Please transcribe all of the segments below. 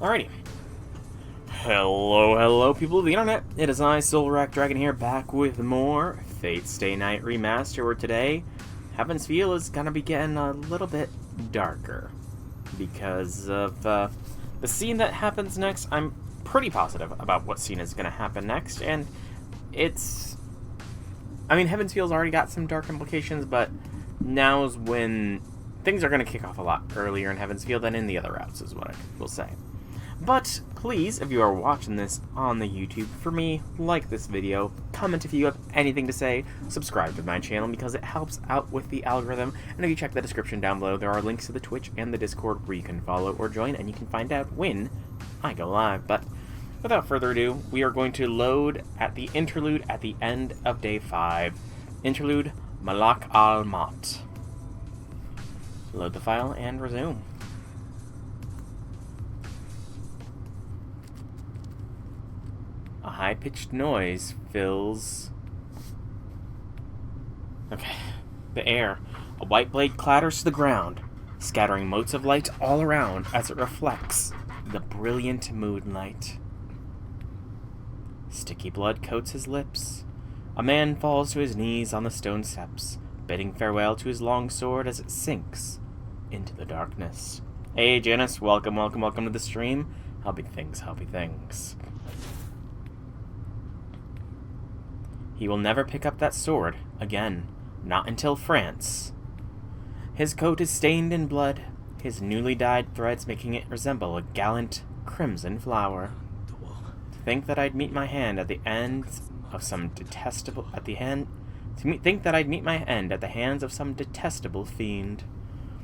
Alrighty. Hello, people of the internet. It is I, Silverack Dragon here, back with more FSN Night Remaster, where today, Heaven's Feel is gonna be getting a little bit darker. Because of, the scene that happens next. I'm pretty positive about what scene is gonna happen next, and it's... I mean, Heaven's Feel's already got some dark implications, but now's when things are gonna kick off a lot earlier in Heaven's Feel than in the other routes, is what I will say. But please, if you are watching this on the YouTube, for me, like this video, comment if you have anything to say, subscribe to my channel because it helps out with the algorithm, and if you check the description down below, there are links to the Twitch and the Discord where you can follow or join, and you can find out when I go live. But without further ado, we are going to load at the interlude at the end of day 5. Interlude Malak al-Mat. Load the file and resume. A high-pitched noise fills the air. A white blade clatters to the ground, scattering motes of light all around as it reflects the brilliant moonlight. Sticky blood coats his lips. A man falls to his knees on the stone steps, bidding farewell to his long sword as it sinks into the darkness. Hey Janice, welcome to the stream. Helping things. He will never pick up that sword again, not until France. His coat is stained in blood, his newly dyed threads making it resemble a gallant crimson flower. To think that I'd meet my end at the hands of some detestable fiend.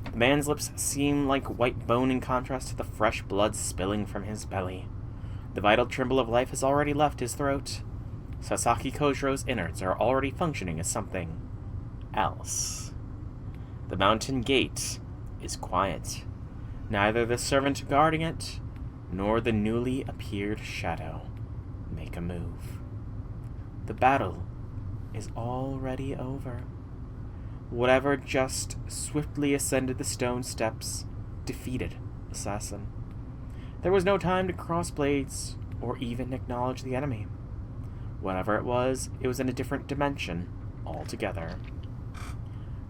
The man's lips seem like white bone in contrast to the fresh blood spilling from his belly. The vital tremble of life has already left his throat. Sasaki Kojiro's innards are already functioning as something else. The mountain gate is quiet. Neither the servant guarding it, nor the newly appeared shadow make a move. The battle is already over. Whatever just swiftly ascended the stone steps defeated Assassin. There was no time to cross blades or even acknowledge the enemy. Whatever it was in a different dimension altogether.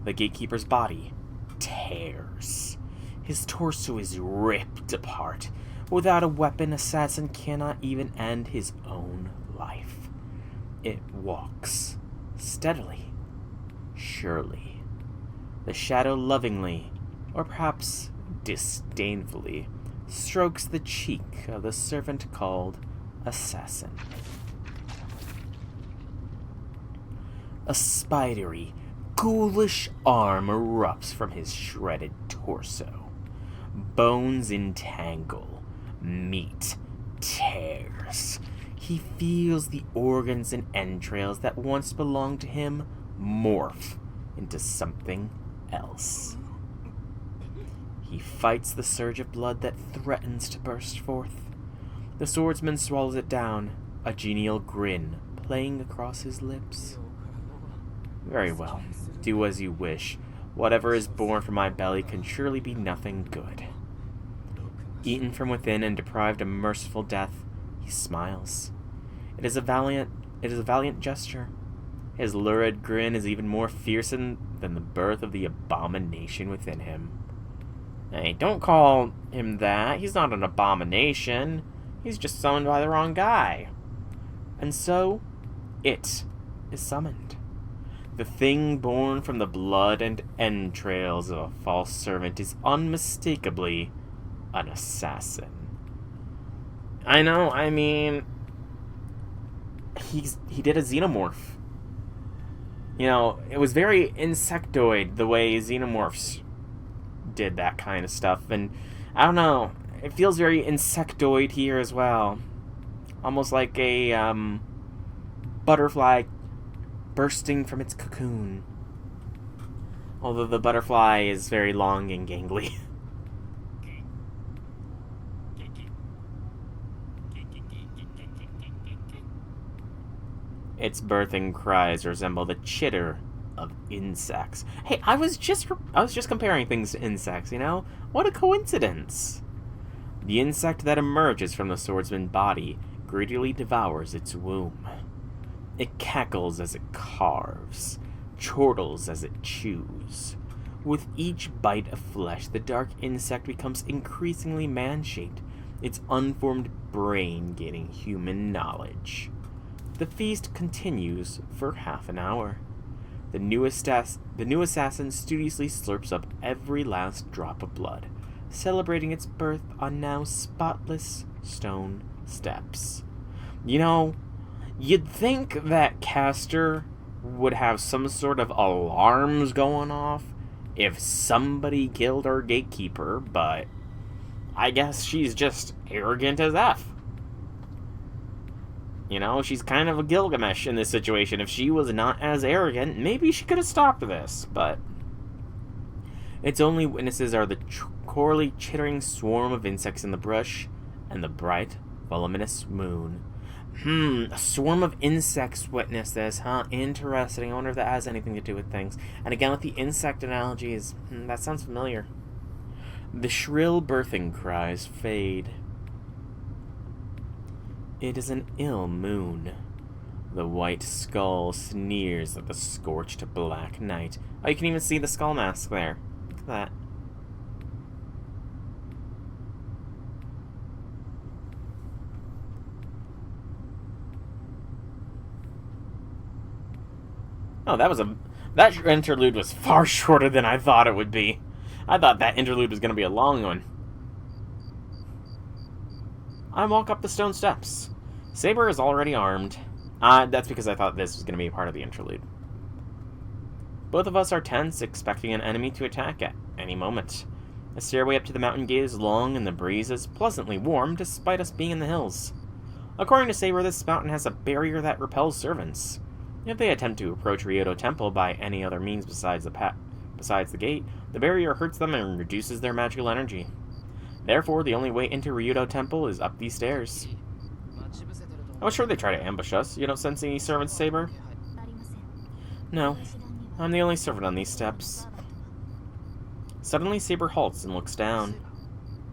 The gatekeeper's body tears. His torso is ripped apart. Without a weapon, Assassin cannot even end his own life. It walks steadily, surely. The shadow lovingly, or perhaps disdainfully, strokes the cheek of the servant called Assassin. A spidery, ghoulish arm erupts from his shredded torso. Bones entangle. Meat tears. He feels the organs and entrails that once belonged to him morph into something else. He fights the surge of blood that threatens to burst forth. The swordsman swallows it down, a genial grin playing across his lips. Very well. Do as you wish. Whatever is born from my belly can surely be nothing good. Eaten from within and deprived a merciful death, he smiles. It is a valiant gesture. His lurid grin is even more fearsome than the birth of the abomination within him. Hey, don't call him that. He's not an abomination. He's just summoned by the wrong guy. And so, it is summoned. The thing born from the blood and entrails of a false servant is unmistakably an assassin. I know, I mean, he did a xenomorph. You know, it was very insectoid the way xenomorphs did that kind of stuff, and I don't know, it feels very insectoid here as well. Almost like a butterfly bursting from its cocoon. Although the butterfly is very long and gangly. Its birthing cries resemble the chitter of insects. Hey, I was just comparing things to insects, you know? What a coincidence. The insect that emerges from the swordsman's body greedily devours its womb. It cackles as it carves, chortles as it chews. With each bite of flesh, the dark insect becomes increasingly man-shaped, its unformed brain gaining human knowledge. The feast continues for half an hour. The new assassin studiously slurps up every last drop of blood, celebrating its birth on now spotless stone steps. You know, you'd think that Castor would have some sort of alarms going off if somebody killed our gatekeeper, but I guess she's just arrogant as F. You know, she's kind of a Gilgamesh in this situation. If she was not as arrogant, maybe she could have stopped this, but its only witnesses are the chorally chittering swarm of insects in the brush and the bright, voluminous moon. A swarm of insects witness this, huh? Interesting. I wonder if that has anything to do with things. And again, with the insect analogies, that sounds familiar. The shrill birthing cries fade. It is an ill moon. The white skull sneers at the scorched black night. Oh, you can even see the skull mask there. Look at that. Oh, that interlude was far shorter than I thought it would be. I thought that interlude was going to be a long one. I walk up the stone steps. Saber is already armed. That's because I thought this was going to be a part of the interlude. Both of us are tense, expecting an enemy to attack at any moment. The stairway up to the mountain gate is long, and the breeze is pleasantly warm, despite us being in the hills. According to Saber, this mountain has a barrier that repels servants. If they attempt to approach Ryoto Temple by any other means besides the gate, the barrier hurts them and reduces their magical energy. Therefore, the only way into Ryoto Temple is up these stairs. I was sure they'd try to ambush us. You don't sense any servants, Saber? No. I'm the only servant on these steps. Suddenly, Saber halts and looks down.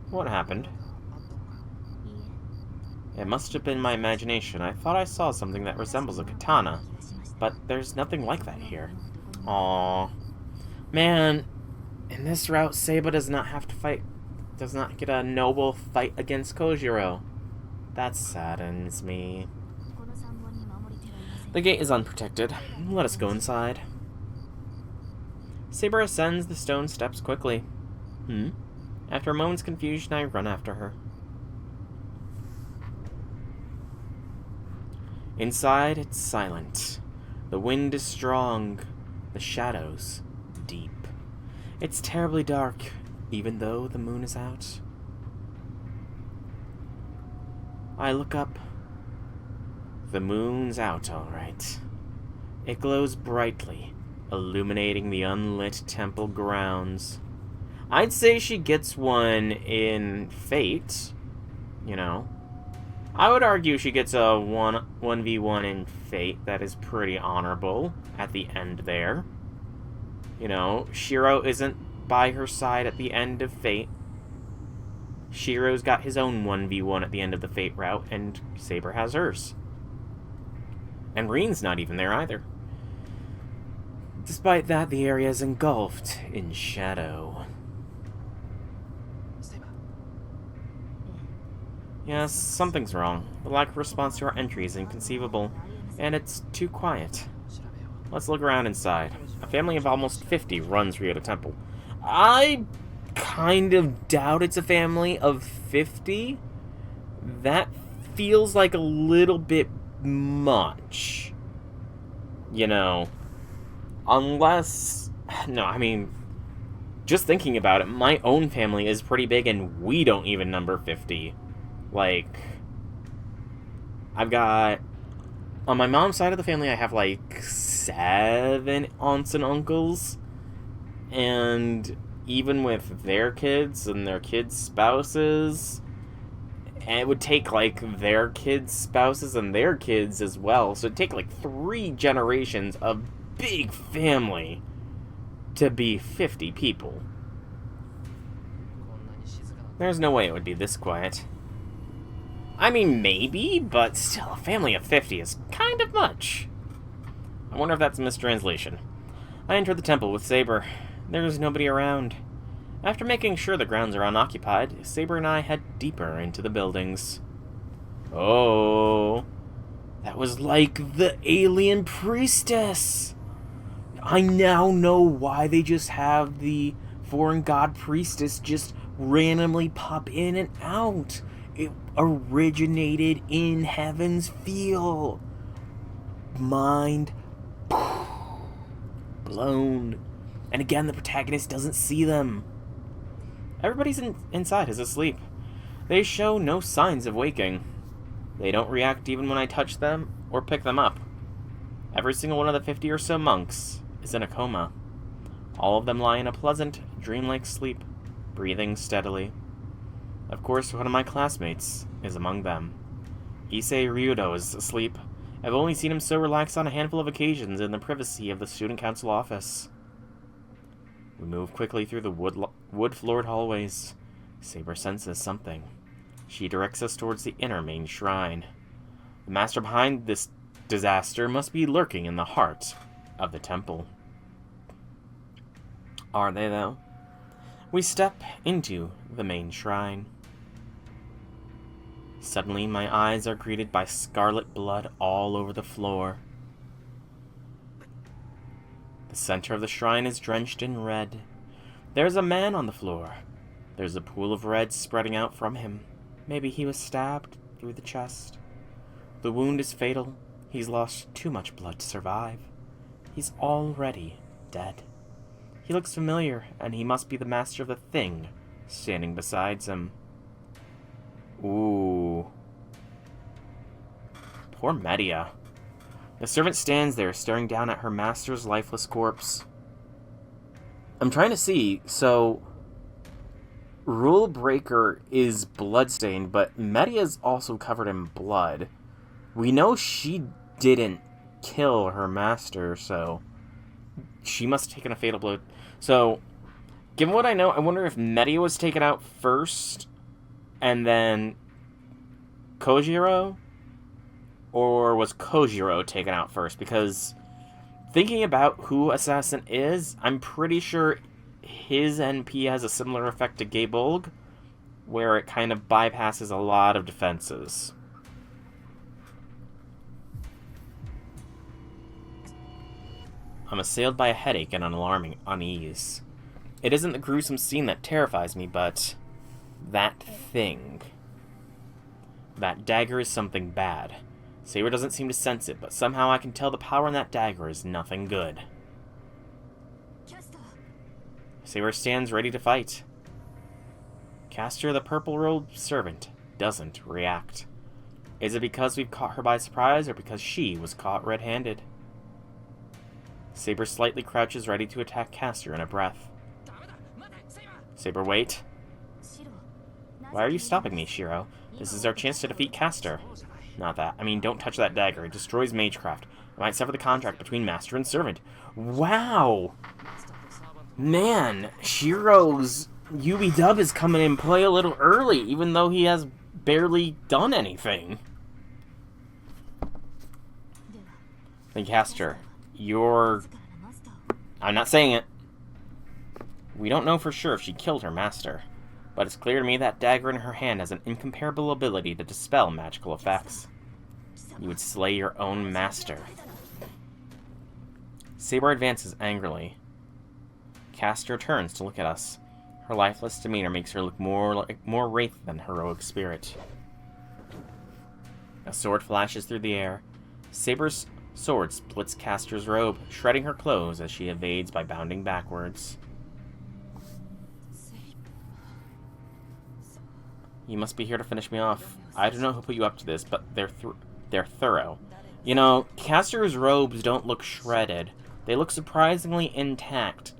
What happened? It must have been my imagination. I thought I saw something that resembles a katana, but there's nothing like that here. Aww. Man, in this route, Saber does not get a noble fight against Kojiro. That saddens me. The gate is unprotected. Let us go inside. Saber ascends the stone steps quickly. After a moment's confusion, I run after her. Inside, it's silent. The wind is strong. The shadows deep. It's terribly dark, even though the moon is out. I look up. The moon's out, all right. It glows brightly, illuminating the unlit temple grounds. I'd say she gets one in Fate, you know. I would argue she gets a 1v1 in Fate that is pretty honorable at the end there. You know, Shiro isn't by her side at the end of Fate. Shiro's got his own 1v1 at the end of the Fate route, and Saber has hers. And Reen's not even there either. Despite that, the area is engulfed in shadow. Yes, something's wrong. The lack of response to our entry is inconceivable, and it's too quiet. Let's look around inside. A family of almost 50 runs Ryoto Temple. I kind of doubt it's a family of 50. That feels like a little bit much. You know, unless... No, I mean, just thinking about it, my own family is pretty big and we don't even number 50. Like, I've got... On my mom's side of the family, I have like 7 aunts and uncles. And even with their kids and their kids' spouses, it would take like their kids' spouses and their kids as well. So it'd take like 3 generations of big family to be 50 people. There's no way it would be this quiet. I mean, maybe, but still, a family of 50 is kind of much. I wonder if that's a mistranslation. I entered the temple with Saber. There's nobody around. After making sure the grounds are unoccupied, Saber and I head deeper into the buildings. Oh, that was like the alien priestess! I now know why they just have the foreign god priestess just randomly pop in and out. It originated in Heaven's Feel. Mind blown. And again, the protagonist doesn't see them. Everybody's inside is asleep. They show no signs of waking. They don't react even when I touch them or pick them up. Every single one of the 50 or so monks is in a coma. All of them lie in a pleasant, dreamlike sleep, breathing steadily. Of course, one of my classmates is among them. Issei Ryudo is asleep. I've only seen him so relaxed on a handful of occasions in the privacy of the student council office. We move quickly through the wood-floored hallways. Saber senses something. She directs us towards the inner main shrine. The master behind this disaster must be lurking in the heart of the temple. Are they, though? We step into the main shrine. Suddenly, my eyes are greeted by scarlet blood all over the floor. The center of the shrine is drenched in red. There's a man on the floor. There's a pool of red spreading out from him. Maybe he was stabbed through the chest. The wound is fatal. He's lost too much blood to survive. He's already dead. He looks familiar, and he must be the master of the thing standing beside him. Ooh. Poor Medea. The servant stands there, staring down at her master's lifeless corpse. I'm trying to see, so Rule Breaker is bloodstained, but Medea's also covered in blood. We know she didn't kill her master, so she must have taken a fatal blow. So, given what I know, I wonder if Medea was taken out first, and then Kojiro? Or was Kojiro taken out first? Because thinking about who Assassin is, I'm pretty sure his NP has a similar effect to Gabolg, where it kind of bypasses a lot of defenses. I'm assailed by a headache and an alarming unease. It isn't the gruesome scene that terrifies me, but that thing. That dagger is something bad. Saber doesn't seem to sense it, but somehow I can tell the power in that dagger is nothing good. Saber stands ready to fight. Castor, the purple-robed servant, doesn't react. Is it because we've caught her by surprise, or because she was caught red-handed? Saber slightly crouches ready to attack Castor in a breath. Saber, wait. Why are you stopping me, Shiro? This is our chance to defeat Castor. Not that. I mean, don't touch that dagger. It destroys magecraft. It might sever the contract between master and servant. Wow! Man, Shiro's UB-dub is coming in play a little early, even though he has barely done anything. Then Castor, you're... I'm not saying it. We don't know for sure if she killed her master, but it's clear to me that dagger in her hand has an incomparable ability to dispel magical effects. You would slay your own master. Saber advances angrily. Castor turns to look at us. Her lifeless demeanor makes her look more wraith than heroic spirit. A sword flashes through the air. Saber's sword splits Castor's robe, shredding her clothes as she evades by bounding backwards. You must be here to finish me off. I don't know who put you up to this, but they're thorough. You know, Castor's robes don't look shredded. They look surprisingly intact.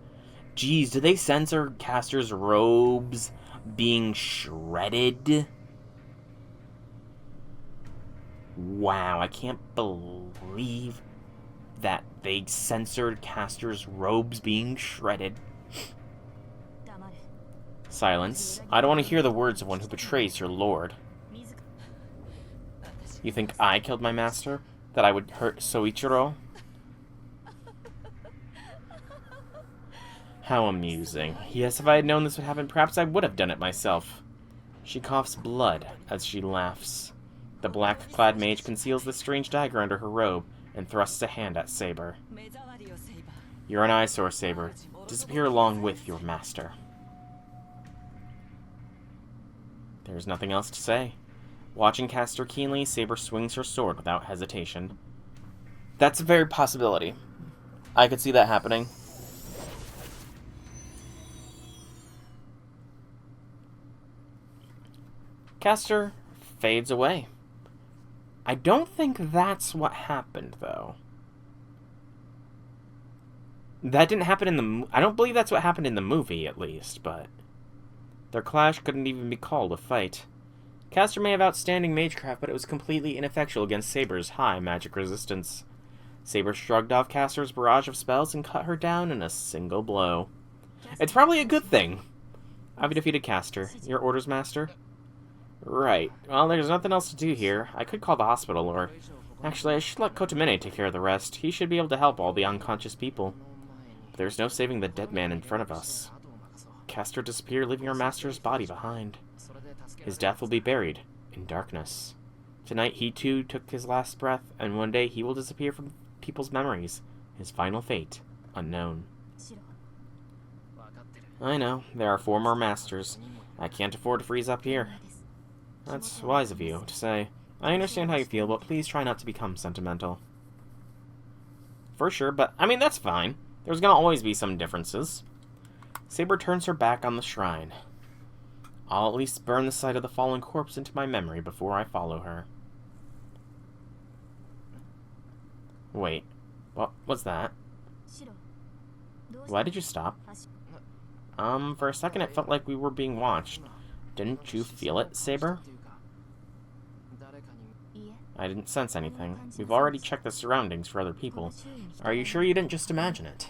Geez, do they censor Castor's robes being shredded? Wow, I can't believe that they censored Castor's robes being shredded. Silence. I don't want to hear the words of one who betrays your lord. You think I killed my master? That I would hurt Soichiro? How amusing. Yes, if I had known this would happen, perhaps I would have done it myself. She coughs blood as she laughs. The black-clad mage conceals the strange dagger under her robe and thrusts a hand at Saber. You're an eyesore, Saber. Disappear along with your master. There's nothing else to say. Watching Castor keenly, Saber swings her sword without hesitation. That's a very possibility. I could see that happening. Castor fades away. I don't think that's what happened, though. That didn't happen in the... I don't believe that's what happened in the movie, at least, but... Their clash couldn't even be called a fight. Castor may have outstanding magecraft, but it was completely ineffectual against Saber's high magic resistance. Saber shrugged off Castor's barrage of spells and cut her down in a single blow. It's probably a good thing. I've defeated Castor. Your orders, Master? Right. Well, there's nothing else to do here. I could call the hospital, or... Actually, I should let Kotomene take care of the rest. He should be able to help all the unconscious people. But there's no saving the dead man in front of us. Castor disappeared, leaving our master's body behind. His death will be buried in darkness. Tonight, he too took his last breath, and one day he will disappear from people's memories. His final fate, unknown. I know, there are 4 more masters. I can't afford to freeze up here. That's wise of you to say. I understand how you feel, but please try not to become sentimental. For sure, but, I mean, that's fine. There's gonna always be some differences. Saber turns her back on the shrine. I'll at least burn the sight of the fallen corpse into my memory before I follow her. Wait, what was that? Why did you stop? For a second it felt like we were being watched. Didn't you feel it, Saber? I didn't sense anything. We've already checked the surroundings for other people. Are you sure you didn't just imagine it?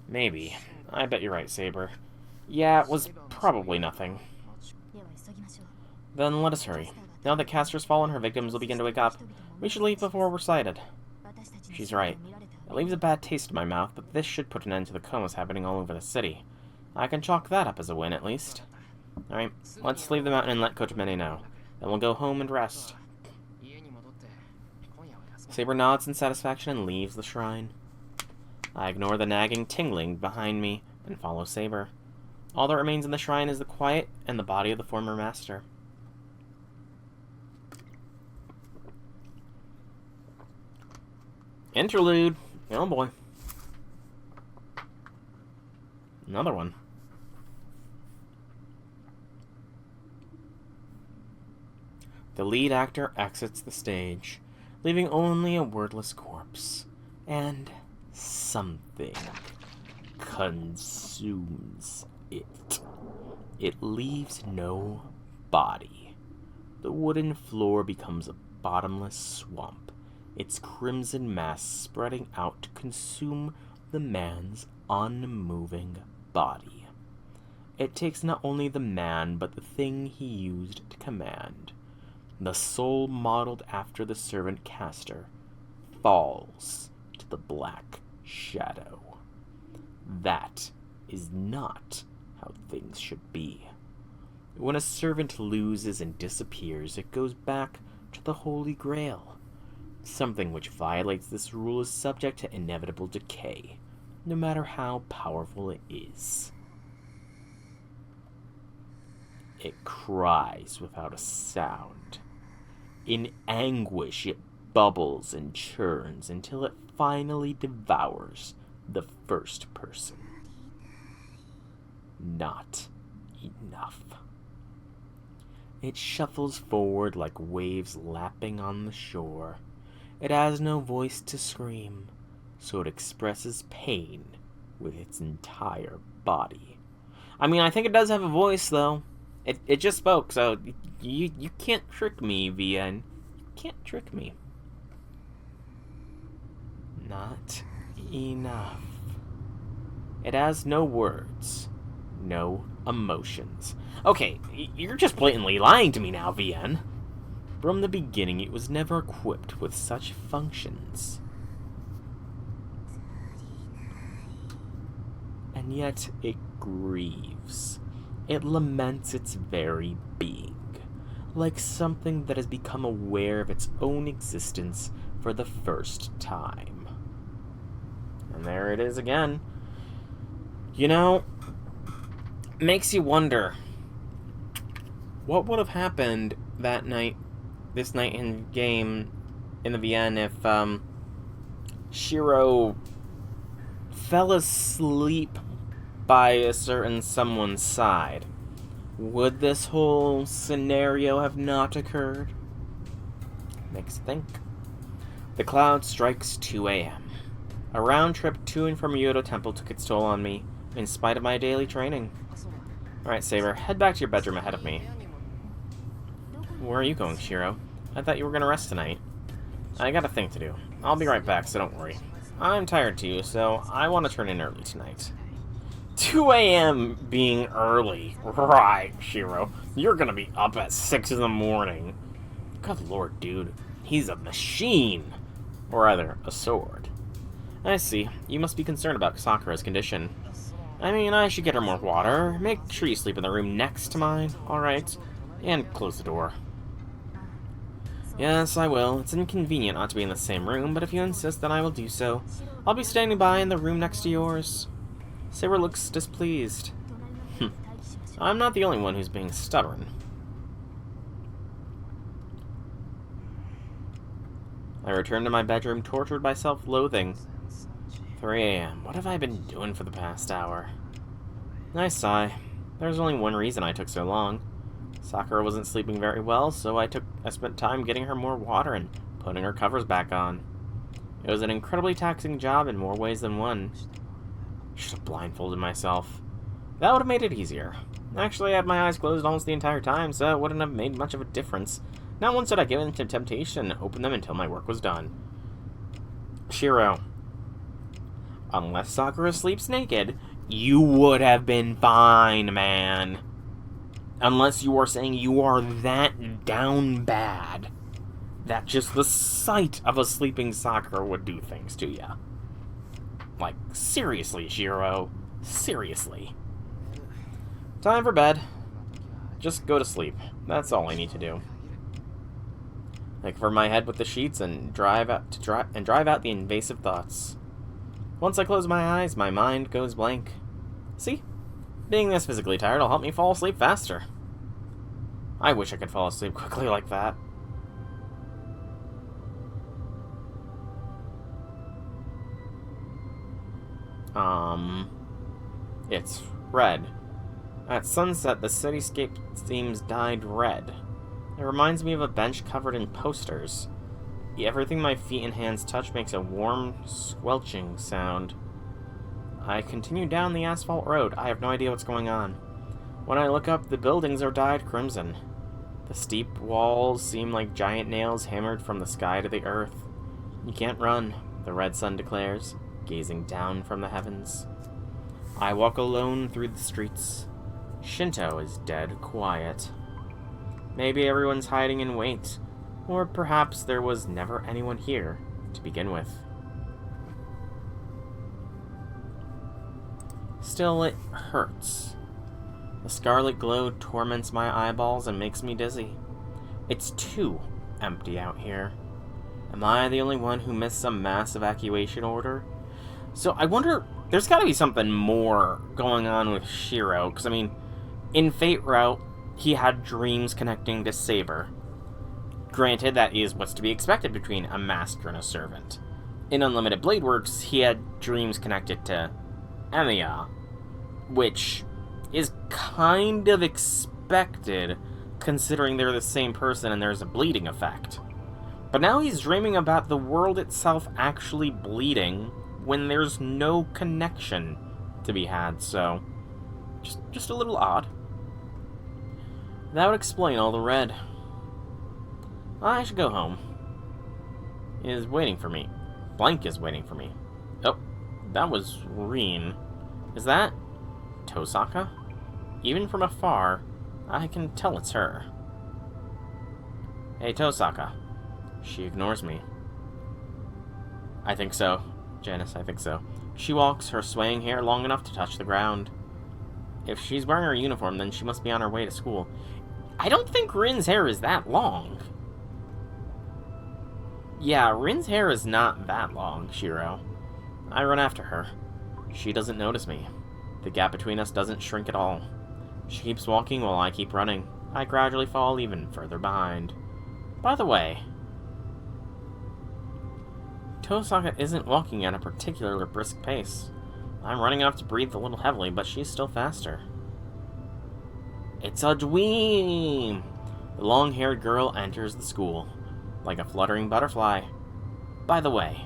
Maybe. I bet you're right, Saber. Yeah, it was probably nothing. Then let us hurry. Now that Castor's fallen, her victims will begin to wake up. We should leave before we're sighted. She's right. It leaves a bad taste in my mouth, but this should put an end to the comas happening all over the city. I can chalk that up as a win, at least. Alright, let's leave the mountain and let Kotomene know. Then we'll go home and rest. Saber nods in satisfaction and leaves the shrine. I ignore the nagging tingling behind me and follow Saber. All that remains in the shrine is the quiet and the body of the former master. Interlude. Oh boy. Another one. The lead actor exits the stage, leaving only a wordless corpse. And something consumes it. It leaves no body. The wooden floor becomes a bottomless swamp, its crimson mass spreading out to consume the man's unmoving body. It takes not only the man, but the thing he used to command. The soul modeled after the servant Castor falls to the black shadow. That is not how things should be. When a servant loses and disappears, it goes back to the Holy Grail. Something which violates this rule is subject to inevitable decay, no matter how powerful it is. It cries without a sound. In anguish, it bubbles and churns until it finally devours the first person. Not enough. It shuffles forward like waves lapping on the shore. It has no voice to scream, so it expresses pain with its entire body. I mean, I think it does have a voice, though. It just spoke, so you can't trick me, Vien. You can't trick me. Not enough. It has no words, no emotions. Okay, you're just blatantly lying to me now, VN. From the beginning, it was never equipped with such functions. And yet, it grieves. It laments its very being, like something that has become aware of its own existence for the first time. And there it is again. You know, makes you wonder, what would have happened that night, this night in game, in the VN, if Shiro fell asleep by a certain someone's side? Would this whole scenario have not occurred? Makes you think. The cloud strikes 2 a.m. A round trip to and from Ryoto Temple took its toll on me, in spite of my daily training. Alright, Saber, head back to your bedroom ahead of me. Where are you going, Shiro? I thought you were going to rest tonight. I got a thing to do. I'll be right back, so don't worry. I'm tired too, so I want to turn in early tonight. 2 a.m. being early. Right, Shiro. You're going to be up at 6 in the morning. Good lord, dude. He's a machine. Or rather, a sword. I see. You must be concerned about Sakura's condition. I mean, I should get her more water. Make sure you sleep in the room next to mine, alright? And close the door. Yes, I will. It's inconvenient not to be in the same room, but if you insist, then I will do so. I'll be standing by in the room next to yours. Saber looks displeased. I'm not the only one who's being stubborn. I return to my bedroom, tortured by self-loathing. 3 a.m. What have I been doing for the past hour? I sigh. There's only one reason I took so long. Sakura wasn't sleeping very well, so I spent time getting her more water and putting her covers back on. It was an incredibly taxing job in more ways than one. Should have blindfolded myself. That would have made it easier. Actually, I had my eyes closed almost the entire time, so it wouldn't have made much of a difference. Not once did I give in to temptation and open them until my work was done. Shiro. Unless Sakura sleeps naked, you would have been fine, man. Unless you are saying you are that down bad that just the sight of a sleeping Sakura would do things to you. Like, seriously, Shiro. Seriously. Time for bed. Just go to sleep. That's all I need to do. I cover my head with the sheets and drive out the invasive thoughts. Once I close my eyes, my mind goes blank. See? Being this physically tired will help me fall asleep faster. I wish I could fall asleep quickly like that. It's red. At sunset, the cityscape seems dyed red. It reminds me of a bench covered in posters. Everything my feet and hands touch makes a warm, squelching sound. I continue down the asphalt road. I have no idea what's going on. When I look up, the buildings are dyed crimson. The steep walls seem like giant nails hammered from the sky to the earth. You can't run, the red sun declares, gazing down from the heavens. I walk alone through the streets. Shinto is dead quiet. Maybe everyone's hiding in wait, or perhaps there was never anyone here to begin with. Still, it hurts. The scarlet glow torments my eyeballs and makes me dizzy. It's too empty out here. Am I the only one who missed some mass evacuation order? So I wonder, there's gotta be something more going on with Shiro, because I mean, in Fate Route, he had dreams connecting to Saber. Granted, that is what's to be expected between a master and a servant. In Unlimited Blade Works, he had dreams connected to Emiya, which is kind of expected, considering they're the same person and there's a bleeding effect. But now he's dreaming about the world itself actually bleeding when there's no connection to be had, so just a little odd. That would explain all the red. I should go home. It is waiting for me. Blank is waiting for me. Oh, that was Reen. Is that Tosaka? Even from afar, I can tell it's her. Hey, Tosaka. She ignores me. I think so. Janice, I think so. She walks, her swaying hair long enough to touch the ground. If she's wearing her uniform, then she must be on her way to school. I don't think Rin's hair is that long. Yeah, Rin's hair is not that long, Shiro. I run after her. She doesn't notice me. The gap between us doesn't shrink at all. She keeps walking while I keep running. I gradually fall even further behind. By the way, Tosaka isn't walking at a particularly brisk pace. I'm running enough to breathe a little heavily, but she's still faster. It's a dweem! The long-haired girl enters the school, like a fluttering butterfly. By the way.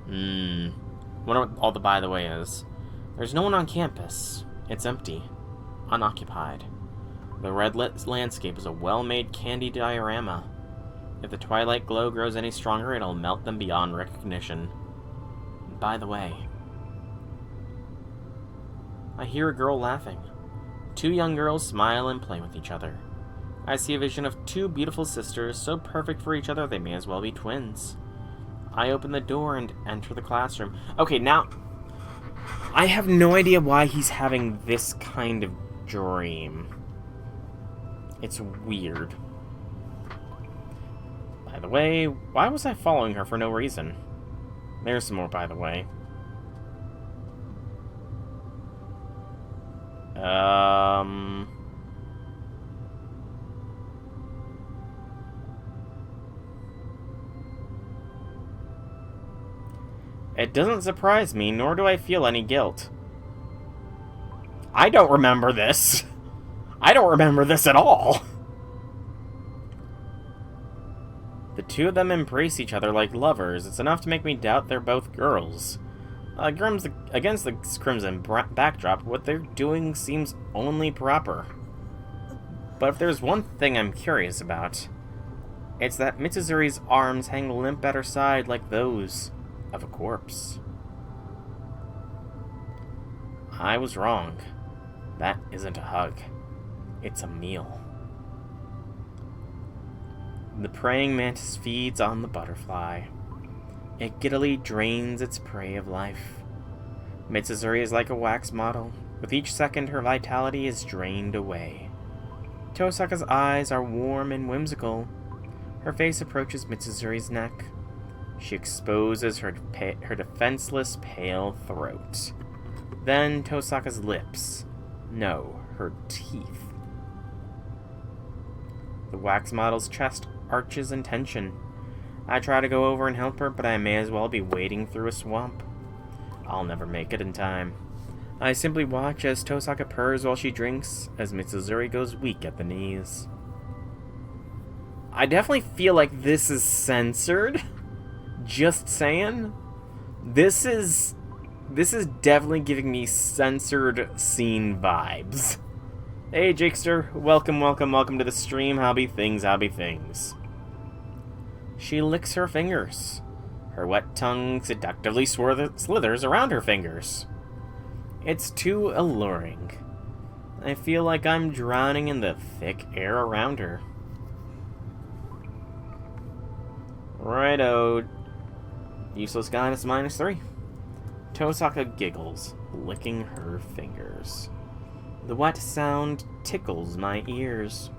Wonder what all the by the way is. There's no one on campus. It's empty. Unoccupied. The red-lit landscape is a well-made candy diorama. If the twilight glow grows any stronger, it'll melt them beyond recognition. By the way. I hear a girl laughing. Two young girls smile and play with each other. I see a vision of two beautiful sisters, so perfect for each other they may as well be twins. I open the door and enter the classroom. Okay, now, I have no idea why he's having this kind of dream. It's weird. By the way, why was I following her for no reason? There's some more, by the way. It doesn't surprise me, nor do I feel any guilt. I don't remember this. I don't remember this at all. The two of them embrace each other like lovers. It's enough to make me doubt they're both girls. Against the crimson backdrop, what they're doing seems only proper. But if there's one thing I'm curious about, it's that Mitsuzuri's arms hang limp at her side like those of a corpse. I was wrong. That isn't a hug. It's a meal. The praying mantis feeds on the butterfly. It giddily drains its prey of life. Mitsuzuri is like a wax model. With each second, her vitality is drained away. Tosaka's eyes are warm and whimsical. Her face approaches Mitsuzuri's neck. She exposes her defenseless, pale throat. Then Tosaka's lips. No, her teeth. The wax model's chest arches in tension. I try to go over and help her, but I may as well be wading through a swamp. I'll never make it in time. I simply watch as Tosaka purrs while she drinks, as Mitsuzuri goes weak at the knees. I definitely feel like this is censored. Just saying. This is definitely giving me censored scene vibes. Hey, Jakester. Welcome to the stream. How be things? She licks her fingers. Her wet tongue seductively slithers around her fingers. It's too alluring. I feel like I'm drowning in the thick air around her. Righto. Useless guidance -3. Tosaka giggles, licking her fingers. The wet sound tickles my ears.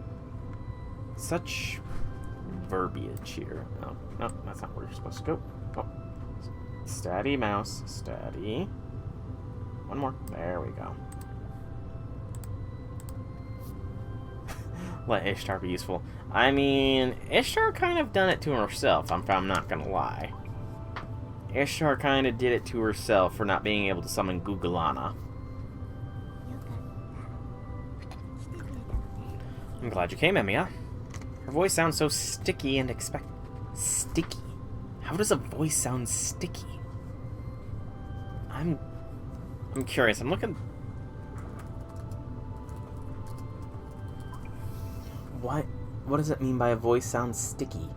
Such verbiage here. Oh, no, that's not where you're supposed to go. Oh. Steady, mouse. Steady. One more. There we go. Let Ishtar be useful. I mean, Ishtar kind of done it to herself, if I'm not gonna lie. Ishtar kind of did it to herself for not being able to summon Gugalana. I'm glad you came, Emiya. Her voice sounds so sticky and sticky? How does a voice sound sticky? I'm curious. I'm looking... What does it mean by a voice sounds sticky?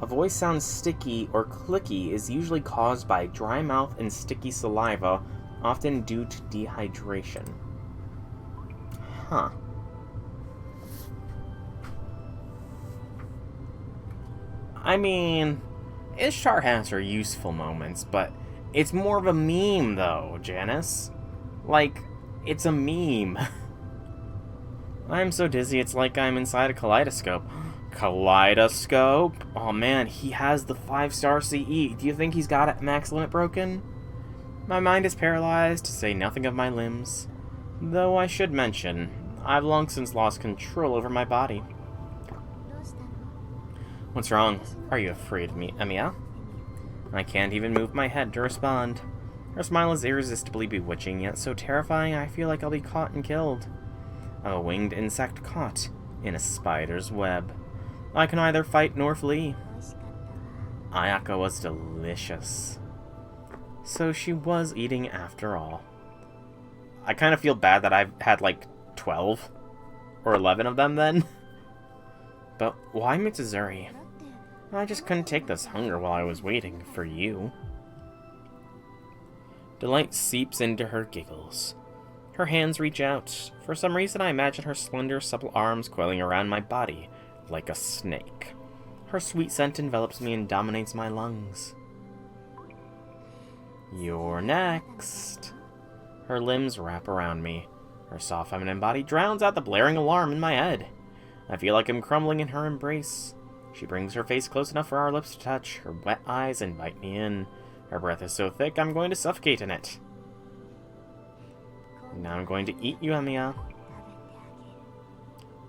A voice sounds sticky or clicky is usually caused by dry mouth and sticky saliva often due to dehydration. Huh. I mean, Ishtar has her useful moments, but it's more of a meme, though, Janice. Like, it's a meme. I'm so dizzy, it's like I'm inside a kaleidoscope. Kaleidoscope? Oh man, he has the 5-star CE. Do you think he's got a max limit broken? My mind is paralyzed, to say nothing of my limbs. Though I should mention, I've long since lost control over my body. What's wrong? Are you afraid of me, Emiya? I can't even move my head to respond. Her smile is irresistibly bewitching, yet so terrifying I feel like I'll be caught and killed. I'm a winged insect caught in a spider's web. I can neither fight nor flee. Ayaka was delicious. So she was eating after all. I kind of feel bad that I've had like 12 or 11 of them then. But why Mitsuzuri? I just couldn't take this hunger while I was waiting for you. Delight seeps into her giggles. Her hands reach out. For some reason, I imagine her slender, supple arms coiling around my body like a snake. Her sweet scent envelops me and dominates my lungs. You're next. Her limbs wrap around me. Her soft feminine body drowns out the blaring alarm in my head. I feel like I'm crumbling in her embrace. She brings her face close enough for our lips to touch. Her wet eyes invite me in. Her breath is so thick, I'm going to suffocate in it. Now I'm going to eat you, Emiya.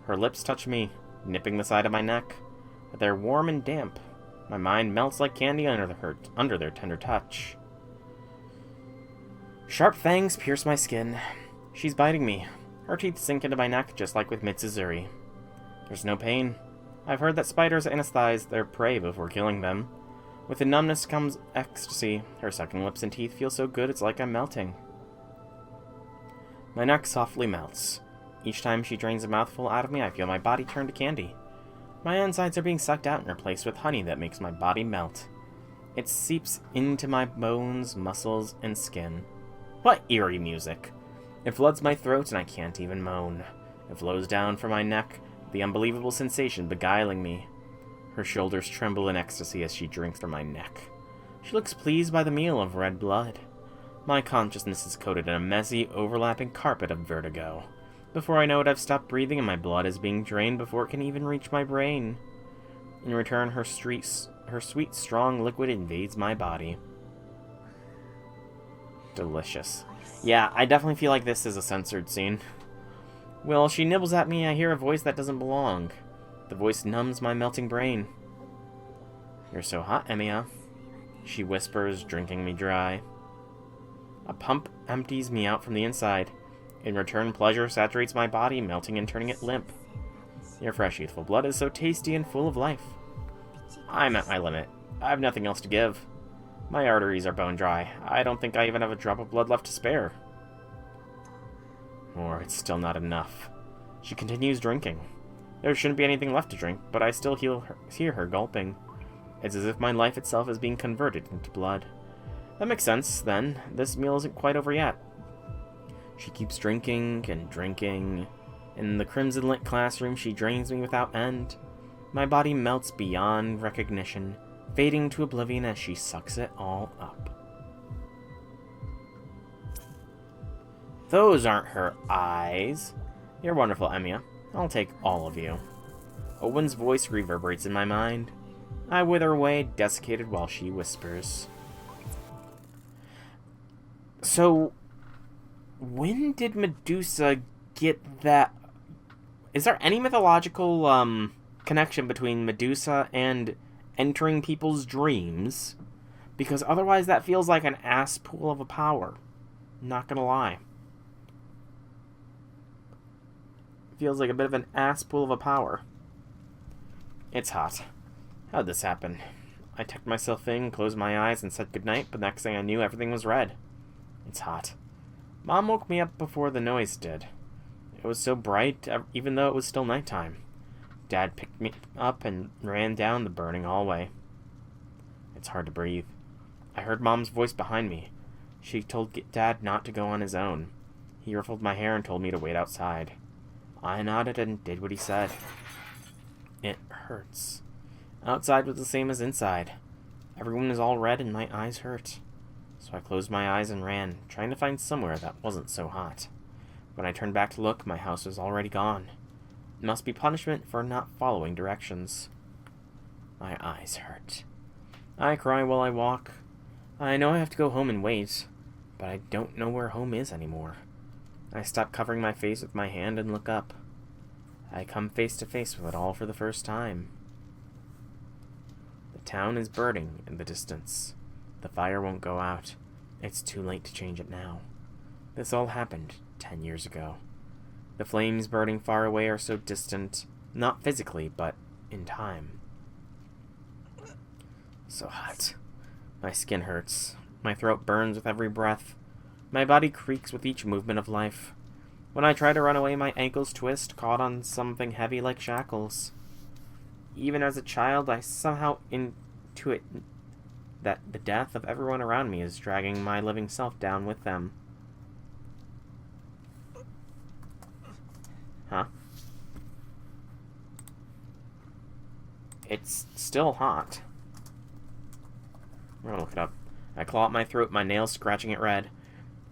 Her lips touch me, nipping the side of my neck. But they're warm and damp. My mind melts like candy under their tender touch. Sharp fangs pierce my skin. She's biting me. Her teeth sink into my neck, just like with Mitsuzuri. There's no pain. I've heard that spiders anesthetize their prey before killing them. With the numbness comes ecstasy. Her sucking lips and teeth feel so good it's like I'm melting. My neck softly melts. Each time she drains a mouthful out of me, I feel my body turn to candy. My insides are being sucked out and replaced with honey that makes my body melt. It seeps into my bones, muscles, and skin. What eerie music! It floods my throat and I can't even moan. It flows down from my neck, the unbelievable sensation beguiling me. Her shoulders tremble in ecstasy as she drinks from my neck. She looks pleased by the meal of red blood. My consciousness is coated in a messy, overlapping carpet of vertigo. Before I know it, I've stopped breathing and my blood is being drained before it can even reach my brain. In return, her sweet, strong liquid invades my body. Delicious. Yeah, I definitely feel like this is a censored scene. While she nibbles at me, I hear a voice that doesn't belong. The voice numbs my melting brain. You're so hot, Emiya, she whispers, drinking me dry. A pump empties me out from the inside. In return, pleasure saturates my body, melting and turning it limp. Your fresh, youthful blood is so tasty and full of life. I'm at my limit. I have nothing else to give. My arteries are bone dry. I don't think I even have a drop of blood left to spare. Or it's still not enough. She continues drinking. There shouldn't be anything left to drink, but I still hear her gulping. It's as if my life itself is being converted into blood. That makes sense, then. This meal isn't quite over yet. She keeps drinking and drinking. In the crimson-lit classroom, she drains me without end. My body melts beyond recognition, fading to oblivion as she sucks it all up. Those aren't her eyes. You're wonderful, Emiya. I'll take all of you. Owen's voice reverberates in my mind. I wither away, desiccated, while she whispers. So, when did Medusa get that? Is there any mythological connection between Medusa and entering people's dreams? Because otherwise that feels like an ass pool of a power. Not gonna lie. Feels like a bit of an ass pool of a power. It's hot. How'd this happen? I tucked myself in, closed my eyes, and said goodnight, but next thing I knew, everything was red. It's hot. Mom woke me up before the noise did. It was so bright, even though it was still nighttime. Dad picked me up and ran down the burning hallway. It's hard to breathe. I heard Mom's voice behind me. She told Dad not to go on his own. He ruffled my hair and told me to wait outside. I nodded and did what he said. It hurts. Outside was the same as inside. Everyone was all red and my eyes hurt. So I closed my eyes and ran, trying to find somewhere that wasn't so hot. When I turned back to look, my house was already gone. It must be punishment for not following directions. My eyes hurt. I cry while I walk. I know I have to go home and wait, but I don't know where home is anymore. I stop covering my face with my hand and look up. I come face to face with it all for the first time. The town is burning in the distance. The fire won't go out. It's too late to change it now. This all happened 10 years ago. The flames burning far away are so distant, not physically, but in time. So hot. My skin hurts. My throat burns with every breath. My body creaks with each movement of life. When I try to run away, my ankles twist, caught on something heavy like shackles. Even as a child, I somehow intuit that the death of everyone around me is dragging my living self down with them. Huh? It's still hot. I'm gonna look it up. I claw at my throat, my nails scratching it red.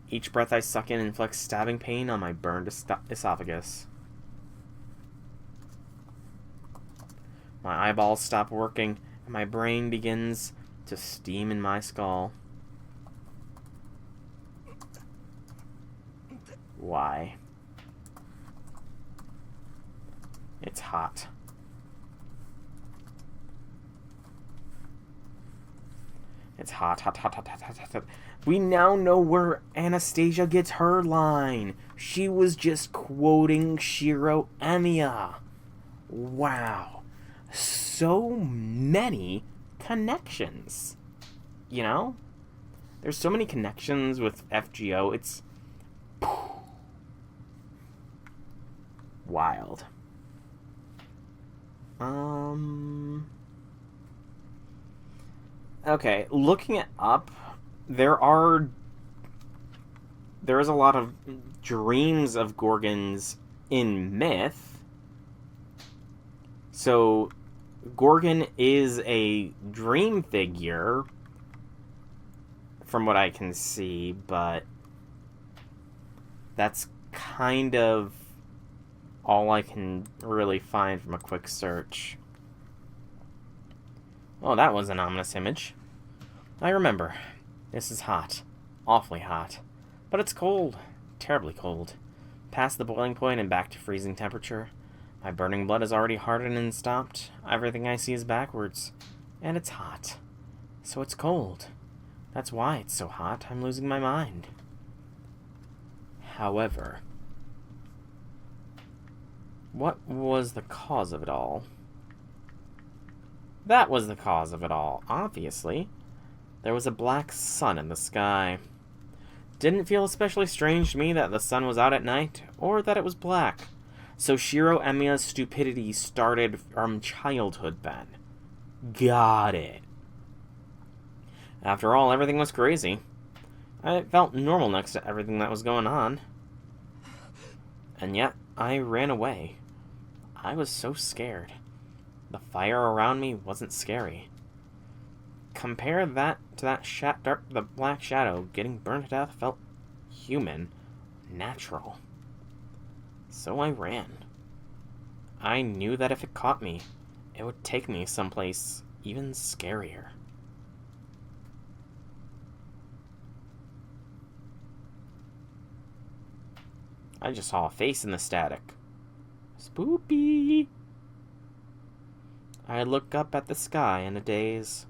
Each breath I suck in inflicts stabbing pain on my burned esophagus. My eyeballs stop working, and my brain begins to steam in my skull. Why? It's hot. It's hot, hot, hot, hot, hot, hot, hot, hot. We now know where Anastasia gets her line. She was just quoting Shiro Emiya. Wow. So many connections. You know? There's so many connections with FGO. It's wild. Okay, looking it up, there is a lot of dreams of Gorgons in myth. So, Gorgon is a dream figure, from what I can see, but that's kind of all I can really find from a quick search. Oh, that was an ominous image. I remember. This is hot. Awfully hot. But it's cold. Terribly cold. Past the boiling point and back to freezing temperature. My burning blood is already hardened and stopped. Everything I see is backwards. And it's hot. So it's cold. That's why it's so hot. I'm losing my mind. However, what was the cause of it all? That was the cause of it all, obviously. There was a black sun in the sky. Didn't feel especially strange to me that the sun was out at night, or that it was black. So Shiro Emiya's stupidity started from childhood then. Got it. After all, everything was crazy. I felt normal next to everything that was going on. And yet, I ran away. I was so scared. The fire around me wasn't scary. Compare that to the black shadow. Getting burned to death felt human, natural. So I ran. I knew that if it caught me, it would take me someplace even scarier. I just saw a face in the static. Spoopy! I look up at the sky in a daze.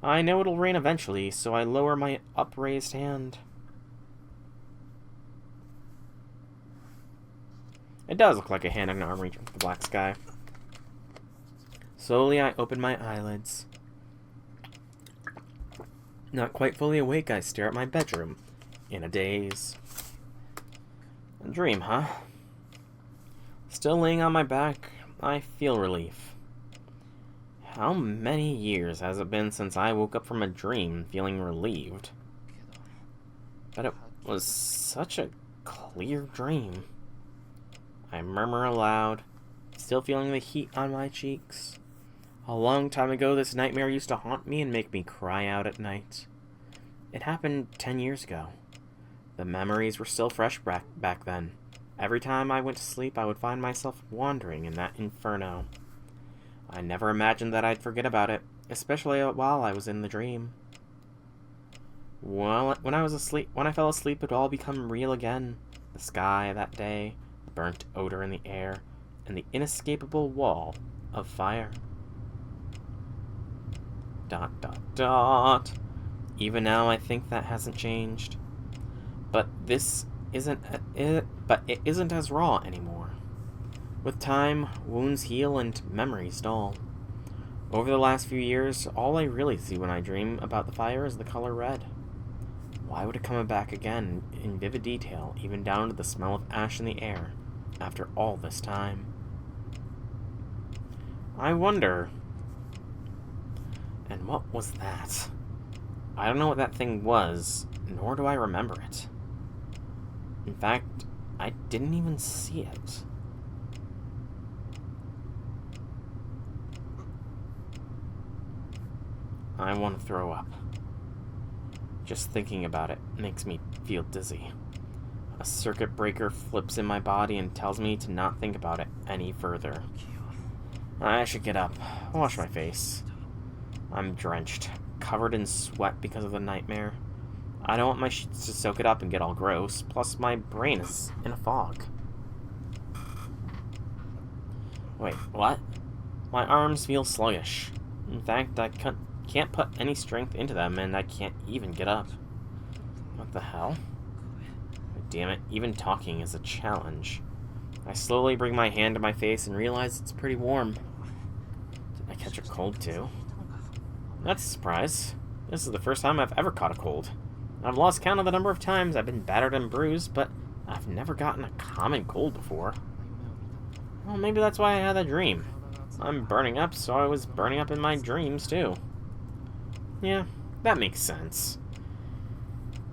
I know it'll rain eventually, so I lower my upraised hand. It does look like a hand and an arm reaching for the black sky. Slowly, I open my eyelids. Not quite fully awake, I stare at my bedroom, in a daze. A dream, huh? Still laying on my back, I feel relief. How many years has it been since I woke up from a dream feeling relieved? But it was such a clear dream. I murmur aloud, still feeling the heat on my cheeks. A long time ago, this nightmare used to haunt me and make me cry out at night. It happened 10 years ago. The memories were still fresh back then. Every time I went to sleep, I would find myself wandering in that inferno. I never imagined that I'd forget about it, especially while I was in the dream. Well, when I fell asleep, it would all become real again. The sky that day, the burnt odor in the air, and the inescapable wall of fire. ... Even now, I think that hasn't changed. But it isn't as raw anymore. With time, wounds heal and memories dull. Over the last few years, all I really see when I dream about the fire is the color red. Why would it come back again in vivid detail, even down to the smell of ash in the air, after all this time? I wonder... And what was that? I don't know what that thing was, nor do I remember it. In fact, I didn't even see it. I want to throw up. Just thinking about it makes me feel dizzy. A circuit breaker flips in my body and tells me to not think about it any further. I should get up, wash my face. I'm drenched, covered in sweat because of the nightmare. I don't want my sheets to soak it up and get all gross, plus my brain is in a fog. Wait, what? My arms feel sluggish. In fact, I can't put any strength into them, and I can't even get up. What the hell? Damn it, even talking is a challenge. I slowly bring my hand to my face and realize it's pretty warm. Did I catch a cold too? That's a surprise. This is the first time I've ever caught a cold. I've lost count of the number of times I've been battered and bruised, but I've never gotten a common cold before. Well, maybe that's why I had that dream. I'm burning up, so I was burning up in my dreams too. Yeah, that makes sense.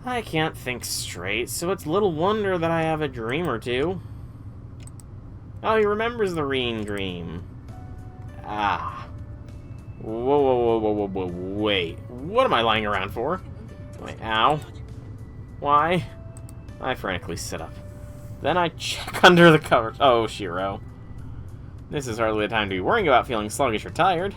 I can't think straight, so it's little wonder that I have a dream or two. Oh, he remembers the rain dream. Ah. Whoa, wait. What am I lying around for? Wait, ow. Why? I frantically sit up. Then I check under the covers. Oh, Shiro. This is hardly the time to be worrying about feeling sluggish or tired.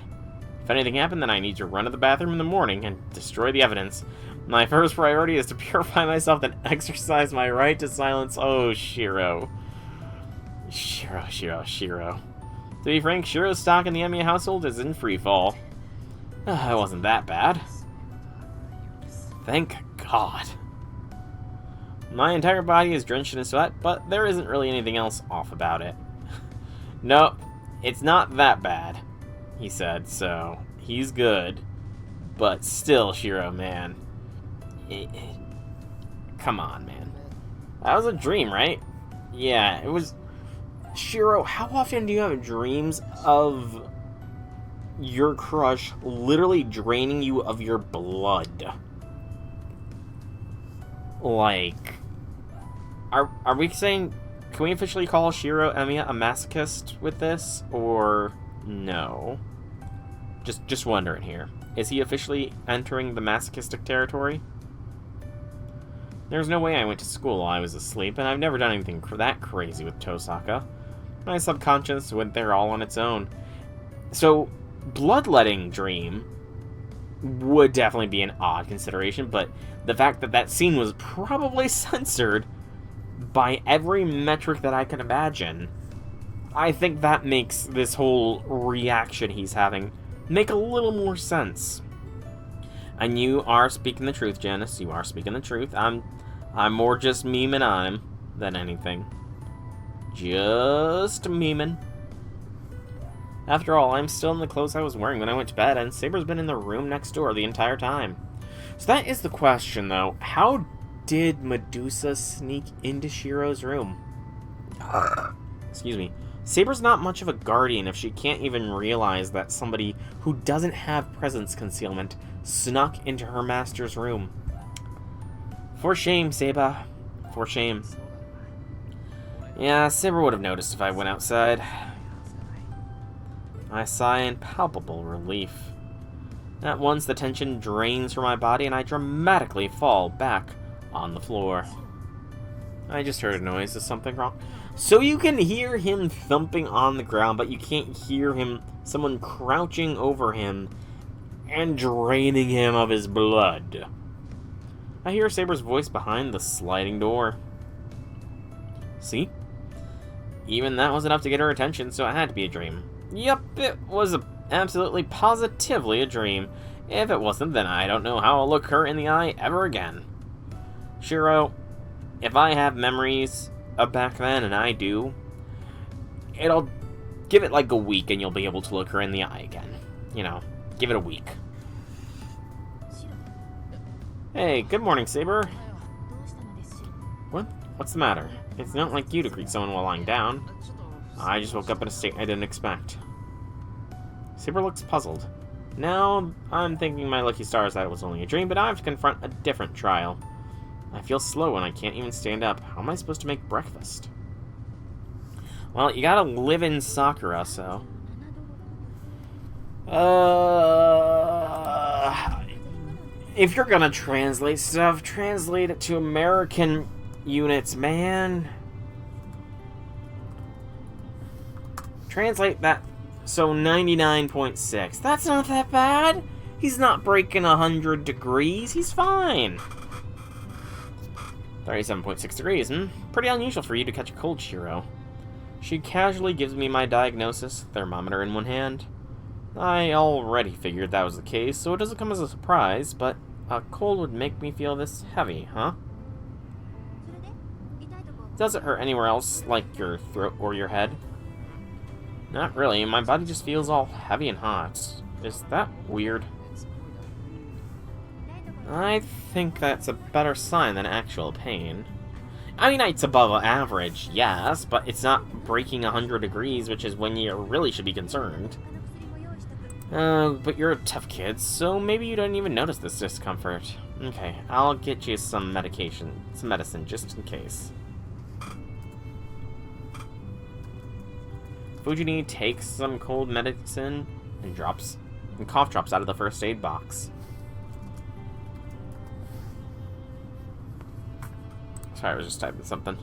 If anything happened, then I need to run to the bathroom in the morning and destroy the evidence. My first priority is to purify myself, then exercise my right to silence. Oh, Shiro. Shiro. To be frank, Shiro's stock in the Emiya household is in free fall. It wasn't that bad. Thank God. My entire body is drenched in sweat, but there isn't really anything else off about it. No, it's not that bad, he said, so he's good. But still, Shiro, man. Come on, man. That was a dream, right? Yeah, it was... Shiro, how often do you have dreams of your crush literally draining you of your blood? Like... Are we saying... Can we officially call Shiro Emiya a masochist with this? Or no? Just wondering here. Is he officially entering the masochistic territory? There's no way I went to school while I was asleep, and I've never done anything that crazy with Tosaka. My subconscious went there all on its own. So, bloodletting dream would definitely be an odd consideration, but the fact that that scene was probably censored by every metric that I can imagine, I think that makes this whole reaction he's having make a little more sense. And you are speaking the truth, Janice. You are speaking the truth. I'm more just memeing on him than anything. Just memeing. After all, I'm still in the clothes I was wearing when I went to bed, and Saber's been in the room next door the entire time. So that is the question, though. How did Medusa sneak into Shiro's room? Excuse me. Saber's not much of a guardian if she can't even realize that somebody who doesn't have presence concealment snuck into her master's room. For shame, Seba. For shame. Yeah, Saber would have noticed if I went outside. I sigh in palpable relief. At once, the tension drains from my body, and I dramatically fall back on the floor. I just heard a noise. Is something wrong? So you can hear him thumping on the ground, but you can't hear someone crouching over him and draining him of his blood. I hear Saber's voice behind the sliding door. See? Even that was enough to get her attention, so it had to be a dream. Yup, it was absolutely positively a dream. If it wasn't, then I don't know how I'll look her in the eye ever again. Shiro, if I have memories of back then, and I do, it'll give it like a week and you'll be able to look her in the eye again. You know, give it a week. Hey, good morning, Saber. What? What's the matter? It's not like you to greet someone while lying down. I just woke up in a state I didn't expect. Saber looks puzzled. Now, I'm thinking my lucky stars that it was only a dream, but I have to confront a different trial. I feel slow and I can't even stand up. How am I supposed to make breakfast? Well, you gotta live in Sakura, so... If you're gonna translate stuff, translate it to American units, man. Translate that. So 99.6. That's not that bad. He's not breaking 100 degrees. He's fine. 37.6 degrees. Pretty unusual for you to catch a cold, Shiro. She casually gives me my diagnosis, thermometer in one hand. I already figured that was the case, so it doesn't come as a surprise, but a cold would make me feel this heavy, huh? Does it hurt anywhere else, like your throat or your head? Not really, my body just feels all heavy and hot. Is that weird? I think that's a better sign than actual pain. I mean, it's above average, yes, but it's not breaking 100 degrees, which is when you really should be concerned. But you're a tough kid, so maybe you don't even notice this discomfort. Okay, I'll get you some medicine, just in case. Fujini takes some cold medicine and cough drops out of the first aid box. Sorry, I was just typing something.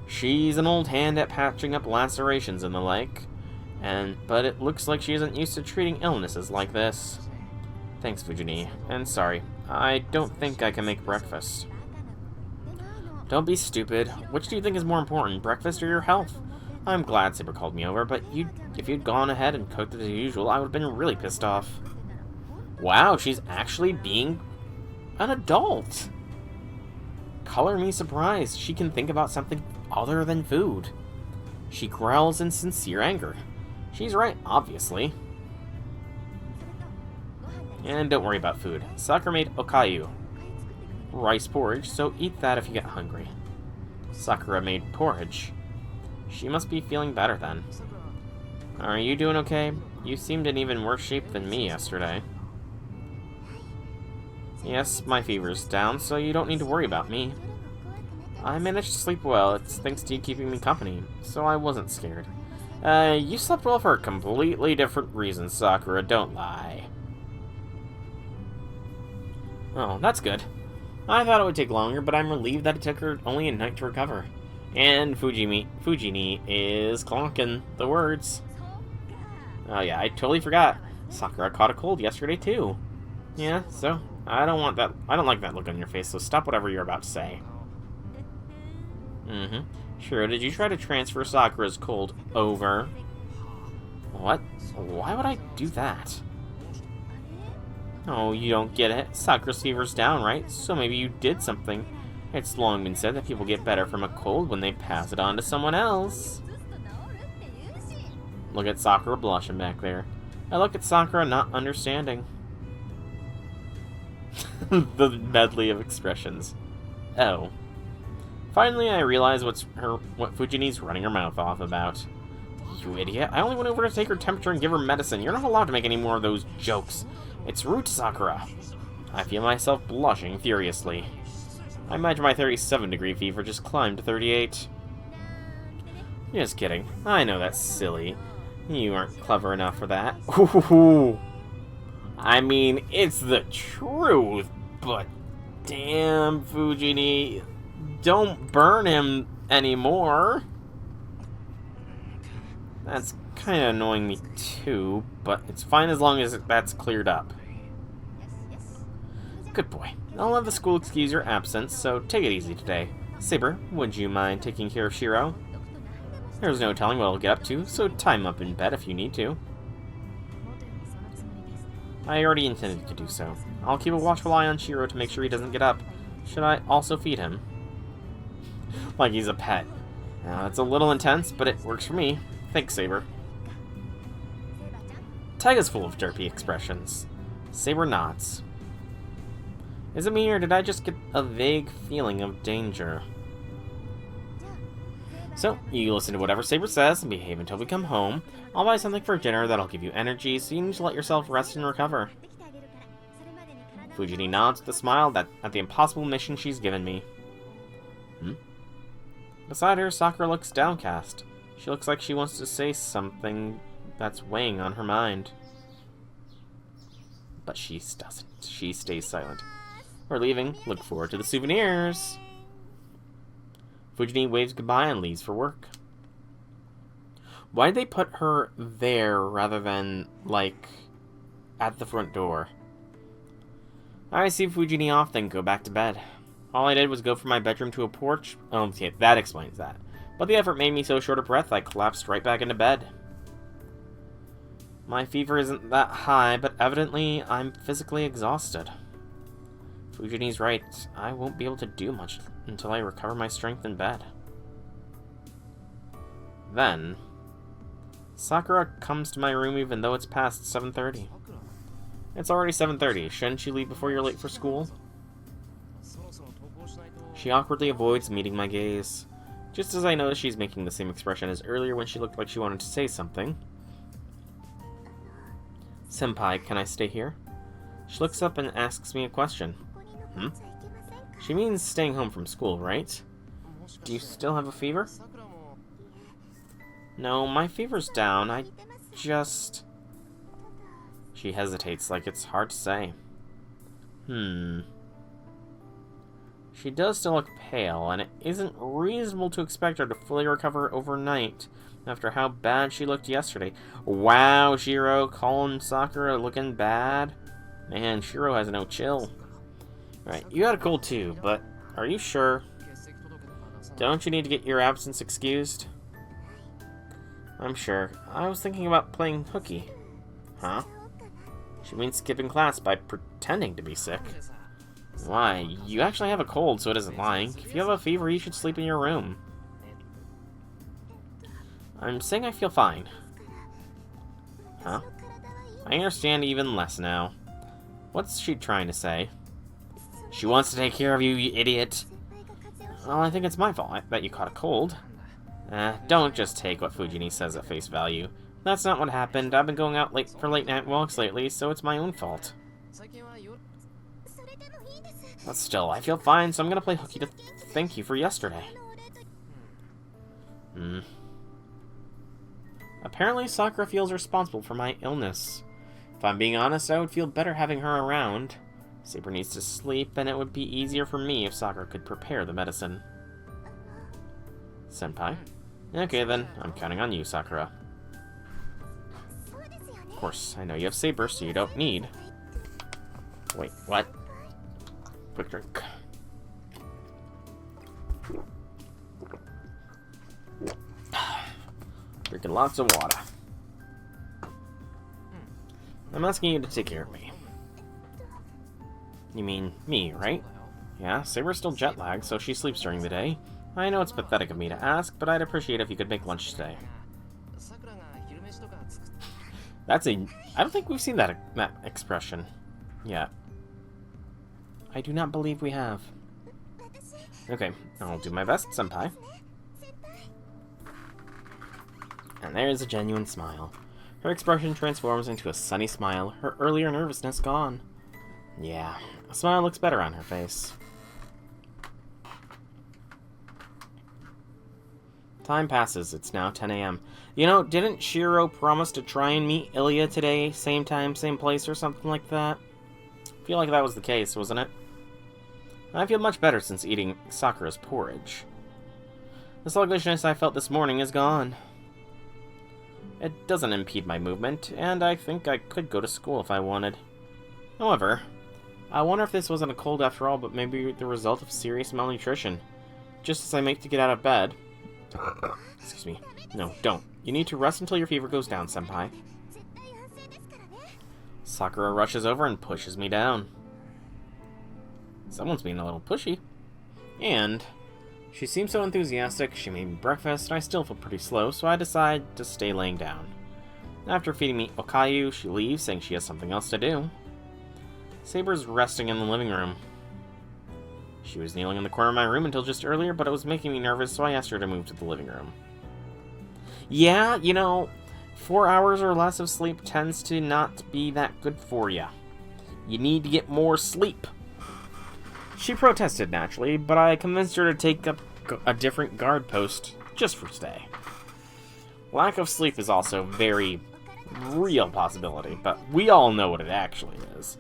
She's an old hand at patching up lacerations and the like, but it looks like she isn't used to treating illnesses like this. Thanks, Fujini, and sorry, I don't think I can make breakfast. Don't be stupid. Which do you think is more important, breakfast or your health? I'm glad Saber called me over, but if you'd gone ahead and cooked as usual, I would have been really pissed off. Wow, she's actually being an adult. Color me surprised. She can think about something other than food. She growls in sincere anger. She's right, obviously. And don't worry about food. Sakura made okayu, rice porridge, so eat that if you get hungry. Sakura made porridge. She must be feeling better then. Are you doing okay? You seemed in even worse shape than me yesterday. Yes, my fever's down, so you don't need to worry about me. I managed to sleep well. It's thanks to you keeping me company, so I wasn't scared. You slept well for a completely different reason, Sakura, don't lie. Oh, that's good. I thought it would take longer, but I'm relieved that it took her only a night to recover. And Fujini is clonking the words. Oh yeah, I totally forgot. Sakura caught a cold yesterday too. Yeah, so I don't like that look on your face, so stop whatever you're about to say. Sure, did you try to transfer Sakura's cold over? What? Why would I do that? Oh, you don't get it. Sakura's fever's down, right? So maybe you did something. It's long been said that people get better from a cold when they pass it on to someone else. Look at Sakura blushing back there. I look at Sakura not understanding. The medley of expressions. Oh. Finally, I realize what Fujini's running her mouth off about. You idiot. I only went over to take her temperature and give her medicine. You're not allowed to make any more of those jokes. It's rude to Sakura. I feel myself blushing furiously. I imagine my 37-degree fever just climbed to 38. Just kidding. I know that's silly. You aren't clever enough for that. Ooh. I mean, it's the truth, but damn, Fujini, don't burn him anymore. That's kind of annoying me too, but it's fine as long as that's cleared up. Good boy. I'll let the school excuse your absence, so take it easy today. Saber, would you mind taking care of Shiro? There's no telling what he'll get up to, so tie him up in bed if you need to. I already intended to do so. I'll keep a watchful eye on Shiro to make sure he doesn't get up. Should I also feed him? Like he's a pet. Now, it's a little intense, but it works for me. Thanks, Saber. Taiga's full of derpy expressions. Saber nods. Is it me, or did I just get a vague feeling of danger? So, you listen to whatever Saber says and behave until we come home. I'll buy something for dinner that'll give you energy, so you need to let yourself rest and recover. Fujini nods with a smile at the impossible mission she's given me. Beside her, Sakura looks downcast. She looks like she wants to say something that's weighing on her mind. But she doesn't. She stays silent. We're leaving. Look forward to the souvenirs. Fujini waves goodbye and leaves for work. Why did they put her there rather than, like, at the front door? I see Fujini off, then go back to bed. All I did was go from my bedroom to a porch. Oh, okay, that explains that. But the effort made me so short of breath, I collapsed right back into bed. My fever isn't that high, but evidently I'm physically exhausted. Fujini's right. I won't be able to do much until I recover my strength in bed. Then, Sakura comes to my room even though it's past 7:30. It's already 7:30. Shouldn't you leave before you're late for school? She awkwardly avoids meeting my gaze. Just as I notice she's making the same expression as earlier when she looked like she wanted to say something. Senpai, can I stay here? She looks up and asks me a question. She means staying home from school, right? Do you still have a fever? No, my fever's down. I just... She hesitates like it's hard to say. She does still look pale, and it isn't reasonable to expect her to fully recover overnight after how bad she looked yesterday. Wow, Shiro, calling Sakura looking bad? Man, Shiro has no chill. Right, you got a cold too, but are you sure? Don't you need to get your absence excused? I'm sure. I was thinking about playing hooky. Huh? She means skipping class by pretending to be sick. Why, you actually have a cold, so it isn't lying. If you have a fever, you should sleep in your room. I'm saying I feel fine. Huh? I understand even less now. What's she trying to say? She wants to take care of you, you idiot. Well, I think it's my fault that you caught a cold. Don't just take what Fujini says at face value. That's not what happened. I've been going out late for late night walks lately, so it's my own fault. But still, I feel fine, so I'm gonna play hooky to thank you for yesterday. Apparently, Sakura feels responsible for my illness. If I'm being honest, I would feel better having her around. Saber needs to sleep, and it would be easier for me if Sakura could prepare the medicine. Senpai? Okay then, I'm counting on you, Sakura. Of course, I know you have Saber, so you don't need... Wait, what? Quick drink. Drinking lots of water. I'm asking you to take care of me. You mean me, right? Yeah, Saber's still jet-lagged, so she sleeps during the day. I know it's pathetic of me to ask, but I'd appreciate if you could make lunch today. That's a... I don't think we've seen that expression yet. I do not believe we have. Okay, I'll do my best, senpai. And there's a genuine smile. Her expression transforms into a sunny smile, her earlier nervousness gone. Yeah, a smile looks better on her face. Time passes. It's now 10 a.m. You know, didn't Shiro promise to try and meet Ilya today? Same time, same place, or something like that? I feel like that was the case, wasn't it? I feel much better since eating Sakura's porridge. The sluggishness I felt this morning is gone. It doesn't impede my movement, and I think I could go to school if I wanted. However, I wonder if this wasn't a cold after all, but maybe the result of serious malnutrition. Just as I make to get out of bed... Excuse me. No, don't. You need to rest until your fever goes down, senpai. Sakura rushes over and pushes me down. Someone's being a little pushy. And she seems so enthusiastic, she made me breakfast, and I still feel pretty slow, so I decide to stay laying down. After feeding me okayu, she leaves, saying she has something else to do. Saber's resting in the living room. She was kneeling in the corner of my room until just earlier, but it was making me nervous, so I asked her to move to the living room. Yeah, you know, 4 hours or less of sleep tends to not be that good for ya. You need to get more sleep. She protested, naturally, but I convinced her to take up a different guard post just for today. Lack of sleep is also a very real possibility, but we all know what it actually is.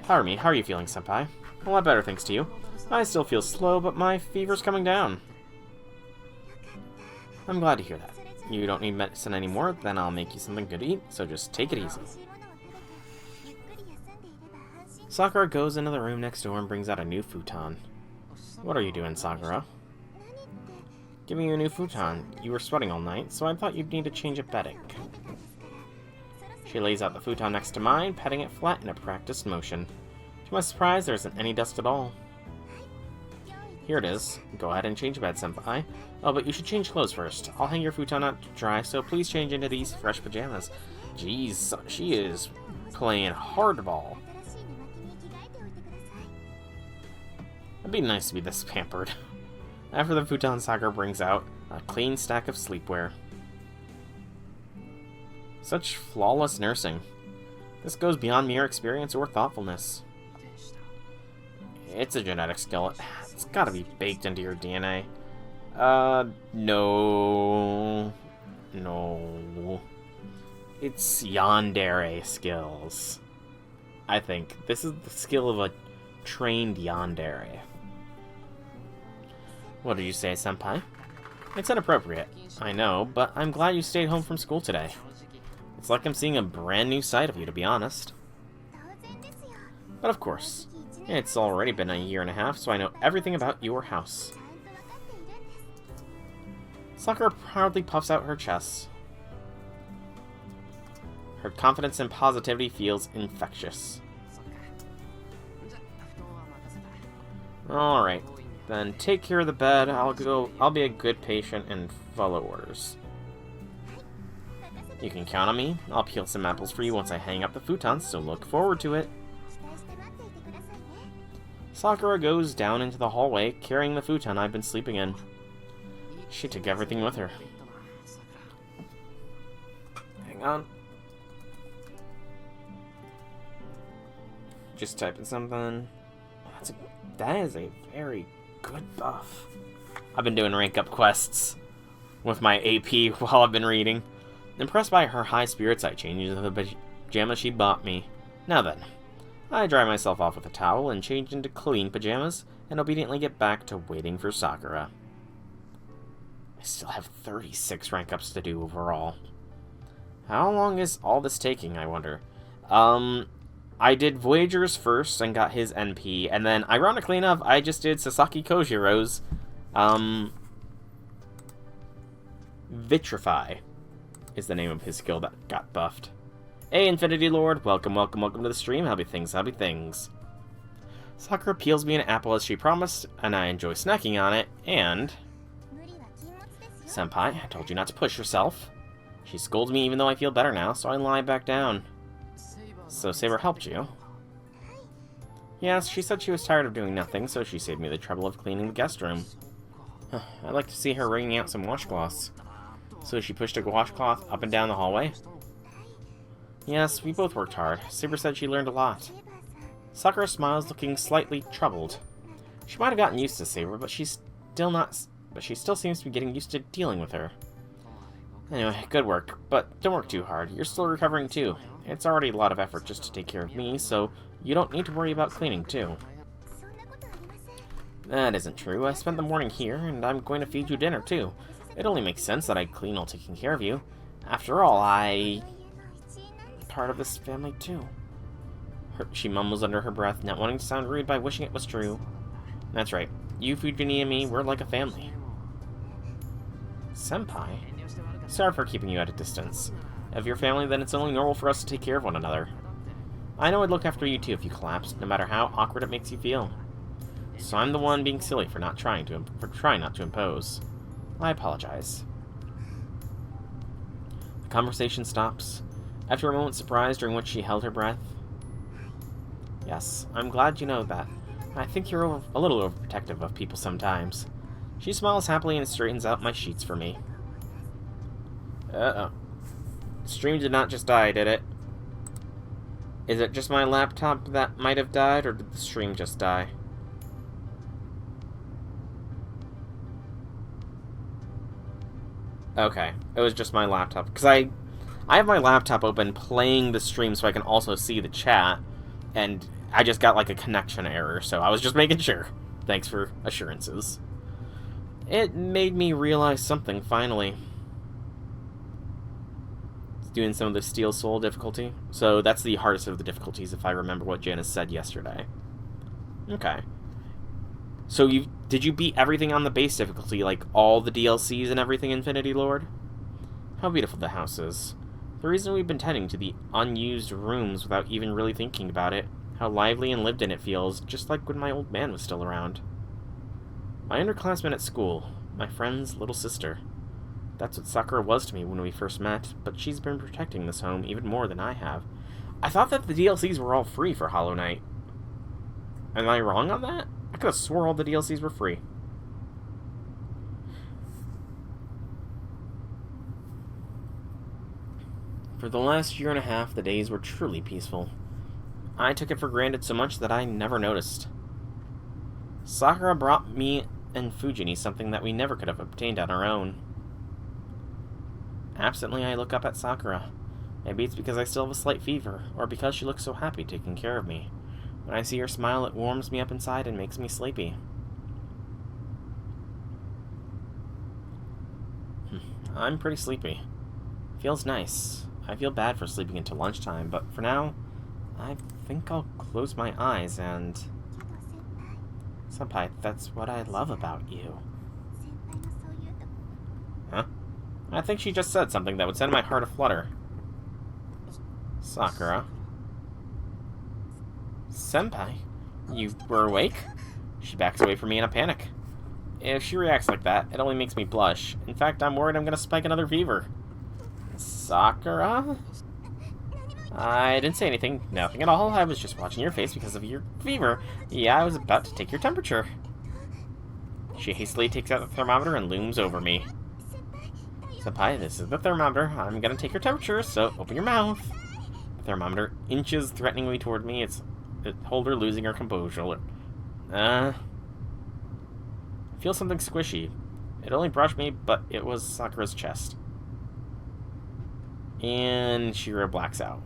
Pardon me, how are you feeling, senpai? A lot better, thanks to you. I still feel slow, but my fever's coming down. I'm glad to hear that. You don't need medicine anymore, then I'll make you something good to eat, so just take it easy. Sakura goes into the room next door and brings out a new futon. What are you doing, Sakura? Giving you a new futon. You were sweating all night, so I thought you'd need a change of bedding. She lays out the futon next to mine, patting it flat in a practiced motion. To my surprise, there isn't any dust at all. Here it is. Go ahead and change bed, senpai. Oh, but you should change clothes first. I'll hang your futon out to dry, so please change into these fresh pajamas. Jeez, she is playing hardball. It'd be nice to be this pampered. After the futon, Sakura brings out a clean stack of sleepwear. Such flawless nursing. This goes beyond mere experience or thoughtfulness. It's a genetic skill. It's gotta be baked into your DNA. No. No. It's yandere skills. I think. This is the skill of a trained yandere. What did you say, senpai? It's inappropriate. I know, but I'm glad you stayed home from school today. It's like I'm seeing a brand new side of you, to be honest. But of course, it's already been a year and a half, so I know everything about your house. Sakura proudly puffs out her chest. Her confidence and positivity feels infectious. Alright, then take care of the bed. I'll be a good patient and follow orders. You can count on me. I'll peel some apples for you once I hang up the futons, so look forward to it. Sakura goes down into the hallway, carrying the futon I've been sleeping in. She took everything with her. Hang on. Just typing something. That is a very good buff. I've been doing rank up quests with my AP while I've been reading. Impressed by her high spirits, I changed into the pajamas she bought me. Now then, I dry myself off with a towel and change into clean pajamas, and obediently get back to waiting for Sakura. I still have 36 rank ups to do overall. How long is all this taking, I wonder? I did Voyager's first and got his NP, and then, ironically enough, I just did Sasaki Kojiro's, Vitrify is the name of his skill that got buffed. Hey, Infinity Lord, welcome to the stream. Happy things. Sakura peels me an apple as she promised, and I enjoy snacking on it, and... Senpai, I told you not to push yourself. She scolds me even though I feel better now, so I lie back down. So Saber helped you? Yes, she said she was tired of doing nothing, so she saved me the trouble of cleaning the guest room. I'd like to see her wringing out some washcloths. So she pushed a washcloth up and down the hallway? Yes, we both worked hard. Saber said she learned a lot. Sakura smiles, looking slightly troubled. She might have gotten used to Saber, but she's still not but she still seems to be getting used to dealing with her. Anyway, good work, but don't work too hard. You're still recovering too. It's already a lot of effort just to take care of me, so you don't need to worry about cleaning too. That isn't true. I spent the morning here, and I'm going to feed you dinner too. It only makes sense that I'd clean while taking care of you. After all, I'm part of this family too. She mumbles under her breath, not wanting to sound rude by wishing it was true. That's right. You, Fujini, and me, we're like a family. Senpai? Sorry for keeping you at a distance. If you're family, then it's only normal for us to take care of one another. I know I'd look after you too if you collapsed, no matter how awkward it makes you feel. So I'm the one being silly for trying not to impose. I apologize. The conversation stops. After a moment's surprise during which she held her breath. Yes, I'm glad you know that. I think you're a little overprotective of people sometimes. She smiles happily and straightens out my sheets for me. Uh-oh. The stream did not just die, did it? Is it just my laptop that might have died, or did the stream just die? Okay, it was just my laptop. Because I have my laptop open playing the stream so I can also see the chat, and I just got like a connection error, so I was just making sure. Thanks for assurances. It made me realize something, finally. It's doing some of the Steel Soul difficulty. So that's the hardest of the difficulties, if I remember what Janice said yesterday. Okay. So did you beat everything on the base difficulty, like all the DLCs and everything, Infinity Lord? How beautiful the house is. The reason we've been tending to the unused rooms without even really thinking about it. How lively and lived in it feels, just like when my old man was still around. My underclassman at school, my friend's little sister. That's what Sakura was to me when we first met, but she's been protecting this home even more than I have. I thought that the DLCs were all free for Hollow Knight. Am I wrong on that? I could have swore all the DLCs were free. For the last year and a half, the days were truly peaceful. I took it for granted so much that I never noticed. Sakura brought me and Fujini something that we never could have obtained on our own. Absently, I look up at Sakura. Maybe it's because I still have a slight fever, or because she looks so happy taking care of me. When I see her smile, it warms me up inside and makes me sleepy. I'm pretty sleepy. Feels nice. I feel bad for sleeping until lunchtime, but for now, I think I'll close my eyes and... Senpai, that's what I love about you. Huh? I think she just said something that would send my heart aflutter. Sakura. Senpai, you were awake? She backs away from me in a panic. If she reacts like that, it only makes me blush. In fact, I'm worried I'm gonna spike another fever. Sakura? I didn't say anything. Nothing at all. I was just watching your face because of your fever. Yeah, I was about to take your temperature. She hastily takes out the thermometer and looms over me. Senpai, this is the thermometer. I'm gonna take your temperature, so open your mouth. The thermometer inches threateningly toward me. Its holder losing her composure. I feel something squishy. It only brushed me, but it was Sakura's chest. And Shiro blacks out.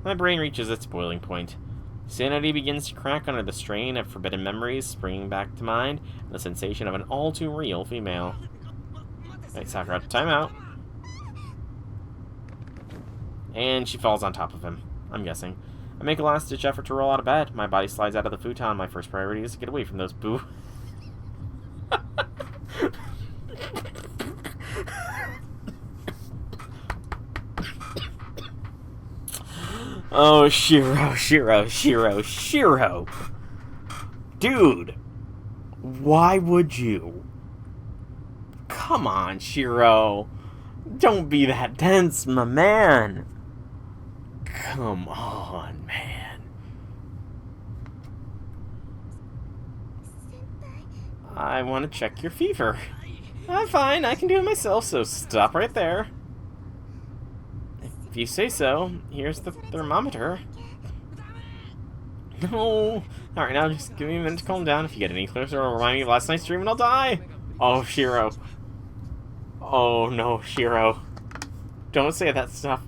My brain reaches its boiling point. Sanity begins to crack under the strain of forbidden memories springing back to mind, and the sensation of an all-too-real female. Right, Sakura, time out. And she falls on top of him, I'm guessing. I make a last-ditch effort to roll out of bed. My body slides out of the futon. My first priority is to get away from those boo... Oh, Shiro. Dude, why would you? Come on, Shiro. Don't be that tense, my man. Come on, man. I want to check your fever. I'm fine, I can do it myself, so stop right there. If you say so, here's the thermometer. No. Alright, now just give me a minute to calm down. If you get any closer, it'll remind me of last night's dream and I'll die. Oh, Shiro. Oh, no, Shiro. Don't say that stuff.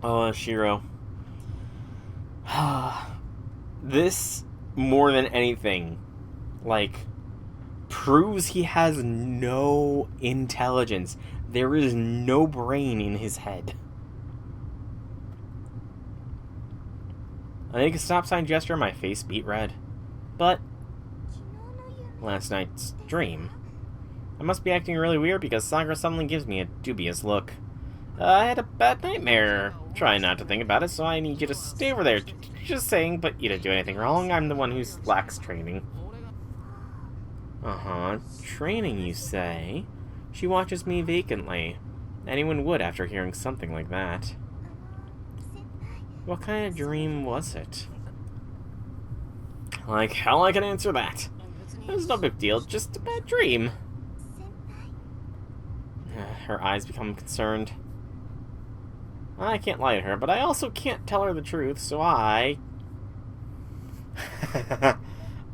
Oh, Shiro. This, more than anything, like, proves he has no intelligence. There is no brain in his head. I make a stop sign gesture, my face beat red. But last night's dream. I must be acting really weird because Sakura suddenly gives me a dubious look. I had a bad nightmare. Try not to think about it, so I need you to stay over there. Just saying, but you didn't do anything wrong. I'm the one who lacks training. Uh-huh. Training, you say? She watches me vacantly. Anyone would after hearing something like that. What kind of dream was it? Like hell I can answer that. It was no big deal, just a bad dream. Her eyes become concerned. I can't lie to her, but I also can't tell her the truth, so I...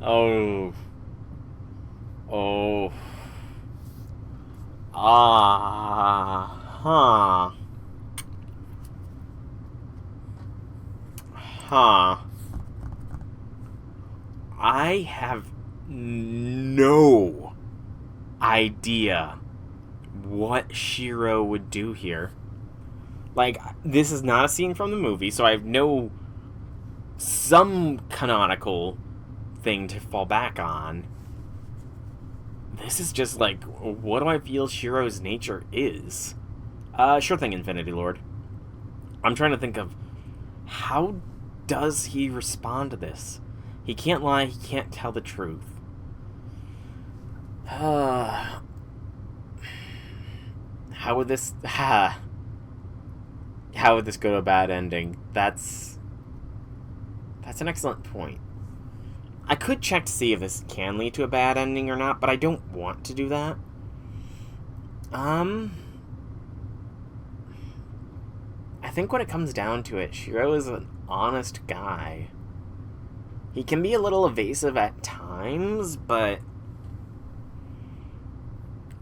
Oh. Oh. Ah. Huh. Huh. I have no idea what Shiro would do here. Like, this is not a scene from the movie, so I have some canonical thing to fall back on. This is just like, what do I feel Shiro's nature is? Sure thing, Infinity Lord. I'm trying to think of, how does he respond to this? He can't lie, he can't tell the truth. How would this... How would this go to a bad ending? That's an excellent point. I could check to see if this can lead to a bad ending or not, but I don't want to do that. I think when it comes down to it, Shiro is an honest guy. He can be a little evasive at times, but...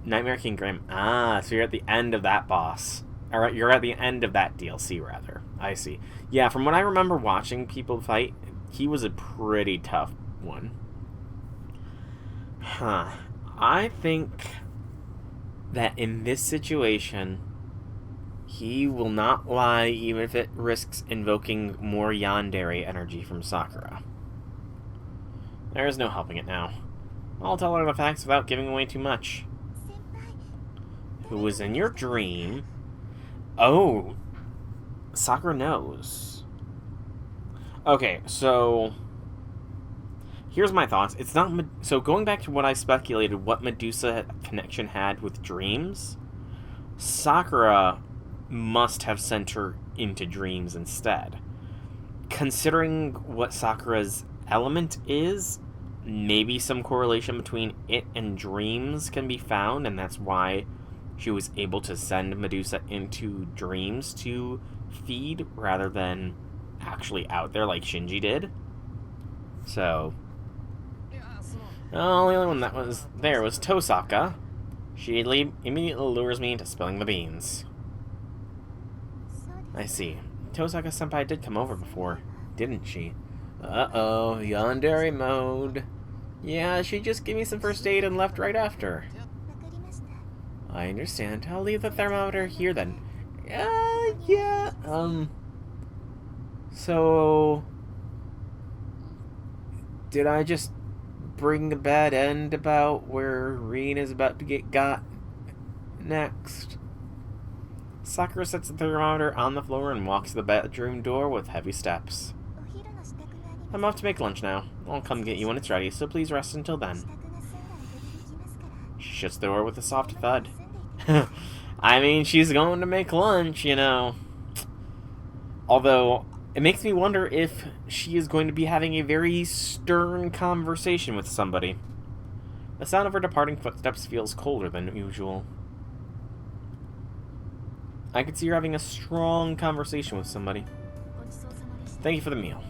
Nightmare King Grim. Ah, so you're at the end of that boss. Alright, you're at the end of that DLC, rather. I see. Yeah, from what I remember watching people fight, he was a pretty tough one. Huh. I think that in this situation, he will not lie even if it risks invoking more yandere energy from Sakura. There is no helping it now. I'll tell her the facts without giving away too much. Who was in your dream? Oh, Sakura knows. Okay, so here's my thoughts. It's not so going back to what I speculated, what Medusa connection had with dreams. Sakura must have sent her into dreams instead. Considering what Sakura's element is, maybe some correlation between it and dreams can be found, and that's why she was able to send Medusa into dreams to feed rather than actually out there like Shinji did. So, the only one that was there was Tosaka. She immediately lures me into spilling the beans. I see. Tosaka-senpai did come over before, didn't she? Uh-oh, yandere mode. Yeah, she just gave me some first aid and left right after. I understand. I'll leave the thermometer here then. Yeah. So... Did I just bring a bad end about where Rin is about to get got next? Sakura sets the thermometer on the floor and walks to the bedroom door with heavy steps. I'm off to make lunch now. I'll come get you when it's ready, so please rest until then. She shuts the door with a soft thud. I mean, she's going to make lunch, you know. Although, it makes me wonder if she is going to be having a very stern conversation with somebody. The sound of her departing footsteps feels colder than usual. I could see her having a strong conversation with somebody. Thank you for the meal.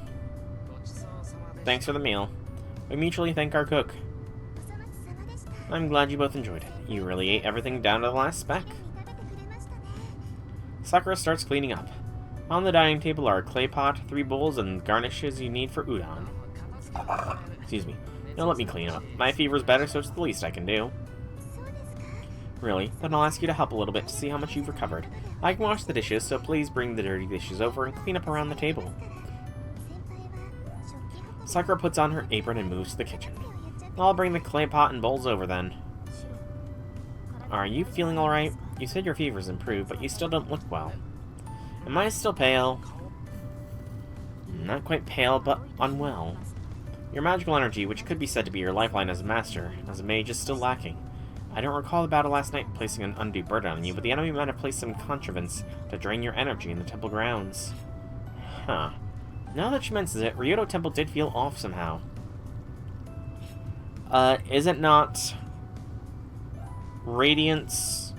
Thanks for the meal. We mutually thank our cook. I'm glad you both enjoyed it. You really ate everything down to the last speck. Sakura starts cleaning up. On the dining table are a clay pot, 3 bowls, and garnishes you need for udon. Excuse me. Now let me clean up. My fever's better, so it's the least I can do. Really? Then I'll ask you to help a little bit to see how much you've recovered. I can wash the dishes, so please bring the dirty dishes over and clean up around the table. Sakura puts on her apron and moves to the kitchen. I'll bring the clay pot and bowls over then. Are you feeling alright? You said your fever's improved, but you still don't look well. Am I still pale? Not quite pale, but unwell. Your magical energy, which could be said to be your lifeline as a master, as a mage, is still lacking. I don't recall the battle last night placing an undue burden on you, but the enemy might have placed some contrivance to drain your energy in the temple grounds. Huh. Now that she mentions it, Ryoto Temple did feel off somehow. Is it not Radiance,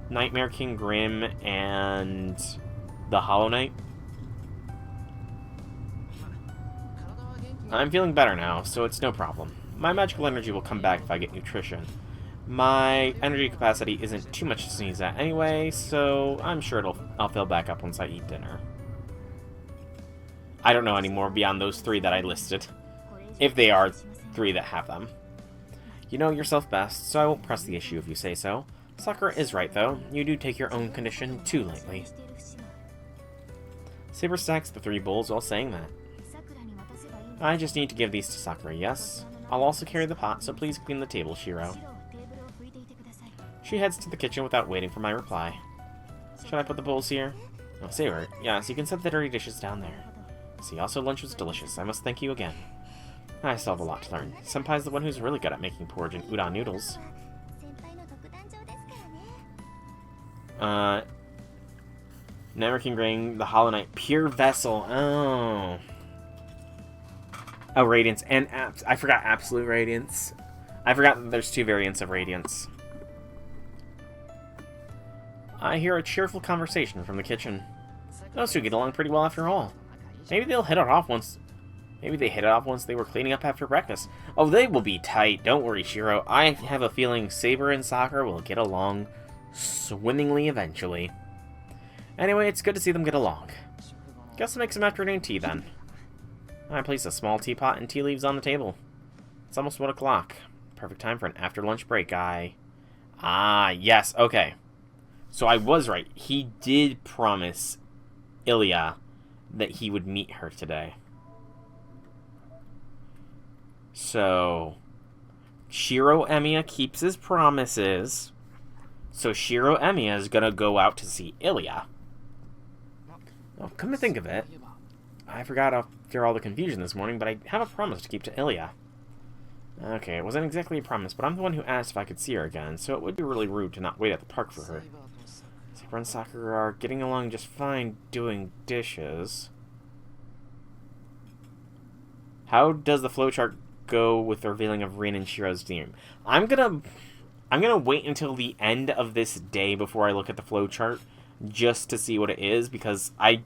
Nightmare King Grimm, and the Hollow Knight? I'm feeling better now, so it's no problem. My magical energy will come back if I get nutrition. My energy capacity isn't too much to sneeze at anyway, so I'm sure I'll fill back up once I eat dinner. I don't know anymore beyond those 3 that I listed. If they are 3 that have them. You know yourself best, so I won't press the issue if you say so. Sakura is right, though. You do take your own condition too lightly. Saber stacks the 3 bowls while saying that. I just need to give these to Sakura, yes? I'll also carry the pot, so please clean the table, Shiro. She heads to the kitchen without waiting for my reply. Should I put the bowls here? Oh, Saber, yes, you can set the dirty dishes down there. See, also lunch was delicious. I must thank you again. I still have a lot to learn. Senpai's the one who's really good at making porridge and udon noodles. Networking Ring, the Hollow Knight, Pure Vessel. Oh. Oh, Radiance and I forgot Absolute Radiance. I forgot that there's 2 variants of Radiance. I hear a cheerful conversation from the kitchen. Those 2 get along pretty well after all. Maybe they'll hit it off once. Maybe they hit it off once they were cleaning up after breakfast. Oh, they will be tight. Don't worry, Shiro. I have a feeling Saber and Sakura will get along swimmingly eventually. Anyway, it's good to see them get along. Guess I'll make some afternoon tea then. I place a small teapot and tea leaves on the table. It's almost 1 o'clock. Perfect time for an after-lunch break, Ah, yes, okay. So I was right. He did promise Ilya that he would meet her today. So, Shiro Emiya keeps his promises. So Shiro Emiya is gonna go out to see Ilya. Well, come to think of it, I forgot after all the confusion this morning, but I have a promise to keep to Ilya. Okay, it wasn't exactly a promise, but I'm the one who asked if I could see her again, so it would be really rude to not wait at the park for her. Saber and Sakura are getting along just fine doing dishes. How does the flowchart go with the revealing of Rin and Shiro's theme? I'm gonna wait until the end of this day before I look at the flowchart, just to see what it is, because I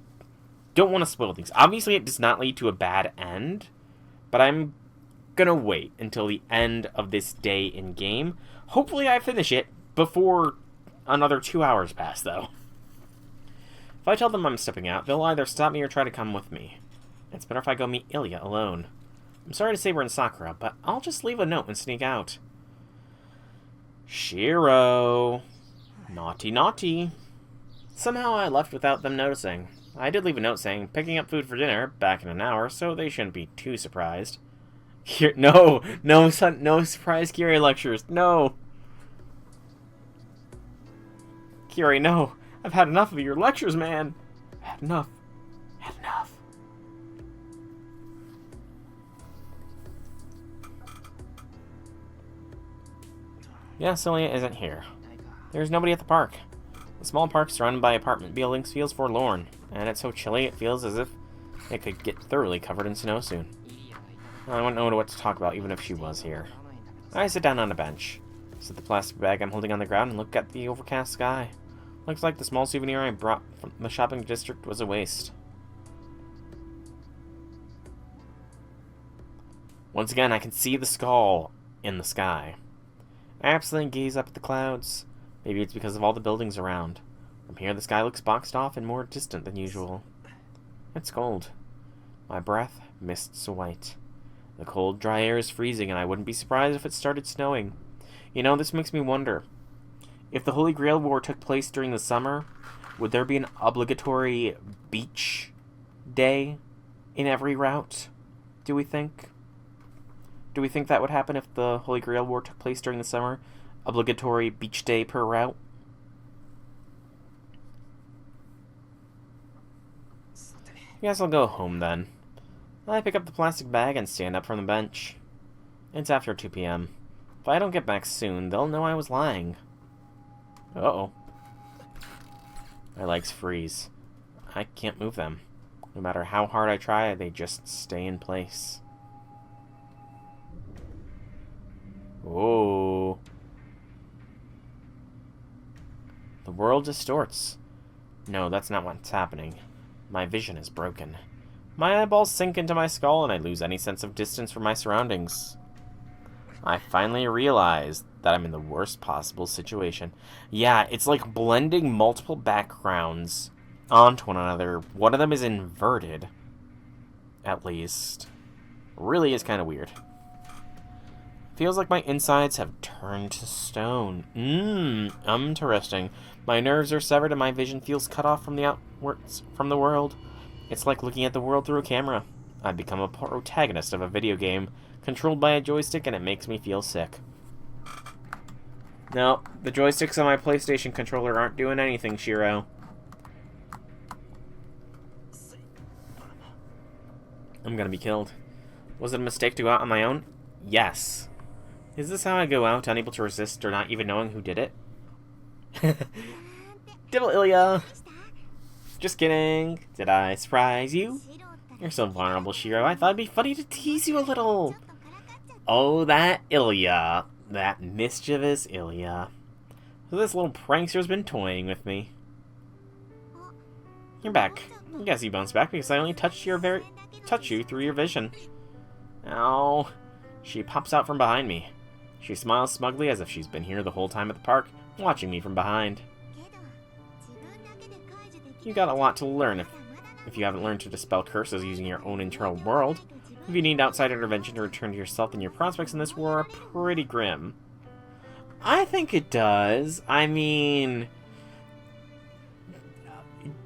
don't want to spoil things. Obviously, it does not lead to a bad end, but I'm gonna wait until the end of this day in game. Hopefully, I finish it before another 2 hours pass, though. If I tell them I'm stepping out, they'll either stop me or try to come with me. It's better if I go meet Ilya alone. I'm sorry to Saber and Sakura, but I'll just leave a note and sneak out. Shiro. Naughty, naughty. Somehow I left without them noticing. I did leave a note saying, picking up food for dinner, back in an hour, so they shouldn't be too surprised. No surprise Kiri lectures, no! Kiri, no! I've had enough of your lectures, man! Had enough. Had enough. Yeah, Celia isn't here. There's nobody at the park. The small park surrounded by apartment buildings feels forlorn, and it's so chilly it feels as if it could get thoroughly covered in snow soon. I wouldn't know what to talk about even if she was here. I sit down on a bench, set the plastic bag I'm holding on the ground, and look at the overcast sky. Looks like the small souvenir I brought from the shopping district was a waste. Once again, I can see the skull in the sky. I absently gaze up at the clouds. Maybe it's because of all the buildings around. From here, the sky looks boxed off and more distant than usual. It's cold. My breath, mists white. The cold, dry air is freezing, and I wouldn't be surprised if it started snowing. You know, this makes me wonder. If the Holy Grail War took place during the summer, would there be an obligatory beach day in every route? Do we think? Do we think that would happen if the Holy Grail War took place during the summer? Obligatory beach day per route? Guess I'll go home then. I pick up the plastic bag and stand up from the bench. It's after 2 p.m. If I don't get back soon, they'll know I was lying. Uh-oh. My legs freeze. I can't move them. No matter how hard I try, they just stay in place. Oh. The world distorts. No, that's not what's happening. My vision is broken. My eyeballs sink into my skull and I lose any sense of distance from my surroundings. I finally realize that I'm in the worst possible situation. Yeah, it's like blending multiple backgrounds onto one another. One of them is inverted, at least. Really is kind of weird. Feels like my insides have turned to stone. Interesting. My nerves are severed and my vision feels cut off from the world. It's like looking at the world through a camera. I've become a protagonist of a video game, controlled by a joystick, and it makes me feel sick. No, the joysticks on my PlayStation controller aren't doing anything, Shiro. I'm gonna be killed. Was it a mistake to go out on my own? Yes. Is this how I go out, unable to resist or not even knowing who did it? Dibble Ilya! Just kidding. Did I surprise you? You're so vulnerable, Shiro. I thought it'd be funny to tease you a little. Oh, that Ilya. That mischievous Ilya. So this little prankster's been toying with me. You're back. I guess you bounced back because I only touched you through your vision. Ow. She pops out from behind me. She smiles smugly as if she's been here the whole time at the park, watching me from behind. You got a lot to learn if you haven't learned to dispel curses using your own internal world. If you need outside intervention to return to yourself, then your prospects in this war are pretty grim. I think it does. I mean,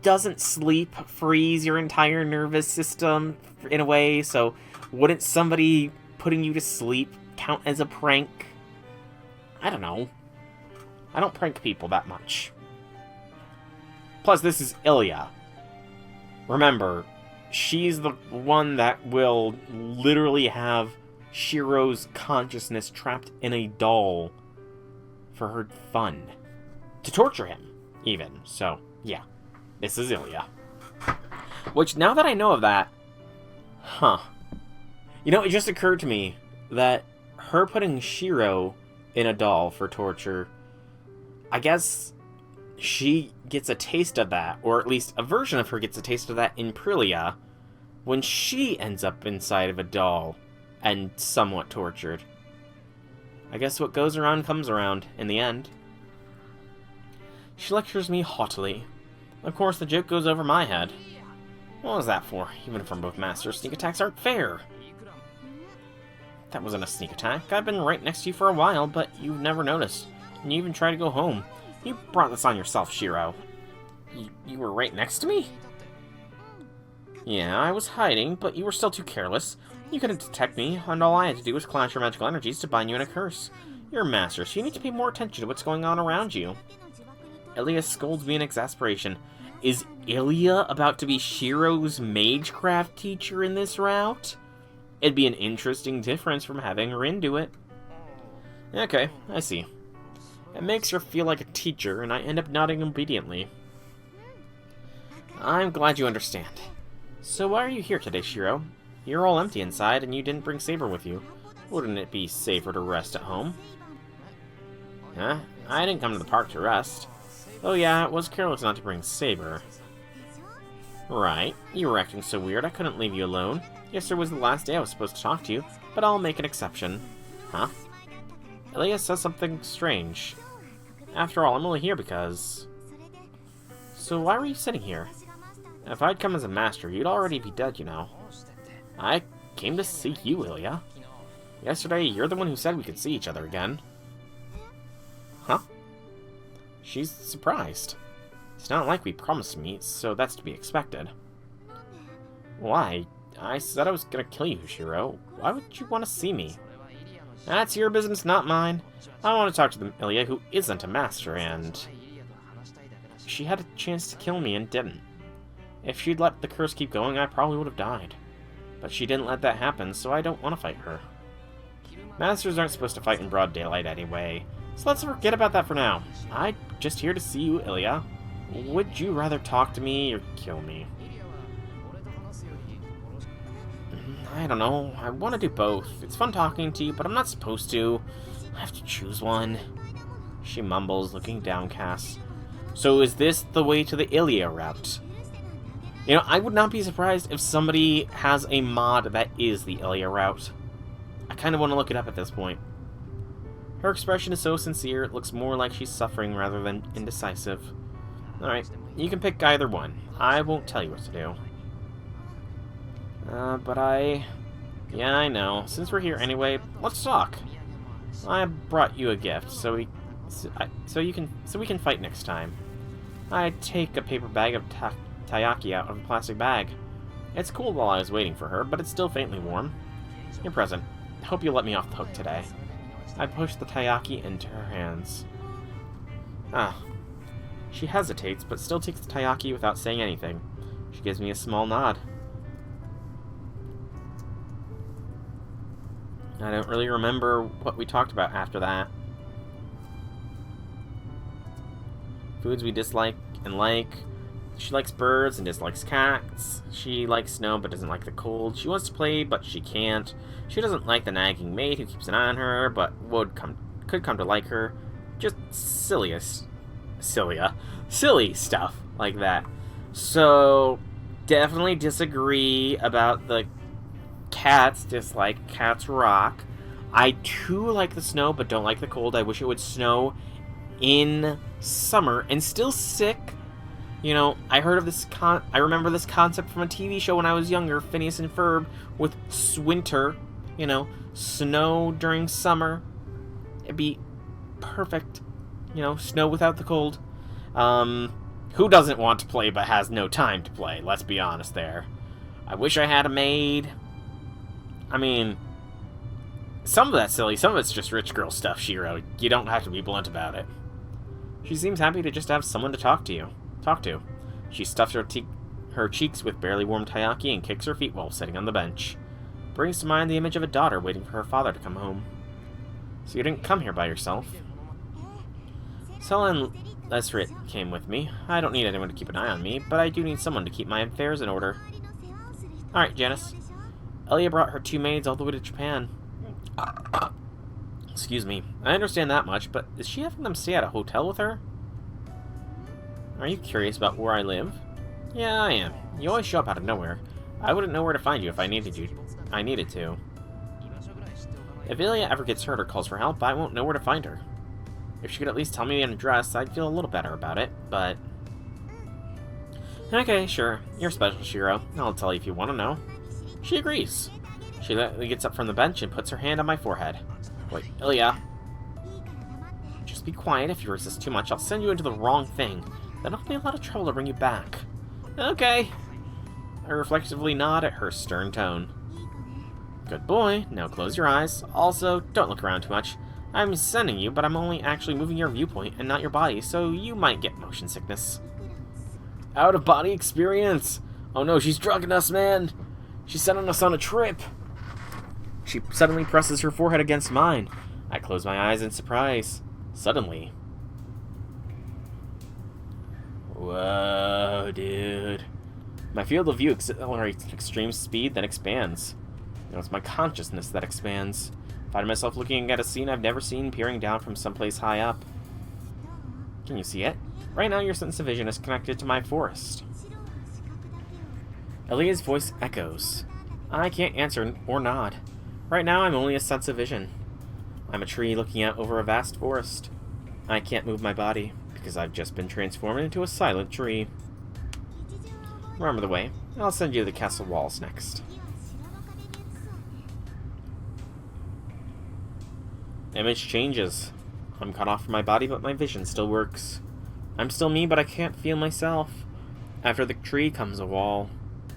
doesn't sleep freeze your entire nervous system in a way? So wouldn't somebody putting you to sleep count as a prank? I don't know. I don't prank people that much. Plus, this is Ilya. Remember, she's the one that will literally have Shiro's consciousness trapped in a doll for her fun. To torture him, even. So, yeah. This is Ilya. Which, now that I know of that... You know, it just occurred to me that her putting Shiro in a doll for torture... I guess... she gets a taste of that, or at least a version of her gets a taste of that in Prilia, when she ends up inside of a doll and somewhat tortured. I guess what goes around comes around, in the end. She lectures me haughtily. Of course, the joke goes over my head. What was that for? Even from both masters, sneak attacks aren't fair. That wasn't a sneak attack. I've been right next to you for a while, but you've never noticed. And you even tried to go home. You brought this on yourself, Shiro. You were right next to me? Yeah, I was hiding, but you were still too careless. You couldn't detect me, and all I had to do was clash your magical energies to bind you in a curse. You're a master, so you need to pay more attention to what's going on around you. Ilya scolds me in exasperation. Is Ilya about to be Shiro's magecraft teacher in this route? It'd be an interesting difference from having Rin do it. Okay, I see. It makes her feel like a teacher, and I end up nodding obediently. I'm glad you understand. So why are you here today, Shiro? You're all empty inside, and you didn't bring Saber with you. Wouldn't it be safer to rest at home? Huh? I didn't come to the park to rest. Oh yeah, it was careless not to bring Saber. Right. You were acting so weird I couldn't leave you alone. Yesterday was the last day I was supposed to talk to you, but I'll make an exception. Huh? Ilya says something strange. After all, I'm only here because... So why were you sitting here? If I'd come as a master, you'd already be dead, you know. I came to see you, Ilya. Yesterday, you're the one who said we could see each other again. Huh? She's surprised. It's not like we promised to meet, so that's to be expected. Why? I said I was gonna kill you, Shiro. Why would you want to see me? That's your business, not mine. I want to talk to the Ilya who isn't a master, and... She had a chance to kill me and didn't. If she'd let the curse keep going, I probably would have died. But she didn't let that happen, so I don't want to fight her. Masters aren't supposed to fight in broad daylight anyway, so let's forget about that for now. I'm just here to see you, Ilya. Would you rather talk to me or kill me? I don't know. I want to do both. It's fun talking to you, but I'm not supposed to. I have to choose one. She mumbles, looking downcast. So is this the way to the Ilya route? You know, I would not be surprised if somebody has a mod that is the Ilya route. I kind of want to look it up at this point. Her expression is so sincere, it looks more like she's suffering rather than indecisive. Alright, you can pick either one. I won't tell you what to do. Yeah, I know. Since we're here anyway, let's talk. I brought you a gift, so we can fight next time. I take a paper bag of taiyaki out of a plastic bag. It's cool while I was waiting for her, but it's still faintly warm. Your present. Hope you'll let me off the hook today. I push the taiyaki into her hands. Ah. She hesitates, but still takes the taiyaki without saying anything. She gives me a small nod. I don't really remember what we talked about after that. Foods we dislike and like. She likes birds and dislikes cats. She likes snow but doesn't like the cold. She wants to play but she can't. She doesn't like the nagging maid who keeps an eye on her but could come to like her. Just silly stuff like that. So definitely disagree about the cats dislike. Cats rock. I too like the snow but don't like the cold. I wish it would snow in summer and still sick. You know, I heard of this I remember this concept from a TV show when I was younger, Phineas and Ferb, with Swinter, you know, snow during summer. It'd be perfect, you know, snow without the cold. Who doesn't want to play but has no time to play? Let's be honest there. I wish I had a maid. I mean, some of that's silly, some of it's just rich girl stuff, Shiro. You don't have to be blunt about it. She seems happy to just have someone to talk to. She stuffs her cheeks with barely warm taiyaki and kicks her feet while sitting on the bench. Brings to mind the image of a daughter waiting for her father to come home. So you didn't come here by yourself? Sela and Lesrit came with me. I don't need anyone to keep an eye on me, but I do need someone to keep my affairs in order. Alright, Janice. Ilya brought her 2 maids all the way to Japan. Excuse me. I understand that much, but is she having them stay at a hotel with her? Are you curious about where I live? Yeah, I am. You always show up out of nowhere. I wouldn't know where to find you if I needed to. If Ilya ever gets hurt or calls for help, I won't know where to find her. If she could at least tell me the address, I'd feel a little better about it, but... Okay, sure. You're special, Shiro. I'll tell you if you want to know. She agrees. She gets up from the bench and puts her hand on my forehead. Wait, Ilya. Just be quiet. If you resist too much, I'll send you into the wrong thing. Then it'll be a lot of trouble to bring you back. Okay. I reflectively nod at her stern tone. Good boy. Now close your eyes. Also, don't look around too much. I'm sending you, but I'm only actually moving your viewpoint and not your body, so you might get motion sickness. Out-of-body experience! Oh no, she's drugging us, man! She's sending us on a trip! She suddenly presses her forehead against mine. I close my eyes in surprise. Suddenly. Whoa, dude. My field of view accelerates at extreme speed, then expands. You know, it's my consciousness that expands. I find myself looking at a scene I've never seen, peering down from someplace high up. Can you see it? Right now, your sense of vision is connected to my forest. Elia's voice echoes. I can't answer or nod. Right now, I'm only a sense of vision. I'm a tree looking out over a vast forest. I can't move my body, because I've just been transformed into a silent tree. Remember the way. I'll send you to the castle walls next. Image changes. I'm cut off from my body, but my vision still works. I'm still me, but I can't feel myself. After the tree comes a wall.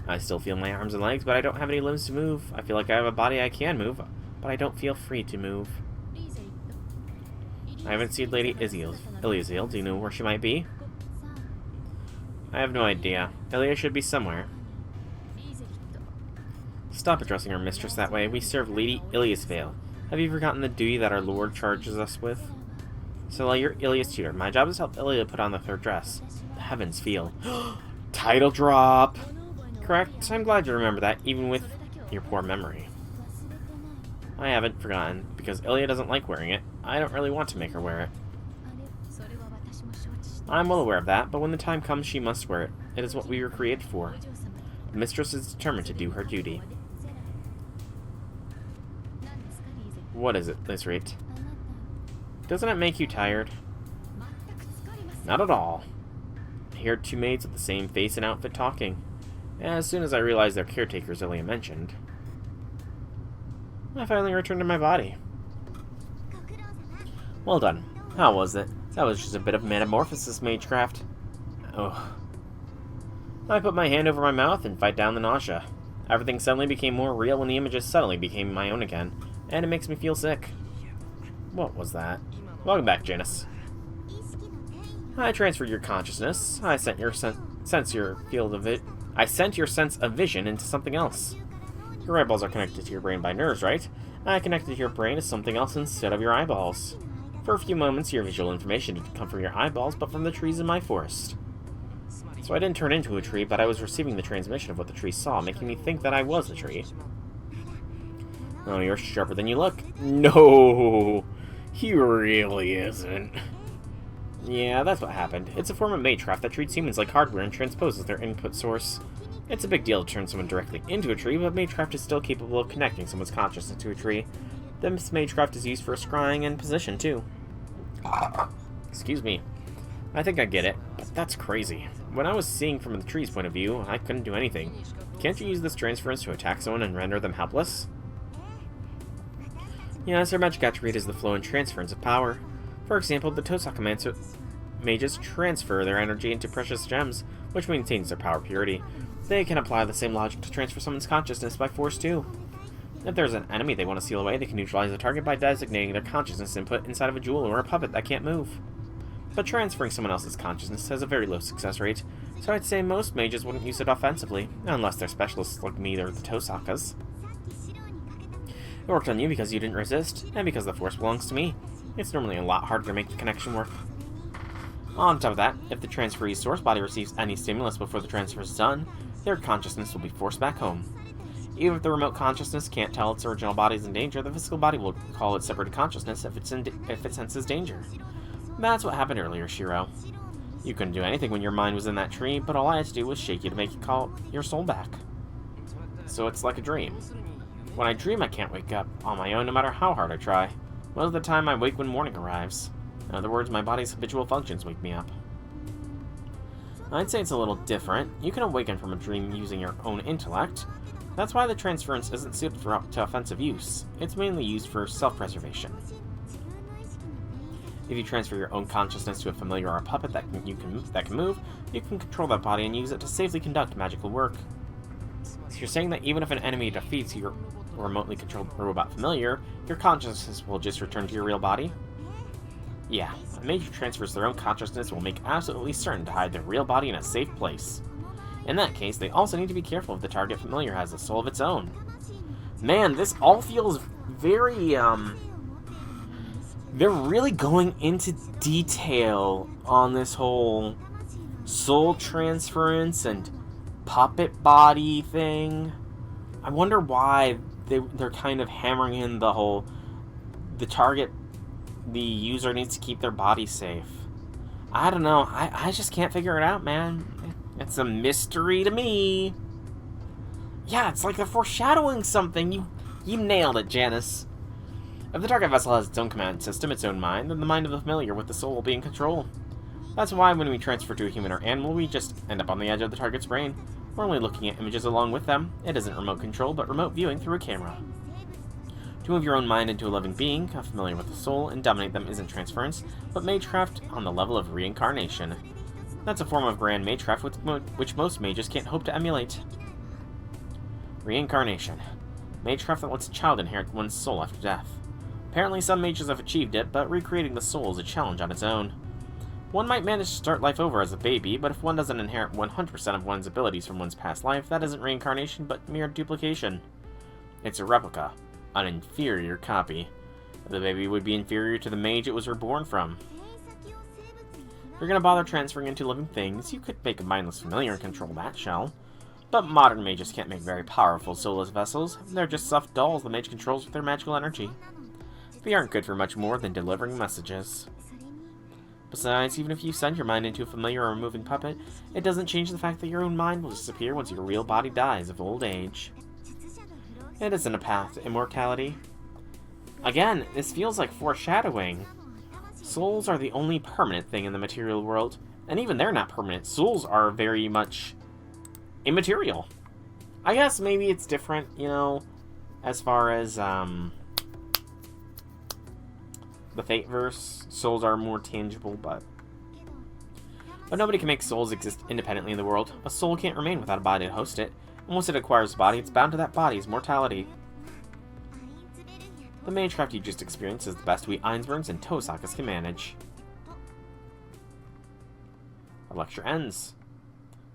I still feel my arms and legs, but I don't have any limbs to move. I feel like I have a body I can move, but I don't feel free to move. I haven't seen Lady Iliasil. Do you know where she might be? I have no idea. Ilia should be somewhere. Stop addressing our mistress that way. We serve Lady Iliasvale. Have you forgotten the duty that our lord charges us with? So you're Ilia's tutor. My job is to help Ilia put on the third dress. The heavens feel. Title drop! Correct. I'm glad you remember that, even with your poor memory. I haven't forgotten, because Ilia doesn't like wearing it. I don't really want to make her wear it. I'm well aware of that, but when the time comes, she must wear it. It is what we were created for. The mistress is determined to do her duty. What is it, Lizrate? Doesn't it make you tired? Not at all. I hear two maids with the same face and outfit talking. As soon as I realized they're caretakers Ilia mentioned, I finally returned to my body. Well done. How was it? That was just a bit of metamorphosis, magecraft. Oh. I put my hand over my mouth and fight down the nausea. Everything suddenly became more real when the images suddenly became my own again, and it makes me feel sick. What was that? Welcome back, Janus. I transferred your consciousness. I sent your sense of vision into something else. Your eyeballs are connected to your brain by nerves, right? I connected your brain to something else instead of your eyeballs. For a few moments, your visual information didn't come from your eyeballs, but from the trees in my forest. So I didn't turn into a tree, but I was receiving the transmission of what the tree saw, making me think that I was the tree. Oh, you're sharper than you look. No, he really isn't. Yeah, that's what happened. It's a form of magecraft that treats humans like hardware and transposes their input source. It's a big deal to turn someone directly into a tree, but magecraft is still capable of connecting someone's consciousness to a tree. This magecraft is used for scrying and position, too. Excuse me. I think I get it, but that's crazy. When I was seeing from the tree's point of view, I couldn't do anything. Can't you use this transference to attack someone and render them helpless? Yes, our magic attribute is the flow and transference of power. For example, the Tosaka mages transfer their energy into precious gems, which maintains their power purity. They can apply the same logic to transfer someone's consciousness by force too. If there's an enemy they want to seal away, they can neutralize the target by designating their consciousness input inside of a jewel or a puppet that can't move. But transferring someone else's consciousness has a very low success rate, so I'd say most mages wouldn't use it offensively, unless they're specialists like me or the Tosakas. It worked on you because you didn't resist, and because the force belongs to me. It's normally a lot harder to make the connection work. On top of that, if the transferee's source body receives any stimulus before the transfer is done, their consciousness will be forced back home. Even if the remote consciousness can't tell its original body is in danger, the physical body will call its separated consciousness if it senses danger. That's what happened earlier, Shiro. You couldn't do anything when your mind was in that tree, but all I had to do was shake you to make you call your soul back. So it's like a dream. When I dream, I can't wake up on my own no matter how hard I try. Most of the time, I wake when morning arrives. In other words, my body's habitual functions wake me up. I'd say it's a little different. You can awaken from a dream using your own intellect. That's why the transference isn't suited to offensive use. It's mainly used for self-preservation. If you transfer your own consciousness to a familiar or a puppet that can move, you can control that body and use it to safely conduct magical work. So you're saying that even if an enemy defeats your remotely controlled robot familiar, your consciousness will just return to your real body? Yeah, a mage who transfers their own consciousness will make absolutely certain to hide their real body in a safe place. In that case, they also need to be careful if the target familiar has a soul of its own. Man, this all feels very, they're really going into detail on this whole soul transference and puppet body thing. I wonder why they're kind of hammering in the whole, the user needs to keep their body safe. I don't know. I just can't figure it out, man. It's a mystery to me. Yeah, it's like they're foreshadowing something. You nailed it, Janice. If the target vessel has its own command system, its own mind, then the mind of the familiar with the soul will be in control. That's why when we transfer to a human or animal, we just end up on the edge of the target's brain. We're only looking at images along with them. It isn't remote control, but remote viewing through a camera. To move your own mind into a living being, familiar with the soul, and dominate them isn't transference, but magecraft on the level of reincarnation. That's a form of grand magecraft which most mages can't hope to emulate. Reincarnation. Magecraft that lets a child inherit one's soul after death. Apparently some mages have achieved it, but recreating the soul is a challenge on its own. One might manage to start life over as a baby, but if one doesn't inherit 100% of one's abilities from one's past life, that isn't reincarnation, but mere duplication. It's a replica. An inferior copy. The baby would be inferior to the mage it was reborn from. If you're gonna bother transferring into living things, you could make a mindless familiar and control that shell. But modern mages can't make very powerful soulless vessels. They're just soft dolls the mage controls with their magical energy. They aren't good for much more than delivering messages. Besides, even if you send your mind into a familiar or a moving puppet, it doesn't change the fact that your own mind will disappear once your real body dies of old age. It isn't a path to immortality. Again, this feels like foreshadowing. Souls are the only permanent thing in the material world, and even they're not permanent. Souls are very much immaterial. I guess maybe it's different, you know, as far as, the Fate-verse. Souls are more tangible, but nobody can make souls exist independently in the world. A soul can't remain without a body to host it. And once it acquires a body, it's bound to that body's mortality. The magecraft you just experienced is the best we Ainsburns and Tosakas can manage. Our lecture ends.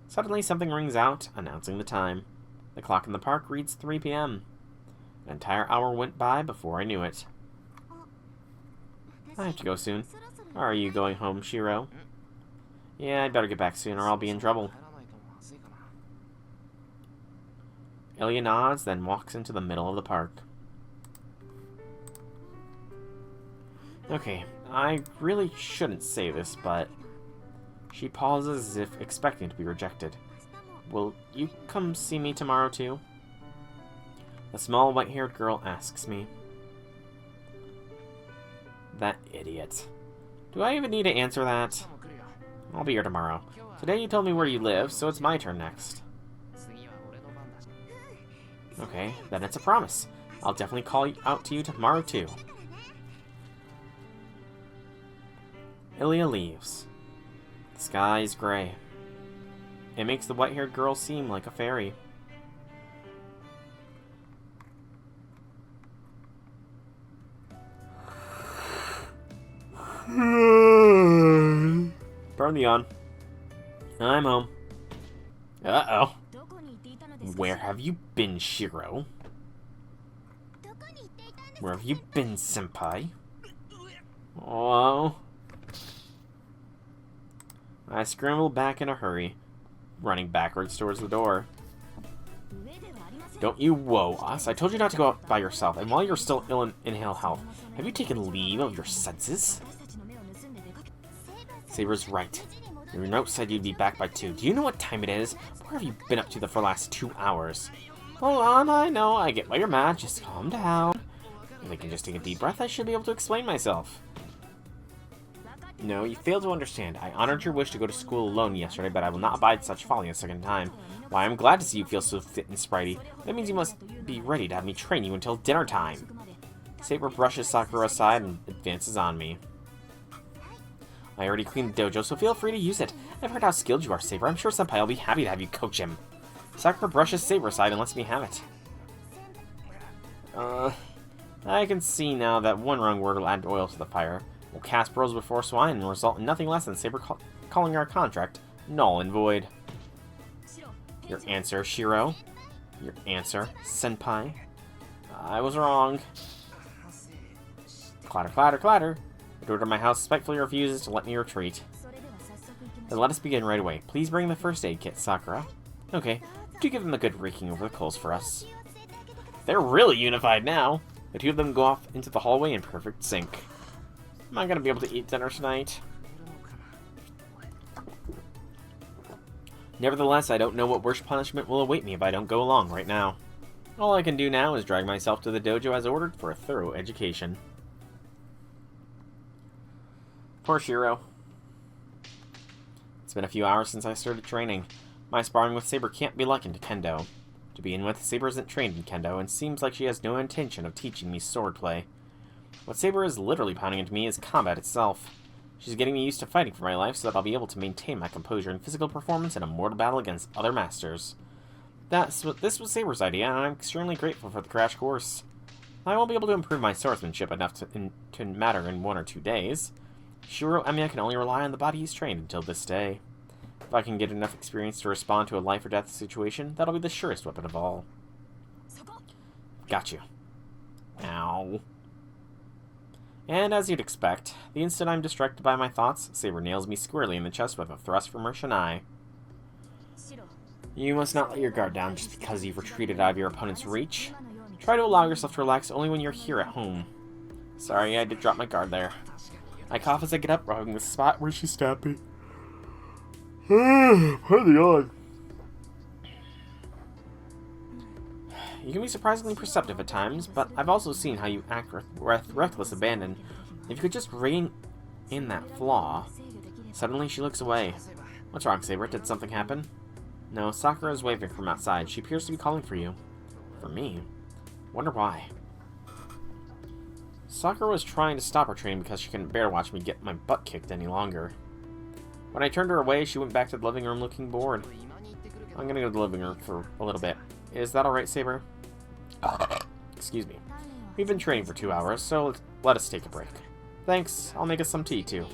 Suddenly something rings out, announcing the time. The clock in the park reads 3 p.m. An entire hour went by before I knew it. I have to go soon. Are you going home, Shiro? Yeah, I'd better get back soon or I'll be in trouble. Ilya nods, then walks into the middle of the park. Okay, I really shouldn't say this, but... She pauses as if expecting to be rejected. Will you come see me tomorrow, too? The small white-haired girl asks me. That idiot. Do I even need to answer that? I'll be here tomorrow. Today you told me where you live, so it's my turn next. Okay, then it's a promise. I'll definitely call out to you tomorrow, too. Ilya leaves. The sky is gray. It makes the white-haired girl seem like a fairy. Burn the yawn. I'm home. Uh-oh. Where have you been, Shiro? Where have you been, senpai? Oh. I scrambled back in a hurry, running backwards towards the door. Don't you whoa us. I told you not to go out by yourself, and while you're still ill in ill health, have you taken leave of your senses? Saber's right. Your note said you'd be back by 2. Do you know what time it is? Where have you been up to for the last 2 hours? Hold on, I know. I get why you're mad. Just calm down. If I can just take a deep breath, I should be able to explain myself. No, you failed to understand. I honored your wish to go to school alone yesterday, but I will not abide such folly a second time. Why, I'm glad to see you feel so fit and spritey. That means you must be ready to have me train you until dinner time. Saber brushes Sakura aside and advances on me. I already cleaned the dojo, so feel free to use it. I've heard how skilled you are, Saber. I'm sure Senpai will be happy to have you coach him. Sakura brushes Saber aside and lets me have it. I can see now that one wrong word will add oil to the fire. We'll cast pearls before swine and result in nothing less than Saber calling our contract null and void. Your answer, Shiro. Your answer, senpai. I was wrong. Clatter, clatter, clatter. The door to my house respectfully refuses to let me retreat. Then let us begin right away. Please bring the first aid kit, Sakura. Okay, do give them a good raking over the coals for us. They're really unified now. The two of them go off into the hallway in perfect sync. Am I going to be able to eat dinner tonight? Nevertheless, I don't know what worse punishment will await me if I don't go along right now. All I can do now is drag myself to the dojo as ordered for a thorough education. Poor Shiro. It's been a few hours since I started training. My sparring with Saber can't be likened to Kendo. To begin with, Saber isn't trained in Kendo, and seems like she has no intention of teaching me swordplay. What Saber is literally pounding into me is combat itself. She's getting me used to fighting for my life so that I'll be able to maintain my composure and physical performance in a mortal battle against other masters. This was Saber's idea, and I'm extremely grateful for the crash course. I won't be able to improve my swordsmanship enough to matter in 1 or 2 days. Shiro Emiya can only rely on the body he's trained until this day. If I can get enough experience to respond to a life-or-death situation, that'll be the surest weapon of all. Got you. Ow. And as you'd expect, the instant I'm distracted by my thoughts, Saber nails me squarely in the chest with a thrust from her shinai. You must not let your guard down just because you've retreated out of your opponent's reach. Try to allow yourself to relax only when you're here at home. Sorry, I did drop my guard there. I cough as I get up, rubbing the spot where she stabbed me. Pardon the yawn. You can be surprisingly perceptive at times, but I've also seen how you act with reckless abandon. If you could just rein in that flaw. Suddenly she looks away. What's wrong, Saber? Did something happen? No, Sakura is waving from outside. She appears to be calling for you. For me? Wonder why. Sakura was trying to stop her training because she couldn't bear to watch me get my butt kicked any longer. When I turned her away, she went back to the living room looking bored. I'm gonna go to the living room for a little bit. Is that alright, Saber? Excuse me. We've been training for 2 hours, so let us take a break. Thanks, I'll make us some tea, too.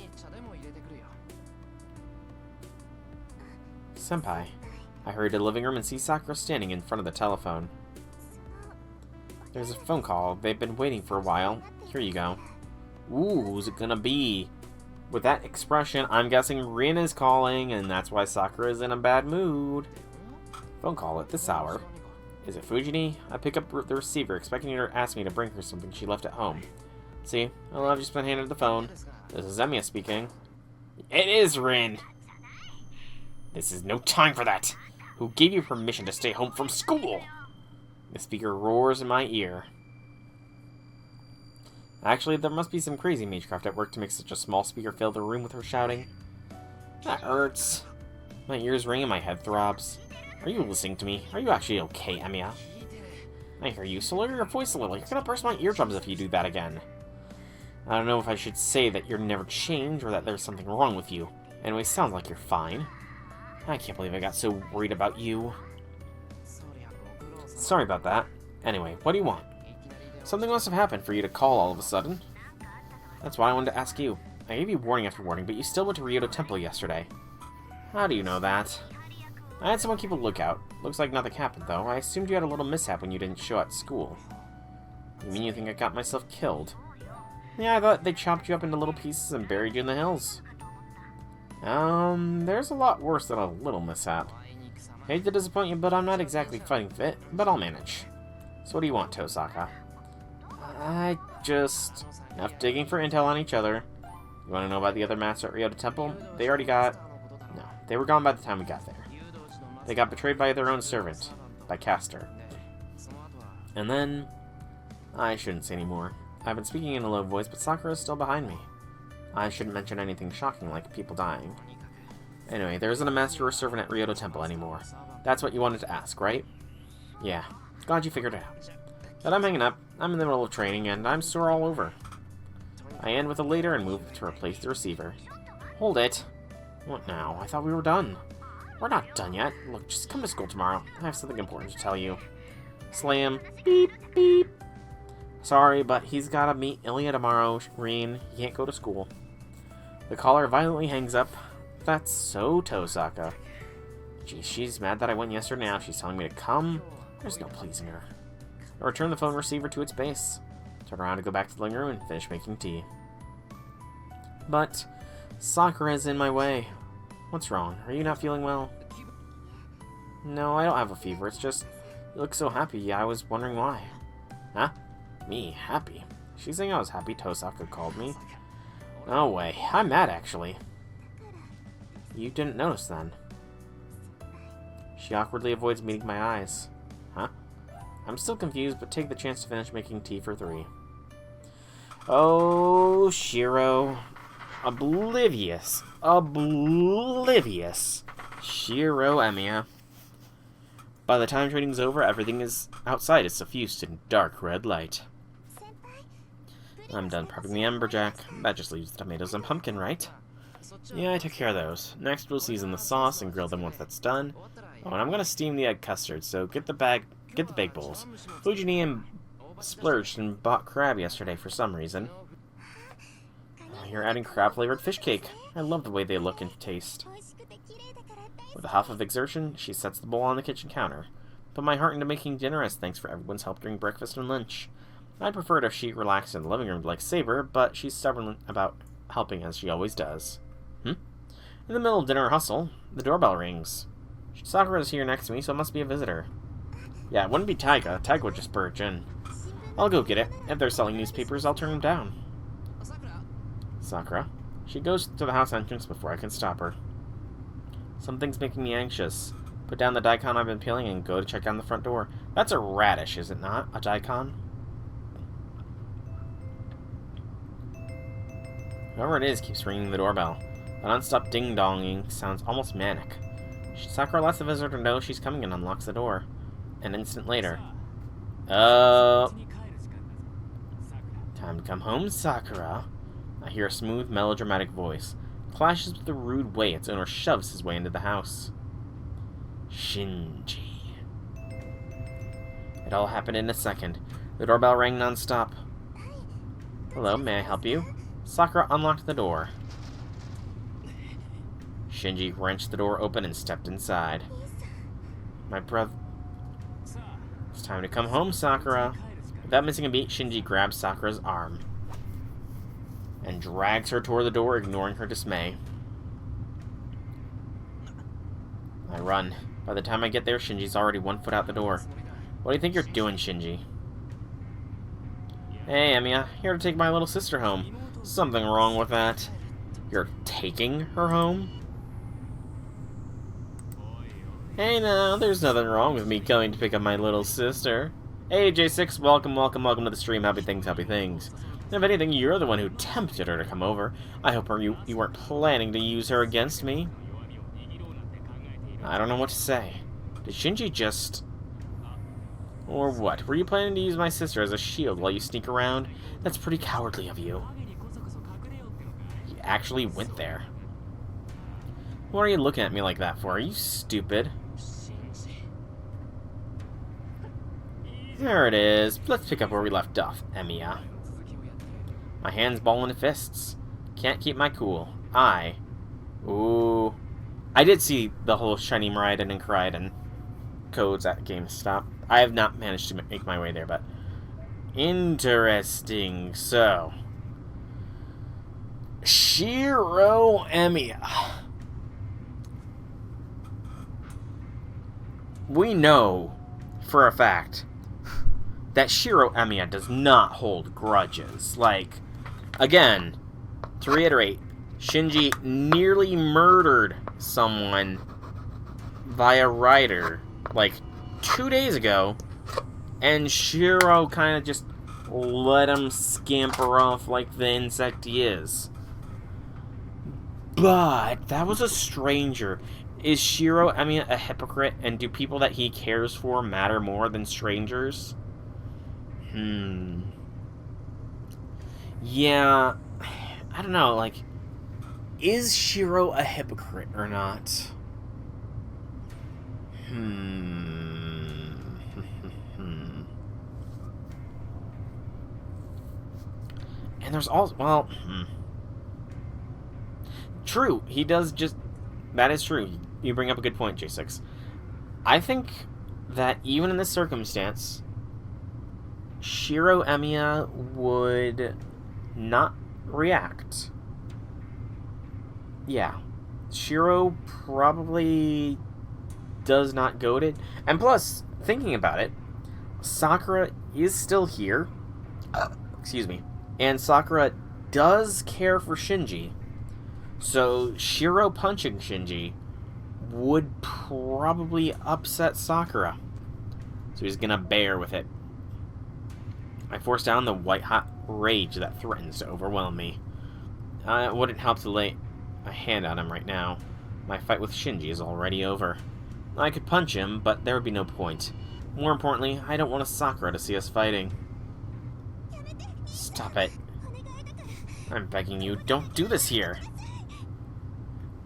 Senpai. I hurry to the living room and see Sakura standing in front of the telephone. There's a phone call. They've been waiting for a while. Here you go. Ooh, who's it gonna be? With that expression, I'm guessing Rin is calling, and that's why Sakura is in a bad mood. Phone call at this hour. Is it Fujini? I pick up the receiver, expecting her to ask me to bring her something she left at home. See, I've just been handed the phone. This is Emiya speaking. It is Rin! This is no time for that! Who gave you permission to stay home from school? The speaker roars in my ear. Actually, there must be some crazy magecraft at work to make such a small speaker fill the room with her shouting. That hurts. My ears ring and my head throbs. Are you listening to me? Are you actually okay, Emiya? I hear you, so lower your voice a little. You're gonna burst my eardrums if you do that again. I don't know if I should say that you're never changed or that there's something wrong with you. Anyway, sounds like you're fine. I can't believe I got so worried about you. Sorry about that. Anyway, what do you want? Something must have happened for you to call all of a sudden. That's why I wanted to ask you. I gave you warning after warning, but you still went to Ryoto Temple yesterday. How do you know that? I had someone keep a lookout. Looks like nothing happened, though. I assumed you had a little mishap when you didn't show at school. You mean you think I got myself killed? Yeah, I thought they chopped you up into little pieces and buried you in the hills. There's a lot worse than a little mishap. Hate to disappoint you, but I'm not exactly fighting fit, but I'll manage. So what do you want, Tosaka? Enough digging for intel on each other. You want to know about the other master at Ryoto Temple? They were gone by the time we got there. They got betrayed by their own servant, by Castor. And then... I shouldn't say any more. I've been speaking in a low voice, but Sakura is still behind me. I shouldn't mention anything shocking like people dying. Anyway, there isn't a master or servant at Ryoto Temple anymore. That's what you wanted to ask, right? Yeah. Glad you figured it out. But I'm hanging up. I'm in the middle of training, and I'm sore all over. I end with a later and move to replace the receiver. Hold it. What now? I thought we were done. We're not done yet. Look, just come to school tomorrow. I have something important to tell you. Slam. Beep, beep. Sorry, but he's gotta meet Ilya tomorrow, Rin. He can't go to school. The caller violently hangs up. That's so Tosaka. Geez, she's mad that I went yesterday. Now she's telling me to come. There's no pleasing her. I return the phone receiver to its base. Turn around to go back to the living room and finish making tea. But Sakura is in my way. What's wrong? Are you not feeling well? No, I don't have a fever. It's just, you look so happy. I was wondering why. Huh? Me? Happy? She's saying I was happy Tosaka called me. No way. I'm mad, actually. You didn't notice, then. She awkwardly avoids meeting my eyes. Huh? I'm still confused, but take the chance to finish making tea for 3. Oh, Shiro. Oblivious. Oblivious. Shiro Emiya. By the time training's over, everything is outside is suffused in dark red light. I'm done prepping the amberjack. That just leaves the tomatoes and pumpkin, right? Yeah, I took care of those. Next, we'll season the sauce and grill them once that's done. Oh, and I'm gonna steam the egg custard, so get the big bowls. Fujini and splurged and bought crab yesterday for some reason. Oh, you're adding crab-flavored fish cake. I love the way they look and taste. With a huff of exertion, she sets the bowl on the kitchen counter. Put my heart into making dinner as thanks for everyone's help during breakfast and lunch. I'd prefer it if she relaxed in the living room like Saber, but she's stubborn about helping as she always does. In the middle of dinner hustle, the doorbell rings. Sakura's here next to me, so it must be a visitor. Yeah, it wouldn't be Taiga. Taiga would just barge in. I'll go get it. If they're selling newspapers, I'll turn them down. Sakura. She goes to the house entrance before I can stop her. Something's making me anxious. Put down the daikon I've been peeling and go to check on the front door. That's a radish, is it not? A daikon? Whoever it is keeps ringing the doorbell. The non-stop ding-donging sounds almost manic. Sakura lets the visitor know she's coming and unlocks the door. An instant later. Time to come home, Sakura. I hear a smooth, melodramatic voice. Clashes with the rude way its owner shoves his way into the house. Shinji. It all happened in a second. The doorbell rang non-stop. Hello, may I help you? Sakura unlocked the door. Shinji wrenched the door open and stepped inside. My brother... It's time to come home, Sakura. Without missing a beat, Shinji grabs Sakura's arm and drags her toward the door, ignoring her dismay. I run. By the time I get there, Shinji's already 1 foot out the door. What do you think you're doing, Shinji? Hey, Emiya. Here to take my little sister home. Something wrong with that. You're taking her home? Hey now, there's nothing wrong with me going to pick up my little sister. Hey J6, welcome to the stream. Happy things. If anything, you're the one who tempted her to come over. I hope you weren't planning to use her against me. I don't know what to say. Did Shinji just... Or what? Were you planning to use my sister as a shield while you sneak around? That's pretty cowardly of you. He actually went there. What are you looking at me like that for? Are you stupid? There it is. Let's pick up where we left off, Emiya. My hands ball into fists. Can't keep my cool. Ooh. I did see the whole Shiny Miraidon and Koraidon codes at GameStop. I have not managed to make my way there, but... Interesting. So... Shiro Emiya. We know, for a fact, that Shiro Emiya does not hold grudges. Like, again, to reiterate, Shinji nearly murdered someone via Rider, like, 2 days ago, and Shiro kind of just let him scamper off like the insect he is. But that was a stranger. Is Shiro Emiya a hypocrite, and do people that he cares for matter more than strangers? Yeah, I don't know, like, is Shiro a hypocrite or not? And there's also, well, true, he does just, that is true. You bring up a good point, J6. I think that even in this circumstance, Shiro Emiya would not react. Yeah. Shiro probably does not goad it. And plus, thinking about it, Sakura is still here. Excuse me. And Sakura does care for Shinji. So, Shiro punching Shinji would probably upset Sakura. So he's gonna bear with it. I force down the white-hot rage that threatens to overwhelm me. It wouldn't help to lay a hand on him right now. My fight with Shinji is already over. I could punch him, but there would be no point. More importantly, I don't want Sakura to see us fighting. Stop it. I'm begging you, don't do this here.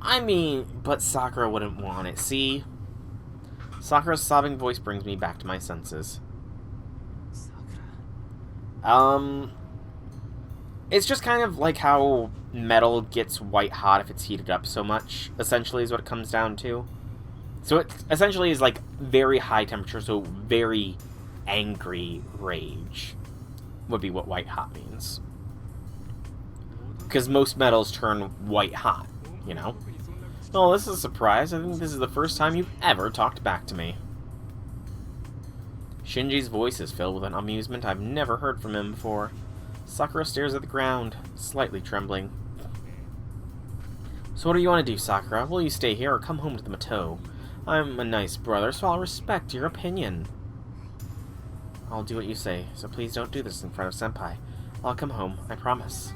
I mean, but Sakura wouldn't want it, see? Sakura's sobbing voice brings me back to my senses. It's just kind of like how metal gets white hot if it's heated up so much, essentially, is what it comes down to. So it essentially is like very high temperature, so very angry rage would be what white hot means. Because most metals turn white hot, you know? Oh, this is a surprise. I think this is the first time you've ever talked back to me. Shinji's voice is filled with an amusement I've never heard from him before. Sakura stares at the ground, slightly trembling. So what do you want to do, Sakura? Will you stay here or come home to the Matou? I'm a nice brother, so I'll respect your opinion. I'll do what you say, so please don't do this in front of Senpai. I'll come home, I promise.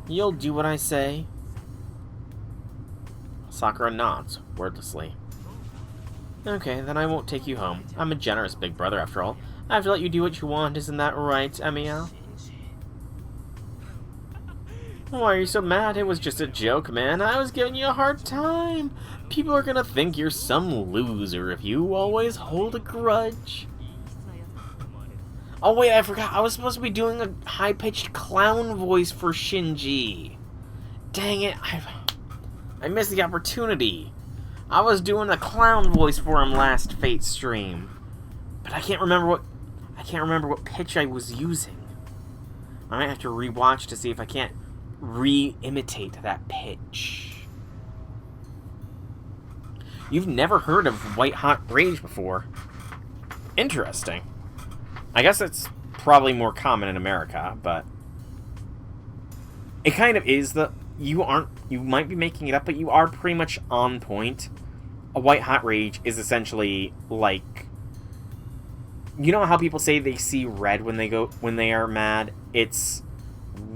You'll do what I say? Sakura nods, wordlessly. Okay, then I won't take you home. I'm a generous big brother, after all. I have to let you do what you want, isn't that right, Emiya? Why are you so mad? It was just a joke, man. I was giving you a hard time. People are gonna think you're some loser if you always hold a grudge. Oh wait, I forgot. I was supposed to be doing a high-pitched clown voice for Shinji. Dang it, I missed the opportunity. I was doing a clown voice for him last Fate stream, but I can't remember what pitch I was using. I might have to rewatch to see if I can't re-imitate that pitch. You've never heard of White Hot Rage before. Interesting. I guess it's probably more common in America, but it kind of is you might be making it up, but you are pretty much on point. A White Hot Rage is essentially like, you know how people say they see red when they are mad? It's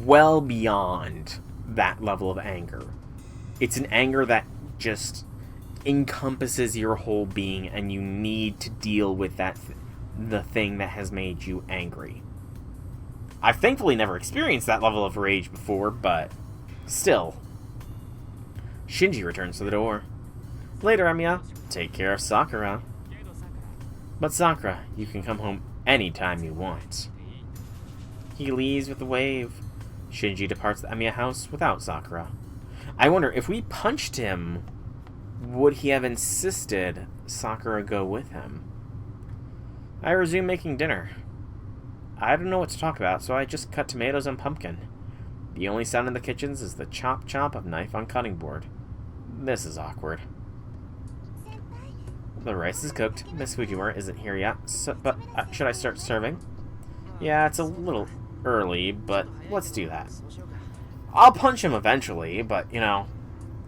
well beyond that level of anger. It's an anger that just encompasses your whole being, and you need to deal with the thing that has made you angry. I've thankfully never experienced that level of rage before, but still. Shinji returns to the door. Later, Emiya. Take care of Sakura. But Sakura, you can come home anytime you want. He leaves with a wave. Shinji departs the Emiya house without Sakura. I wonder, if we punched him, would he have insisted Sakura go with him? I resume making dinner. I don't know what to talk about, so I just cut tomatoes and pumpkin. The only sound in the kitchens is the chop-chop of knife on cutting board. This is awkward. The rice is cooked. Miss Fujiwara isn't here yet, but should I start serving? Yeah, it's a little early, but let's do that. I'll punch him eventually, but, you know,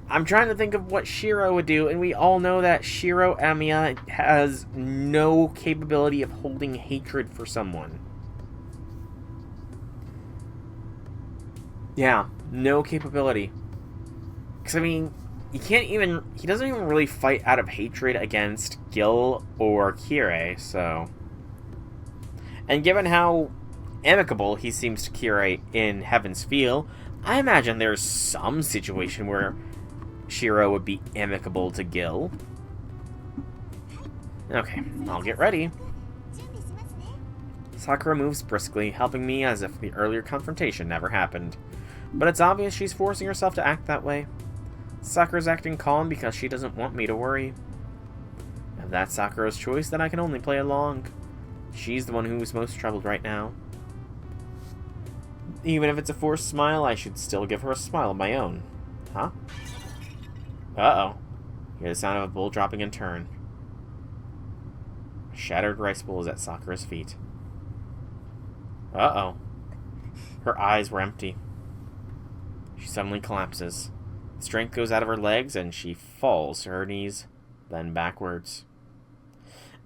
I'm trying to think of what Shiro would do, and we all know that Shiro Emiya has no capability of holding hatred for someone. Yeah, no capability. Because, I mean, he doesn't even really fight out of hatred against Gil or Kirei, so. And given how amicable he seems to Kirei in Heaven's Feel, I imagine there's some situation where Shiro would be amicable to Gil. Okay, I'll get ready. Sakura moves briskly, helping me as if the earlier confrontation never happened. But it's obvious she's forcing herself to act that way. Sakura's acting calm because she doesn't want me to worry. If that's Sakura's choice, then I can only play along. She's the one who's most troubled right now. Even if it's a forced smile, I should still give her a smile of my own. Huh? Uh-oh. Hear the sound of a bowl dropping in turn. A shattered rice bowl is at Sakura's feet. Uh-oh. Her eyes were empty. She suddenly collapses. Strength goes out of her legs, and she falls to her knees. then backwards.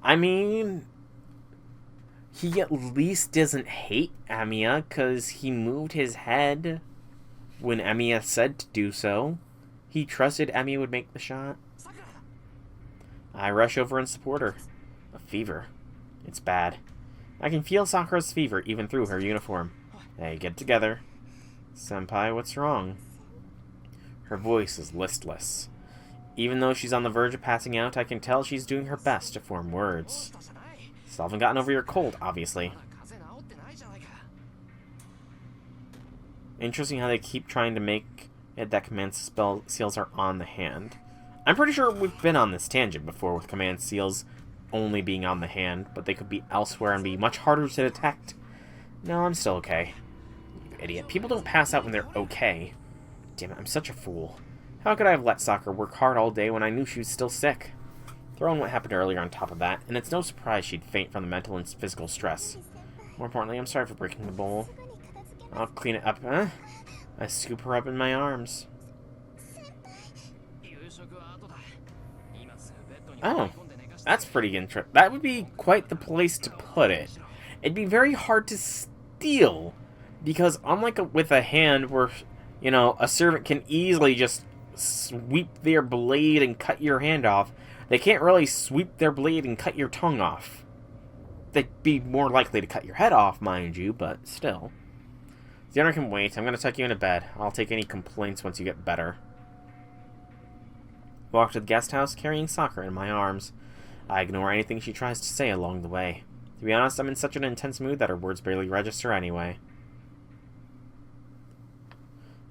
I mean, he at least doesn't hate Amiya, because he moved his head when Amiya said to do so. He trusted Amiya would make the shot. I rush over and support her. A fever. It's bad. I can feel Sakura's fever even through her uniform. Hey, get together. Senpai, what's wrong? Her voice is listless. Even though she's on the verge of passing out, I can tell she's doing her best to form words. Still haven't gotten over your cold, obviously. Interesting how they keep trying to make it that command spell seals are on the hand. I'm pretty sure we've been on this tangent before with command seals only being on the hand, but they could be elsewhere and be much harder to detect. No, I'm still okay. You idiot. People don't pass out when they're okay. Damn it, I'm such a fool. How could I have let Sakura work hard all day when I knew she was still sick? Throw in what happened earlier on top of that, and it's no surprise she'd faint from the mental and physical stress. More importantly, I'm sorry for breaking the bowl. I'll clean it up, huh? I scoop her up in my arms. Oh, that's pretty interesting. That would be quite the place to put it. It'd be very hard to steal, because unlike with a hand where, you know, a servant can easily just sweep their blade and cut your hand off, they can't really sweep their blade and cut your tongue off. They'd be more likely to cut your head off, mind you, but still. Dinner can wait. I'm going to tuck you into bed. I'll take any complaints once you get better. Walk to the guest house, carrying Sakura in my arms. I ignore anything she tries to say along the way. To be honest, I'm in such an intense mood that her words barely register anyway.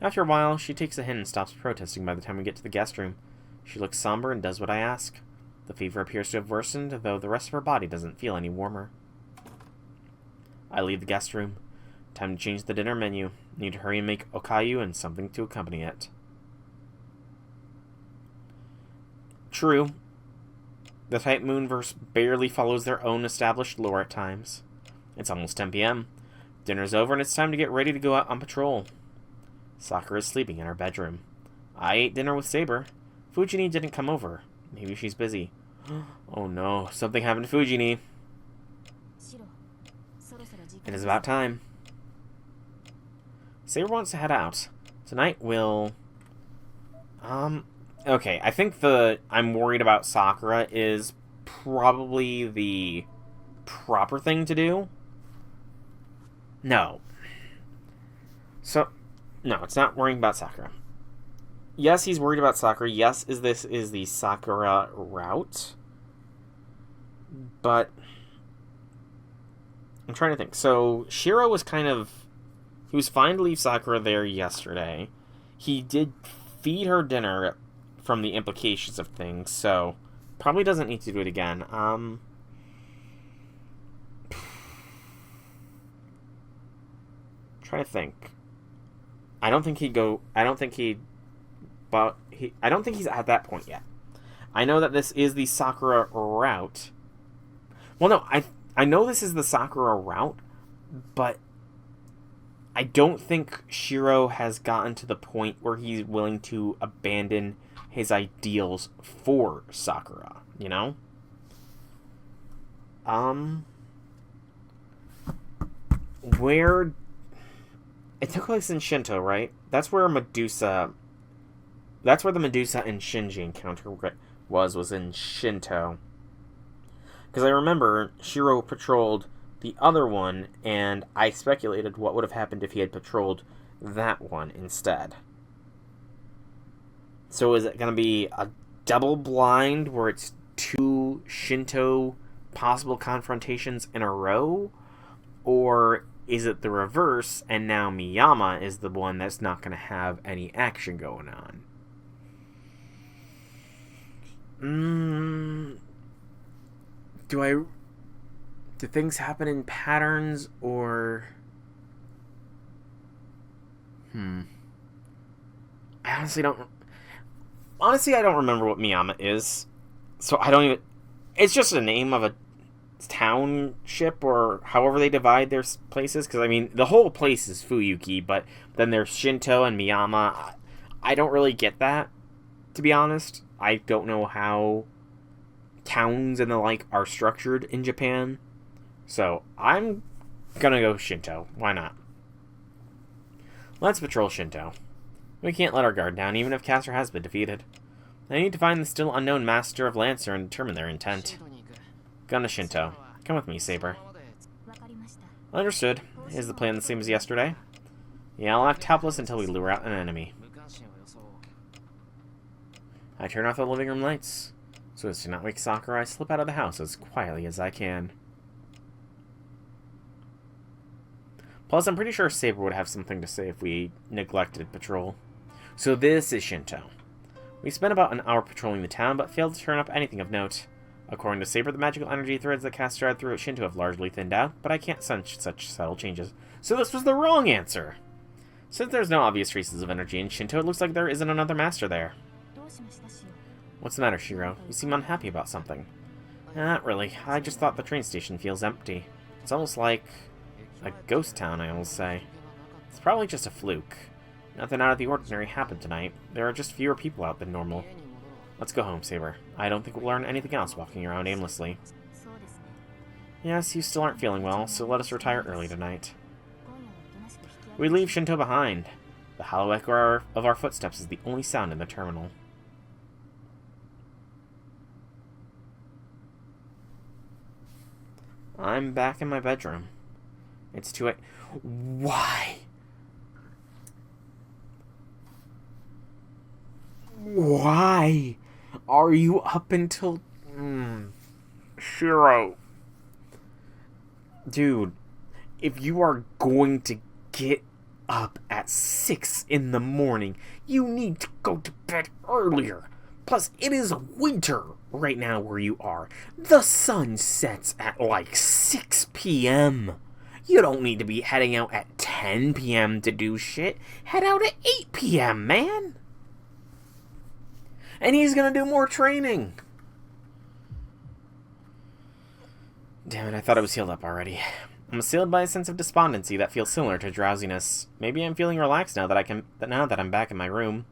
After a while, she takes a hint and stops protesting by the time we get to the guest room. She looks somber and does what I ask. The fever appears to have worsened, though the rest of her body doesn't feel any warmer. I leave the guest room. Time to change the dinner menu. Need to hurry and make okayu and something to accompany it. True. The Type Moonverse barely follows their own established lore at times. It's almost 10 p.m. Dinner's over and it's time to get ready to go out on patrol. Sakura is sleeping in her bedroom. I ate dinner with Saber. Fujini didn't come over. Maybe she's busy. Oh no, something happened to Fujini. It is about time. Saber wants to head out. Tonight we'll... Okay, I think the I'm worried about Sakura is probably the proper thing to do. No. So, no, it's not worrying about Sakura. Yes, he's worried about Sakura. Yes, this is the Sakura route. But I'm trying to think. So, Shiro was kind of... He was fine to leave Sakura there yesterday. He did feed her dinner from the implications of things, so probably doesn't need to do it again. Trying to think. I don't think he's at that point yet. I know that this is the Sakura route. Well, no, I know this is the Sakura route, but I don't think Shiro has gotten to the point where he's willing to abandon his ideals for Sakura, you know? Where... It took place in Shinto, right? That's where Medusa... That's where the Medusa and Shinji encounter was in Shinto. Because I remember Shiro patrolled the other one, and I speculated what would have happened if he had patrolled that one instead. So is it going to be a double blind where it's two Shinto possible confrontations in a row? Or is it the reverse, and now Miyama is the one that's not going to have any action going on? Do things happen in patterns, or... I honestly don't... Honestly, I don't remember what Miyama is. So I don't even... It's just a name of a township, or however they divide their places. Because, I mean, the whole place is Fuyuki, but then there's Shinto and Miyama. I don't really get that, to be honest. I don't know how towns and the like are structured in Japan. So I'm gonna go Shinto. Why not? Let's patrol Shinto. We can't let our guard down, even if Caster has been defeated. I need to find the still unknown Master of Lancer and determine their intent. Gonna Shinto. Come with me, Saber. Understood. Is the plan the same as yesterday? Yeah, I'll act helpless until we lure out an enemy. I turn off the living room lights. So as to not wake Sakura, I slip out of the house as quietly as I can. Plus, I'm pretty sure Saber would have something to say if we neglected patrol. So this is Shinto. We spent about an hour patrolling the town, but failed to turn up anything of note. According to Saber, the magical energy threads that Caster had throughout Shinto have largely thinned out, but I can't sense such subtle changes. So this was the wrong answer! Since there's no obvious traces of energy in Shinto, it looks like there isn't another master there. What's the matter, Shiro? You seem unhappy about something. Not really. I just thought the train station feels empty. It's almost like a ghost town, I will say. It's probably just a fluke. Nothing out of the ordinary happened tonight. There are just fewer people out than normal. Let's go home, Saber. I don't think we'll learn anything else walking around aimlessly. Yes, you still aren't feeling well, so let us retire early tonight. We leave Shinto behind. The hollow echo of our footsteps is the only sound in the terminal. I'm back in my bedroom. It's 2 a.m. Why? Why are you up until... Shiro. Dude, if you are going to get up at 6 in the morning, you need to go to bed earlier. Plus, it is winter right now where you are. The sun sets at like 6 p.m. You don't need to be heading out at 10 p.m. to do shit. Head out at 8 p.m., man. And he's gonna do more training. Damn it, I thought I was healed up already. I'm assailed by a sense of despondency that feels similar to drowsiness. Maybe I'm feeling relaxed now that I'm back in my room.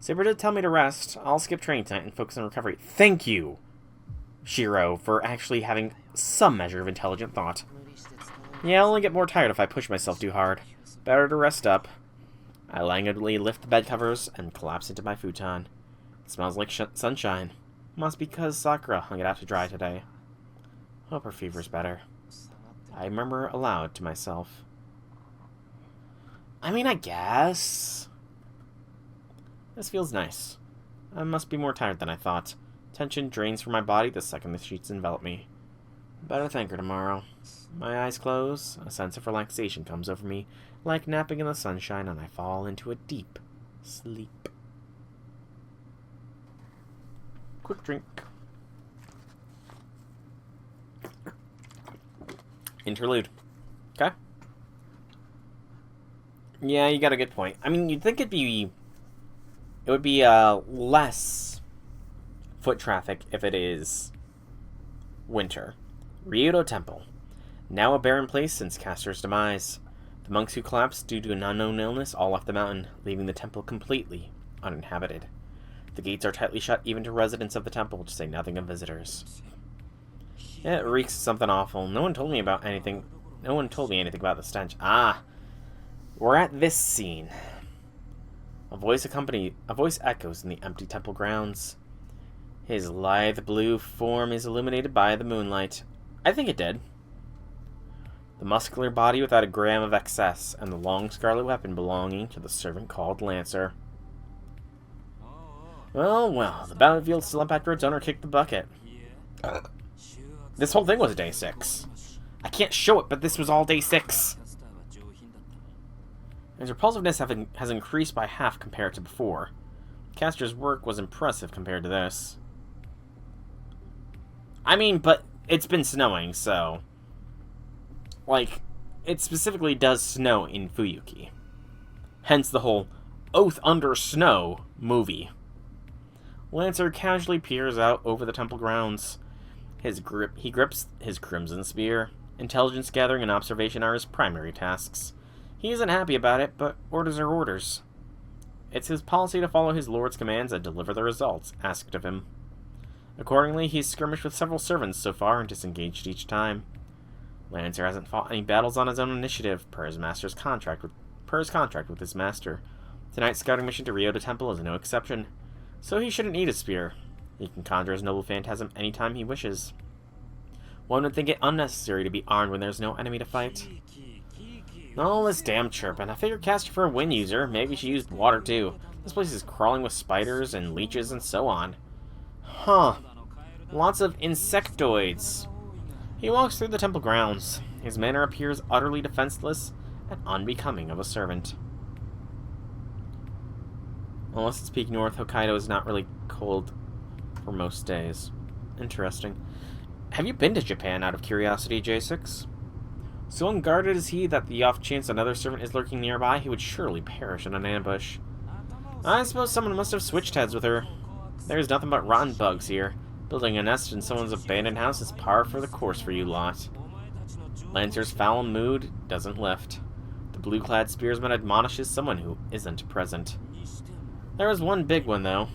Saber did tell me to rest. I'll skip training tonight and focus on recovery. Thank you, Shiro, for actually having some measure of intelligent thought. Yeah, I'll only get more tired if I push myself too hard. Better to rest up. I languidly lift the bed covers and collapse into my futon. It smells like sunshine. Must be because Sakura hung it out to dry today. Hope her fever's better. I murmur aloud to myself. I mean, I guess. This feels nice. I must be more tired than I thought. Tension drains from my body the second the sheets envelop me. Better thank her tomorrow. My eyes close, a sense of relaxation comes over me, like napping in the sunshine, and I fall into a deep sleep. Quick drink. Interlude. Okay. Yeah, you got a good point. I mean, you'd think it would be less foot traffic if it is winter. Ryudo Temple. Now a barren place since Caster's demise. The monks who collapsed due to an unknown illness all left the mountain, leaving the temple completely uninhabited. The gates are tightly shut even to residents of the temple, to say nothing of visitors. Yeah, it reeks of something awful. No one told me anything about the stench. Ah! We're at this scene. A voice echoes in the empty temple grounds. His lithe blue form is illuminated by the moonlight. I think it did. The muscular body without a gram of excess, and the long scarlet weapon belonging to the servant called Lancer. Well, the battlefield still up after its owner kicked the bucket. This whole thing was day 6. I can't show it, but this was all day 6. His repulsiveness has increased by half compared to before. Caster's work was impressive compared to this. I mean, but it's been snowing, so... Like, it specifically does snow in Fuyuki. Hence the whole Oath Under Snow movie. Lancer casually peers out over the temple grounds. He grips his crimson spear. Intelligence gathering and observation are his primary tasks. He isn't happy about it, but orders are orders. It's his policy to follow his lord's commands and deliver the results asked of him. Accordingly, he's skirmished with several servants so far and disengaged each time. Lancer hasn't fought any battles on his own initiative, per his contract with his master. Tonight's scouting mission to Ryota Temple is no exception, so he shouldn't need a spear. He can conjure his noble phantasm anytime he wishes. One would think it unnecessary to be armed when there's no enemy to fight. All this damn chirping. I figured caster for a wind user. Maybe she used water too. This place is crawling with spiders and leeches and so on. Huh. Lots of insectoids. He walks through the temple grounds. His manner appears utterly defenseless and unbecoming of a servant. Unless it's peak north, Hokkaido is not really cold for most days. Interesting. Have you been to Japan out of curiosity, J6? So unguarded is he that the off chance another servant is lurking nearby, he would surely perish in an ambush. I suppose someone must have switched heads with her. There's nothing but rotten bugs here. Building a nest in someone's abandoned house is par for the course for you lot. Lancer's foul mood doesn't lift. The blue-clad spearsman admonishes someone who isn't present. There was one big one, though.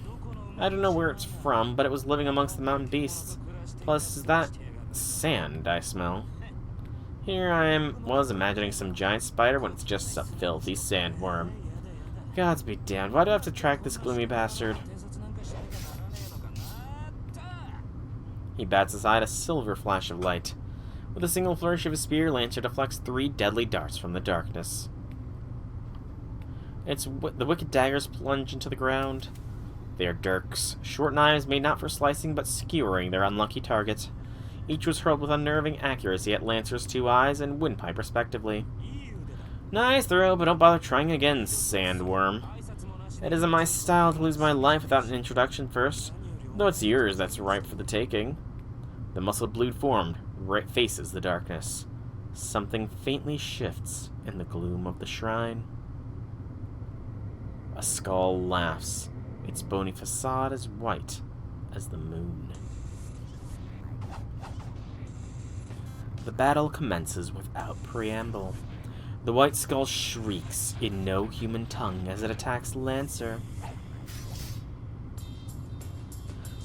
I don't know where it's from, but it was living amongst the mountain beasts. Plus, is that sand I smell? Here I was imagining some giant spider when it's just a filthy sandworm. Gods be damned, why do I have to track this gloomy bastard? He bats aside a silver flash of light. With a single flourish of his spear, Lancer deflects 3 deadly darts from the darkness. The wicked daggers plunge into the ground. They are dirks, short knives made not for slicing but skewering their unlucky target. Each was hurled with unnerving accuracy at Lancer's 2 eyes and windpipe respectively. Nice throw, but don't bother trying again, sandworm. It isn't my style to lose my life without an introduction first, though it's yours that's ripe for the taking. The muscled blue form faces the darkness. Something faintly shifts in the gloom of the shrine. A skull laughs, its bony facade as white as the moon. The battle commences without preamble. The white skull shrieks in no human tongue as it attacks Lancer,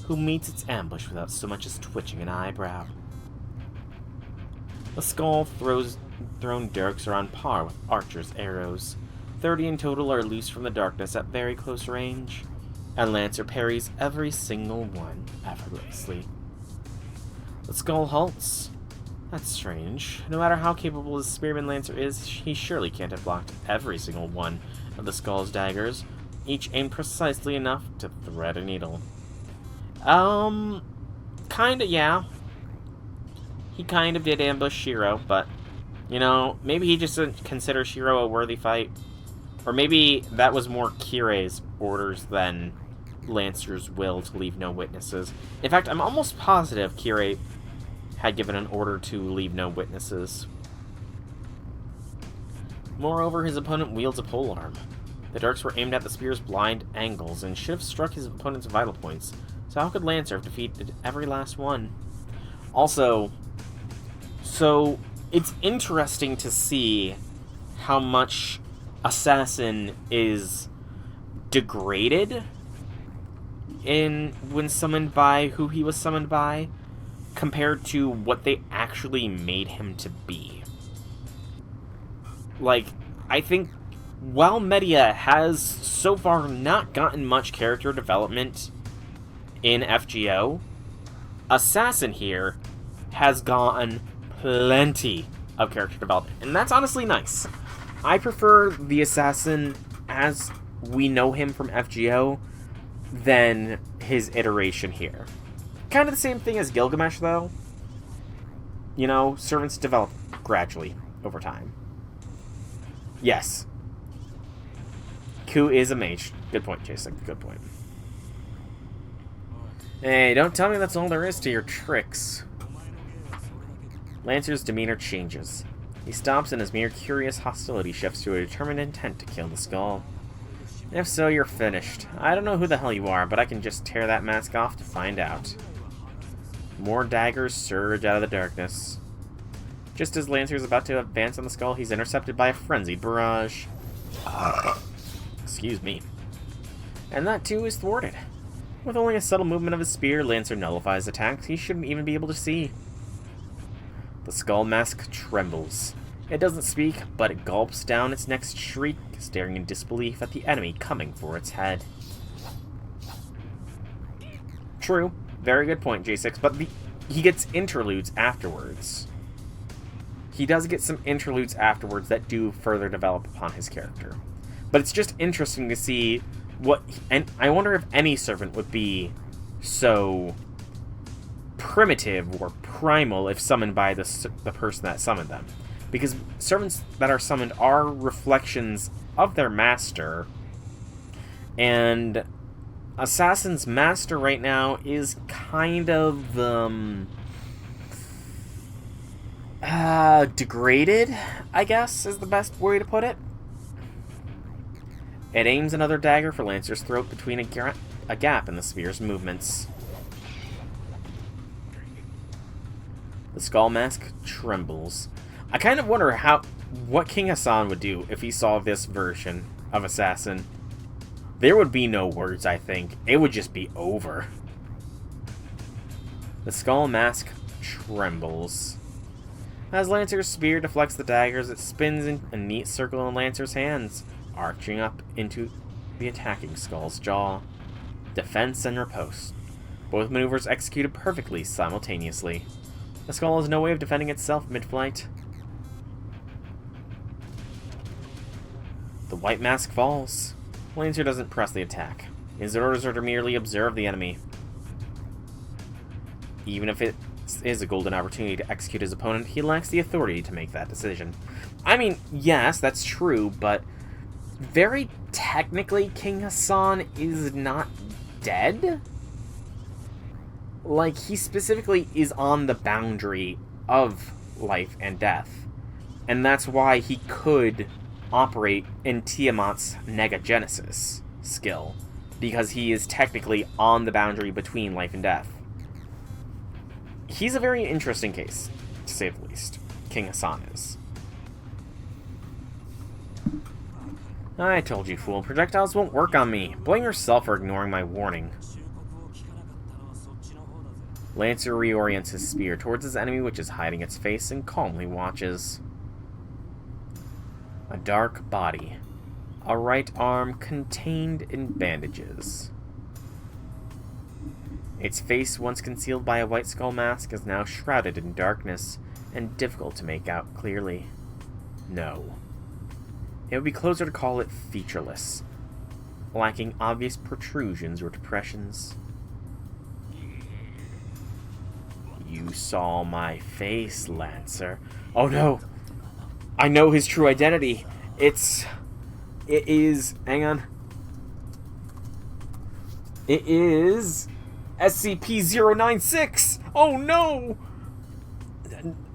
who meets its ambush without so much as twitching an eyebrow. The skull thrown dirks are on par with archers' arrows. 30 in total are loosed from the darkness at very close range, and Lancer parries every single one effortlessly. The skull halts. That's strange. No matter how capable the spearman Lancer is, he surely can't have blocked every single one of the skull's daggers, each aimed precisely enough to thread a needle. Kinda, yeah. He kind of did ambush Shiro, but, you know, maybe he just didn't consider Shiro a worthy fight. Or maybe that was more Kirei's orders than Lancer's will to leave no witnesses. In fact, I'm almost positive Kirei had given an order to leave no witnesses. Moreover, his opponent wields a polearm. The darks were aimed at the spear's blind angles and should have struck his opponent's vital points, so how could Lancer have defeated every last one? Also, so it's interesting to see how much Assassin is degraded when summoned by who he was summoned by, compared to what they actually made him to be. Like, I think while Media has so far not gotten much character development in FGO, Assassin here has gotten plenty of character development, and that's honestly nice. I prefer the Assassin as we know him from FGO than his iteration here. Kind of the same thing as Gilgamesh, though. You know, servants develop gradually over time. Yes. Ku is a mage. Good point, Jason. Good point. Hey, don't tell me that's all there is to your tricks. Lancer's demeanor changes. He stops and his mere curious hostility shifts to a determined intent to kill the skull. If so, you're finished. I don't know who the hell you are, but I can just tear that mask off to find out. More daggers surge out of the darkness. Just as Lancer is about to advance on the skull, he's intercepted by a frenzied barrage. Excuse me. And that too is thwarted. With only a subtle movement of his spear, Lancer nullifies attacks he shouldn't even be able to see. The skull mask trembles. It doesn't speak, but it gulps down its next shriek, staring in disbelief at the enemy coming for its head. True. Very good point, J6, but he gets interludes afterwards. He does get some interludes afterwards that do further develop upon his character. But it's just interesting to see what... And I wonder if any servant would be so primitive or primal if summoned by the person that summoned them. Because servants that are summoned are reflections of their master. And Assassin's master right now is kind of... degraded, I guess, is the best way to put it. It aims another dagger for Lancer's throat between a gap in the spear's movements. The skull mask trembles. I kind of wonder what King Hassan would do if he saw this version of Assassin. There would be no words, I think. It would just be over. The skull mask trembles. As Lancer's spear deflects the daggers, it spins in a neat circle in Lancer's hands, arching up into the attacking skull's jaw. Defense and riposte. Both maneuvers executed perfectly simultaneously. The skull has no way of defending itself mid-flight. The white mask falls. Lancer doesn't press the attack. His orders are to merely observe the enemy. Even if it is a golden opportunity to execute his opponent, he lacks the authority to make that decision. I mean, yes, that's true, but very technically, King Hassan is not dead. Like, he specifically is on the boundary of life and death. And that's why he could operate in Tiamat's Negagenesis skill, because he is technically on the boundary between life and death. He's a very interesting case, to say the least. King Hassan is. I told you, fool. Projectiles won't work on me. Blame yourself for ignoring my warning. Lancer reorients his spear towards his enemy, which is hiding its face, and calmly watches. A dark body. A right arm contained in bandages. Its face, once concealed by a white skull mask, is now shrouded in darkness and difficult to make out clearly. No. It would be closer to call it featureless, lacking obvious protrusions or depressions. You saw my face, Lancer. Oh no! I know his true identity. It is... Hang on. It is... SCP-096! Oh no!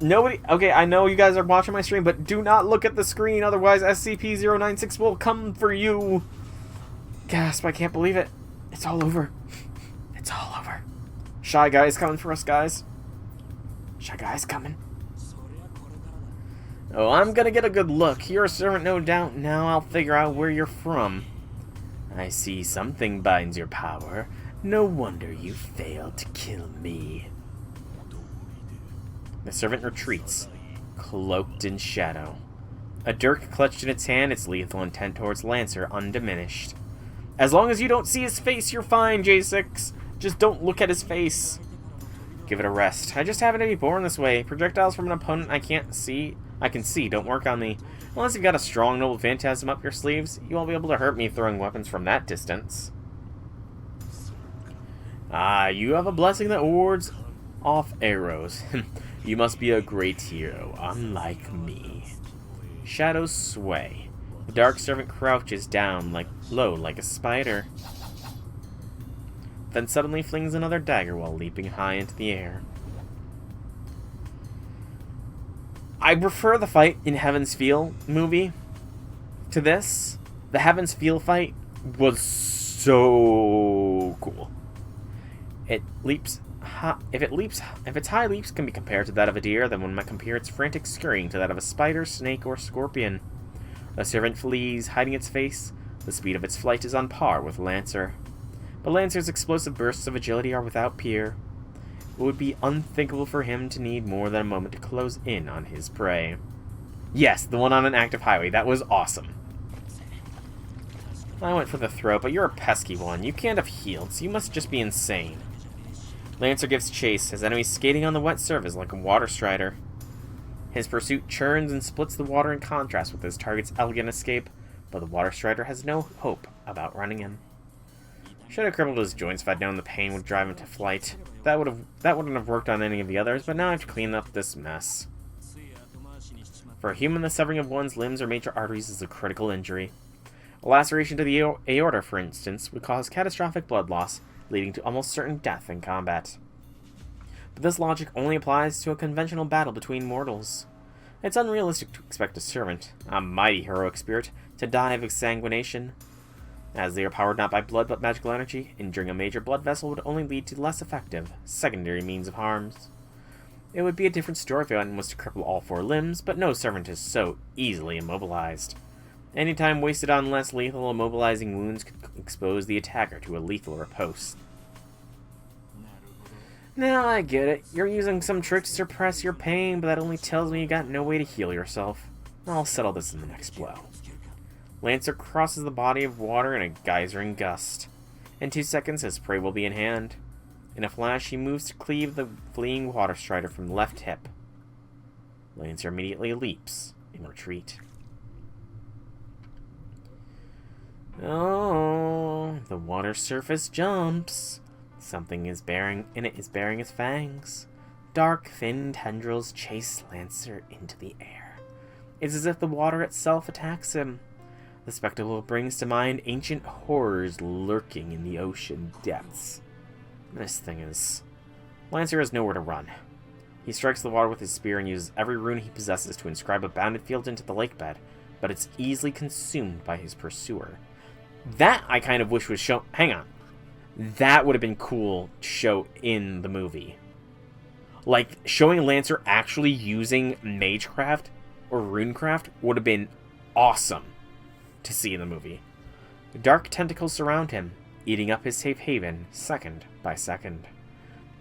Nobody... Okay, I know you guys are watching my stream, but do not look at the screen, otherwise SCP-096 will come for you. Gasp, I can't believe it. It's all over. It's all over. Shy Guy's coming for us, guys. Shy Guy's coming. Oh, I'm gonna get a good look. You're a servant, no doubt. Now I'll figure out where you're from. I see something binds your power. No wonder you failed to kill me. The servant retreats, cloaked in shadow. A dirk clutched in its hand, its lethal intent towards Lancer undiminished. As long as you don't see his face, you're fine, J6. Just don't look at his face. Give it a rest. I just happen to be born this way. Projectiles from an opponent I can see don't work on me. Unless you've got a strong noble phantasm up your sleeves, you won't be able to hurt me throwing weapons from that distance. Ah, you have a blessing that wards off arrows. You must be a great hero, unlike me. Shadows sway. The dark servant crouches down low like a spider. Then suddenly flings another dagger while leaping high into the air. I prefer the fight in Heaven's Feel movie to this. The Heaven's Feel fight was so cool. If its high leaps can be compared to that of a deer, then one might compare its frantic scurrying to that of a spider, snake, or scorpion. The servant flees, hiding its face. The speed of its flight is on par with Lancer. But Lancer's explosive bursts of agility are without peer. It would be unthinkable for him to need more than a moment to close in on his prey. Yes, the one on an active highway. That was awesome. I went for the throat, but you're a pesky one. You can't have healed, so you must just be insane. Lancer gives chase, his enemies skating on the wet surface like a water strider. His pursuit churns and splits the water in contrast with his target's elegant escape, but the water strider has no hope of outrunning him. Should have crippled his joints if I'd known the pain would drive him to flight. That wouldn't have worked on any of the others, but now I have to clean up this mess. For a human, the severing of one's limbs or major arteries is a critical injury. A laceration to the aorta, for instance, would cause catastrophic blood loss, leading to almost certain death in combat. But this logic only applies to a conventional battle between mortals. It's unrealistic to expect a servant, a mighty heroic spirit, to die of exsanguination. As they are powered not by blood but magical energy, injuring a major blood vessel would only lead to less effective, secondary means of harms. It would be a different story if one was to cripple all 4 limbs, but no servant is so easily immobilized. Any time wasted on less lethal immobilizing wounds could expose the attacker to a lethal riposte. Now I get it. You're using some trick to suppress your pain, but that only tells me you got no way to heal yourself. I'll settle this in the next blow. Lancer crosses the body of water in a geysering gust. In 2 seconds, his prey will be in hand. In a flash, he moves to cleave the fleeing water strider from the left hip. Lancer immediately leaps in retreat. Oh, the water surface jumps. Something is bearing its fangs. Dark, thin tendrils chase Lancer into the air. It's as if the water itself attacks him. The spectacle brings to mind ancient horrors lurking in the ocean depths. Lancer has nowhere to run. He strikes the water with his spear and uses every rune he possesses to inscribe a bounded field into the lake bed, but it's easily consumed by his pursuer. That I kind of wish was shown. Hang on. That would have been cool to show in the movie. Like, showing Lancer actually using magecraft or runecraft would have been awesome to see in the movie. Dark tentacles surround him, eating up his safe haven second by second.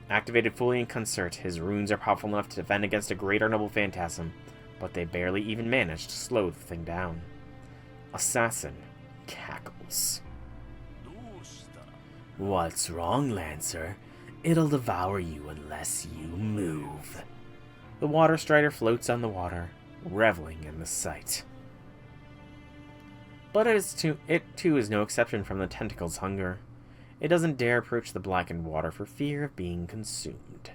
Activated fully in concert, his runes are powerful enough to defend against a great or noble phantasm, but they barely even manage to slow the thing down. Assassin cackles. What's wrong, Lancer? It'll devour you unless you move. The water strider floats on the water, reveling in the sight. But it too is no exception from the tentacle's hunger. It doesn't dare approach the blackened water for fear of being consumed.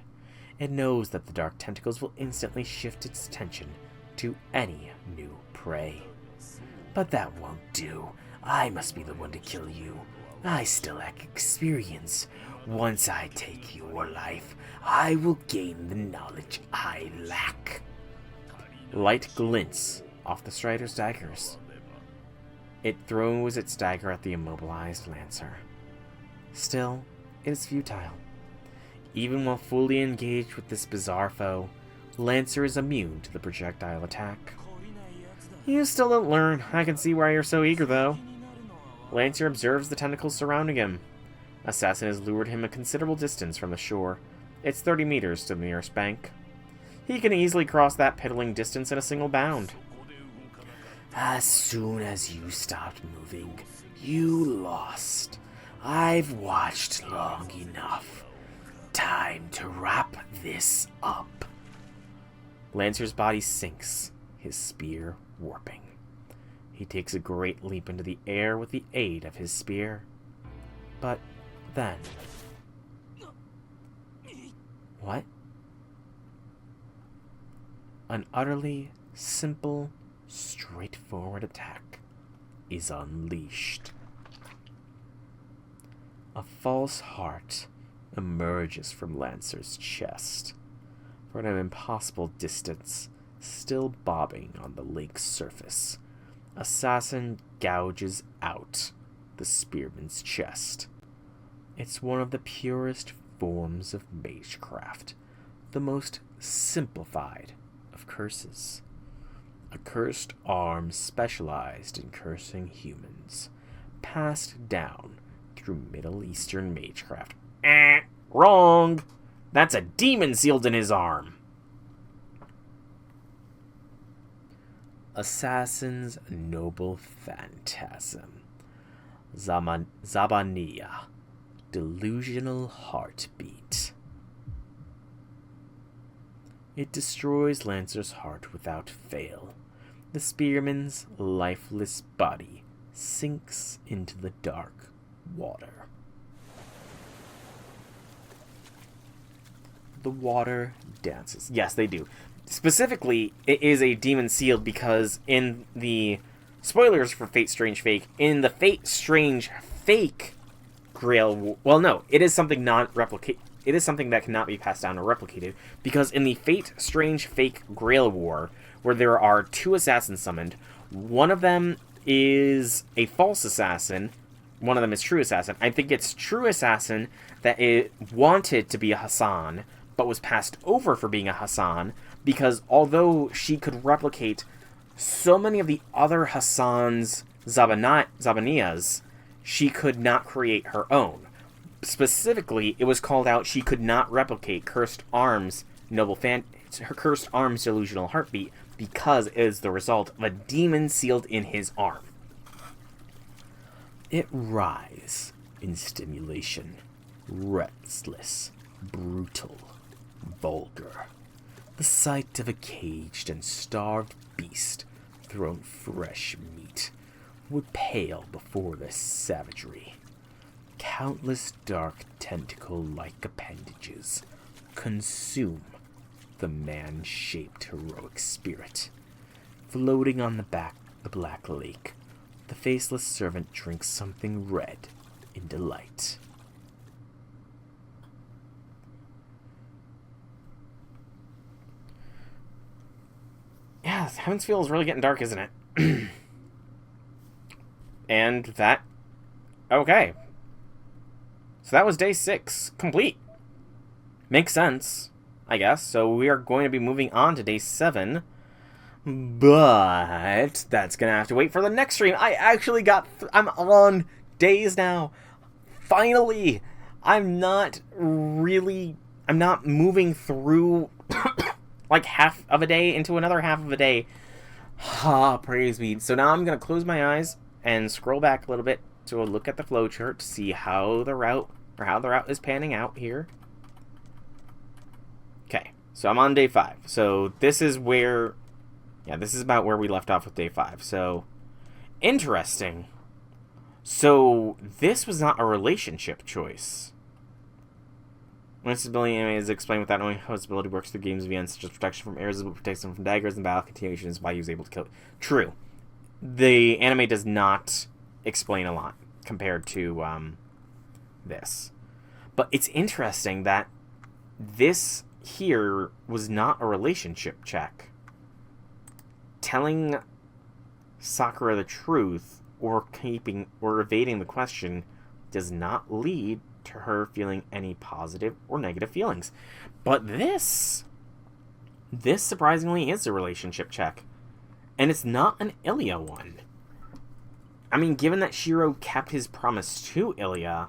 It knows that the dark tentacles will instantly shift its attention to any new prey. But that won't do. I must be the one to kill you. I still lack experience. Once I take your life, I will gain the knowledge I lack. Light glints off the strider's daggers. It throws its dagger at the immobilized Lancer. Still, it is futile. Even while fully engaged with this bizarre foe, Lancer is immune to the projectile attack. You still don't learn. I can see why you're so eager, though. Lancer observes the tentacles surrounding him. Assassin has lured him a considerable distance from the shore. It's 30 meters to the nearest bank. He can easily cross that piddling distance in a single bound. As soon as you stopped moving, you lost. I've watched long enough. Time to wrap this up. Lancer's body sinks, his spear warping. He takes a great leap into the air with the aid of his spear. But then... What? An utterly simple, straightforward attack is unleashed. A false heart emerges from Lancer's chest, for an impossible distance, still bobbing on the lake's surface. Assassin gouges out the spearman's chest. It's one of the purest forms of magecraft, the most simplified of curses. A cursed arm specialized in cursing humans, passed down through through Middle Eastern magecraft. Wrong! That's a demon sealed in his arm. Assassin's Noble Phantasm. Zabania. Delusional Heartbeat. It destroys Lancer's heart without fail. The spearman's lifeless body sinks into the dark water. The water dances. Yes, they do. Specifically, it is a demon sealed because in the spoilers for Fate Strange Fake, in the Fate Strange Fake Grail, well, no, it is something non-replicate. It is something that cannot be passed down or replicated, because in the Fate Strange Fake Grail War, where there are 2 assassins summoned, one of them is a false assassin, one of them is true assassin. I think it's true assassin that it wanted to be a Hassan, but was passed over for being a Hassan, because although she could replicate so many of the other Hassan's Zabanias, she could not create her own. Specifically, it was called out she could not replicate Cursed Arms' her Cursed Arms' Delusional Heartbeat because it is the result of a demon sealed in his arm. It writhes in stimulation, restless, brutal, vulgar. The sight of a caged and starved beast thrown fresh meat would pale before this savagery. Countless dark tentacle-like appendages consume the man-shaped heroic spirit. Floating on the black lake, the faceless servant drinks something red in delight. Yeah, Heaven's Feel is really getting dark, isn't it? And that... Okay. So that was day 6. Complete. Makes sense, I guess. So we are going to be moving on to day 7. But that's going to have to wait for the next stream. I actually I'm on days now. Finally. I'm not moving through like half of a day into another half of a day. Praise be. So now I'm going to close my eyes and scroll back a little bit to look at the flowchart to see how the route is panning out here. Okay, so I'm on day 5. So this is where, this is about where we left off with day 5. So, interesting. So, this was not a relationship choice. When its ability is explained without knowing how its ability works through games events, such as protection from arrows, it protects them from daggers, and battle continuation is why he was able to kill it. True. The anime does not explain a lot compared to this. But it's interesting that this here was not a relationship check. Telling Sakura the truth or evading the question does not lead to her feeling any positive or negative feelings. But this surprisingly is a relationship check. And it's not an Ilya one. I mean, given that Shiro kept his promise to Ilya,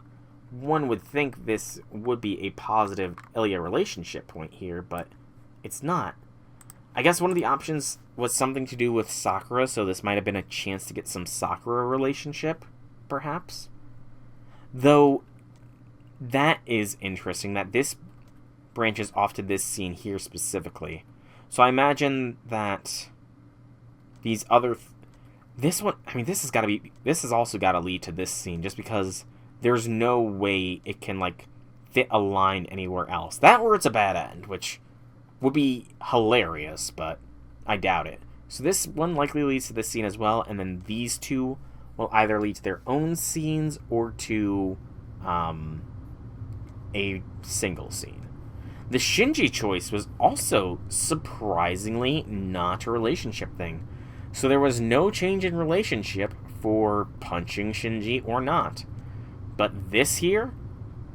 one would think this would be a positive Ilya relationship point here, but it's not. I guess one of the options was something to do with Sakura, so this might have been a chance to get some Sakura relationship, perhaps. Though, that is interesting, that this branches off to this scene here specifically. So I imagine that these other... this one, I mean, this has also got to lead to this scene, just because there's no way it can, like, fit a line anywhere else. That or it's a bad end, which would be hilarious, but I doubt it. So this one likely leads to this scene as well, and then these two will either lead to their own scenes or to a single scene. The Shinji choice was also surprisingly not a relationship thing. So there was no change in relationship for punching Shinji or not. But this here,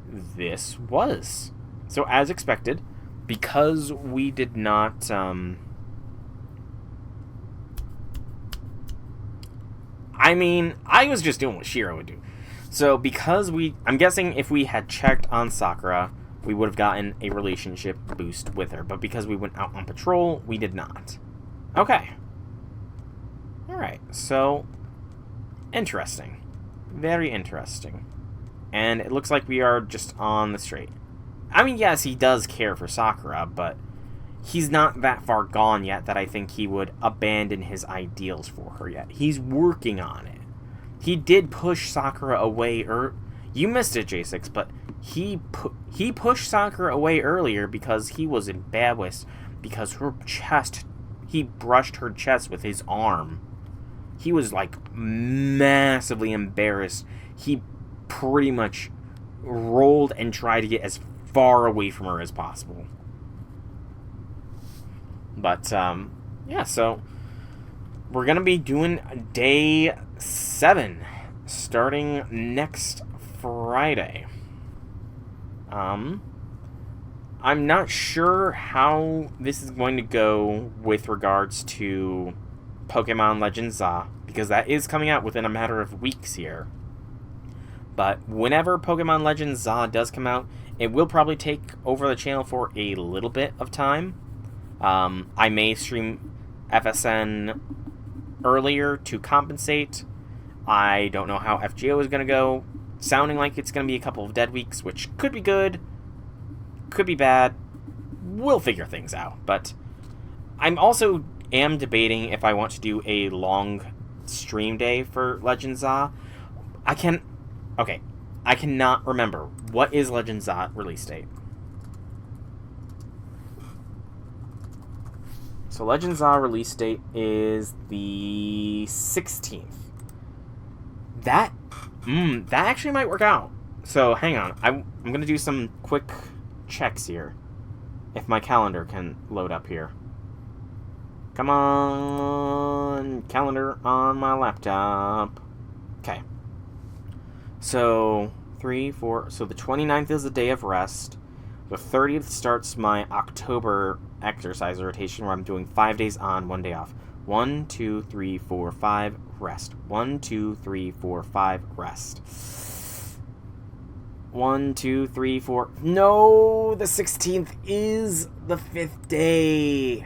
this was. So as expected, because we did not... I mean, I was just doing what Shiro would do. So because I'm guessing if we had checked on Sakura, we would have gotten a relationship boost with her. But because we went out on patrol, we did not. Okay. Alright, so interesting. Very interesting. And it looks like we are just on the straight. I mean, yes, he does care for Sakura, but he's not that far gone yet that I think he would abandon his ideals for her yet. He's working on it. He did push Sakura away, you missed it, J6, but he pushed Sakura away earlier because he was embarrassed because her chest, he brushed her chest with his arm. He was, like, massively embarrassed. He pretty much rolled and tried to get as far away from her as possible. But, yeah, so we're going to be doing day 7 starting next Friday. I'm not sure how this is going to go with regards to Pokemon Legends ZA, because that is coming out within a matter of weeks here. But whenever Pokemon Legends ZA does come out, it will probably take over the channel for a little bit of time. I may stream FSN earlier to compensate. I don't know how FGO is going to go. Sounding like it's going to be a couple of dead weeks, which could be good, could be bad. We'll figure things out. But I'm also debating if I want to do a long stream day for Legends ZA. I cannot remember. What is Legends ZA release date? So Legends ZA release date is the 16th. That actually might work out. So hang on. I'm going to do some quick checks here. If my calendar can load up here. Come on, calendar on my laptop. Okay. So, 3, 4... So the 29th is the day of rest. The 30th starts my October exercise rotation where I'm doing 5 days on, 1 day off. 1, 2, 3, 4, 5, rest. 1, 2, 3, 4, 5, rest. 1, 2, 3, 4... No! The 16th is the 5th day.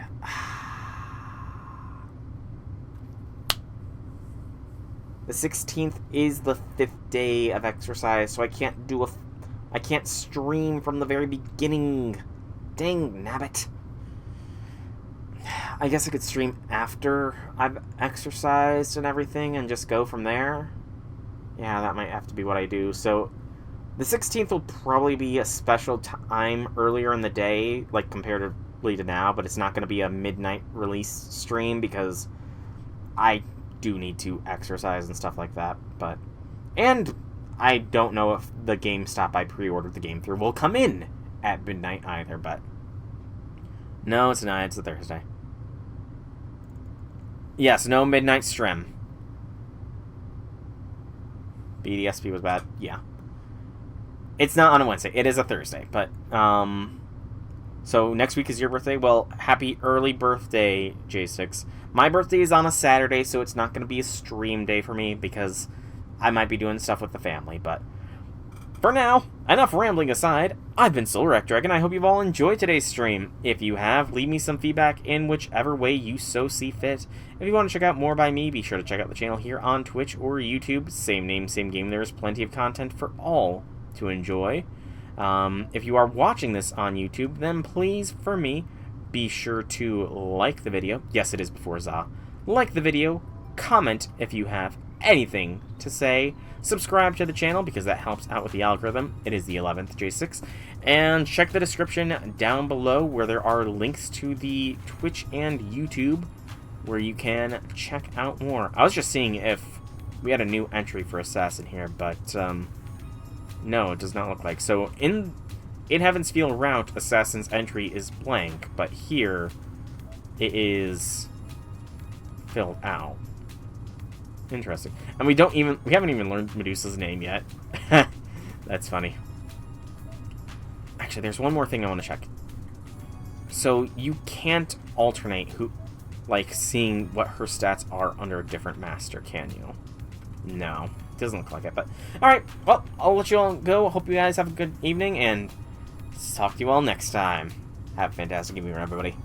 The 16th is the 5th day of exercise, so I can't stream from the very beginning. Dang nabbit. I guess I could stream after I've exercised and everything and just go from there. Yeah, that might have to be what I do. So the 16th will probably be a special time earlier in the day, like comparatively to now, but it's not going to be a midnight release stream because I do need to exercise and stuff like that. And I don't know if the GameStop I pre-ordered the game through will come in at midnight either, but no, it's not. It's a Thursday. Yes, no midnight stream. BDSP was bad. Yeah. It's not on a Wednesday. It is a Thursday, but so next week is your birthday? Well, happy early birthday, J6. My birthday is on a Saturday, so it's not going to be a stream day for me because I might be doing stuff with the family. But for now, enough rambling aside, I've been SolarEctric, and I hope you've all enjoyed today's stream. If you have, leave me some feedback in whichever way you so see fit. If you want to check out more by me, be sure to check out the channel here on Twitch or YouTube. Same name, same game. There's plenty of content for all to enjoy. If you are watching this on YouTube, then please, for me, be sure to like the video. Yes, it is before ZA. Like the video, comment if you have anything to say, subscribe to the channel because that helps out with the algorithm. It is the 11th J6. And check the description down below where there are links to the Twitch and YouTube where you can check out more. I was just seeing if we had a new entry for Assassin here, but no, it does not look like. So in Heaven's Feel route, Assassin's entry is blank, but here it is filled out. Interesting. And we haven't even learned Medusa's name yet. That's funny. Actually, there's one more thing I want to check. So you can't alternate seeing what her stats are under a different master, can you? No. Doesn't look like it, but... Alright, well, I'll let you all go. Hope you guys have a good evening, and talk to you all next time. Have a fantastic evening, everybody.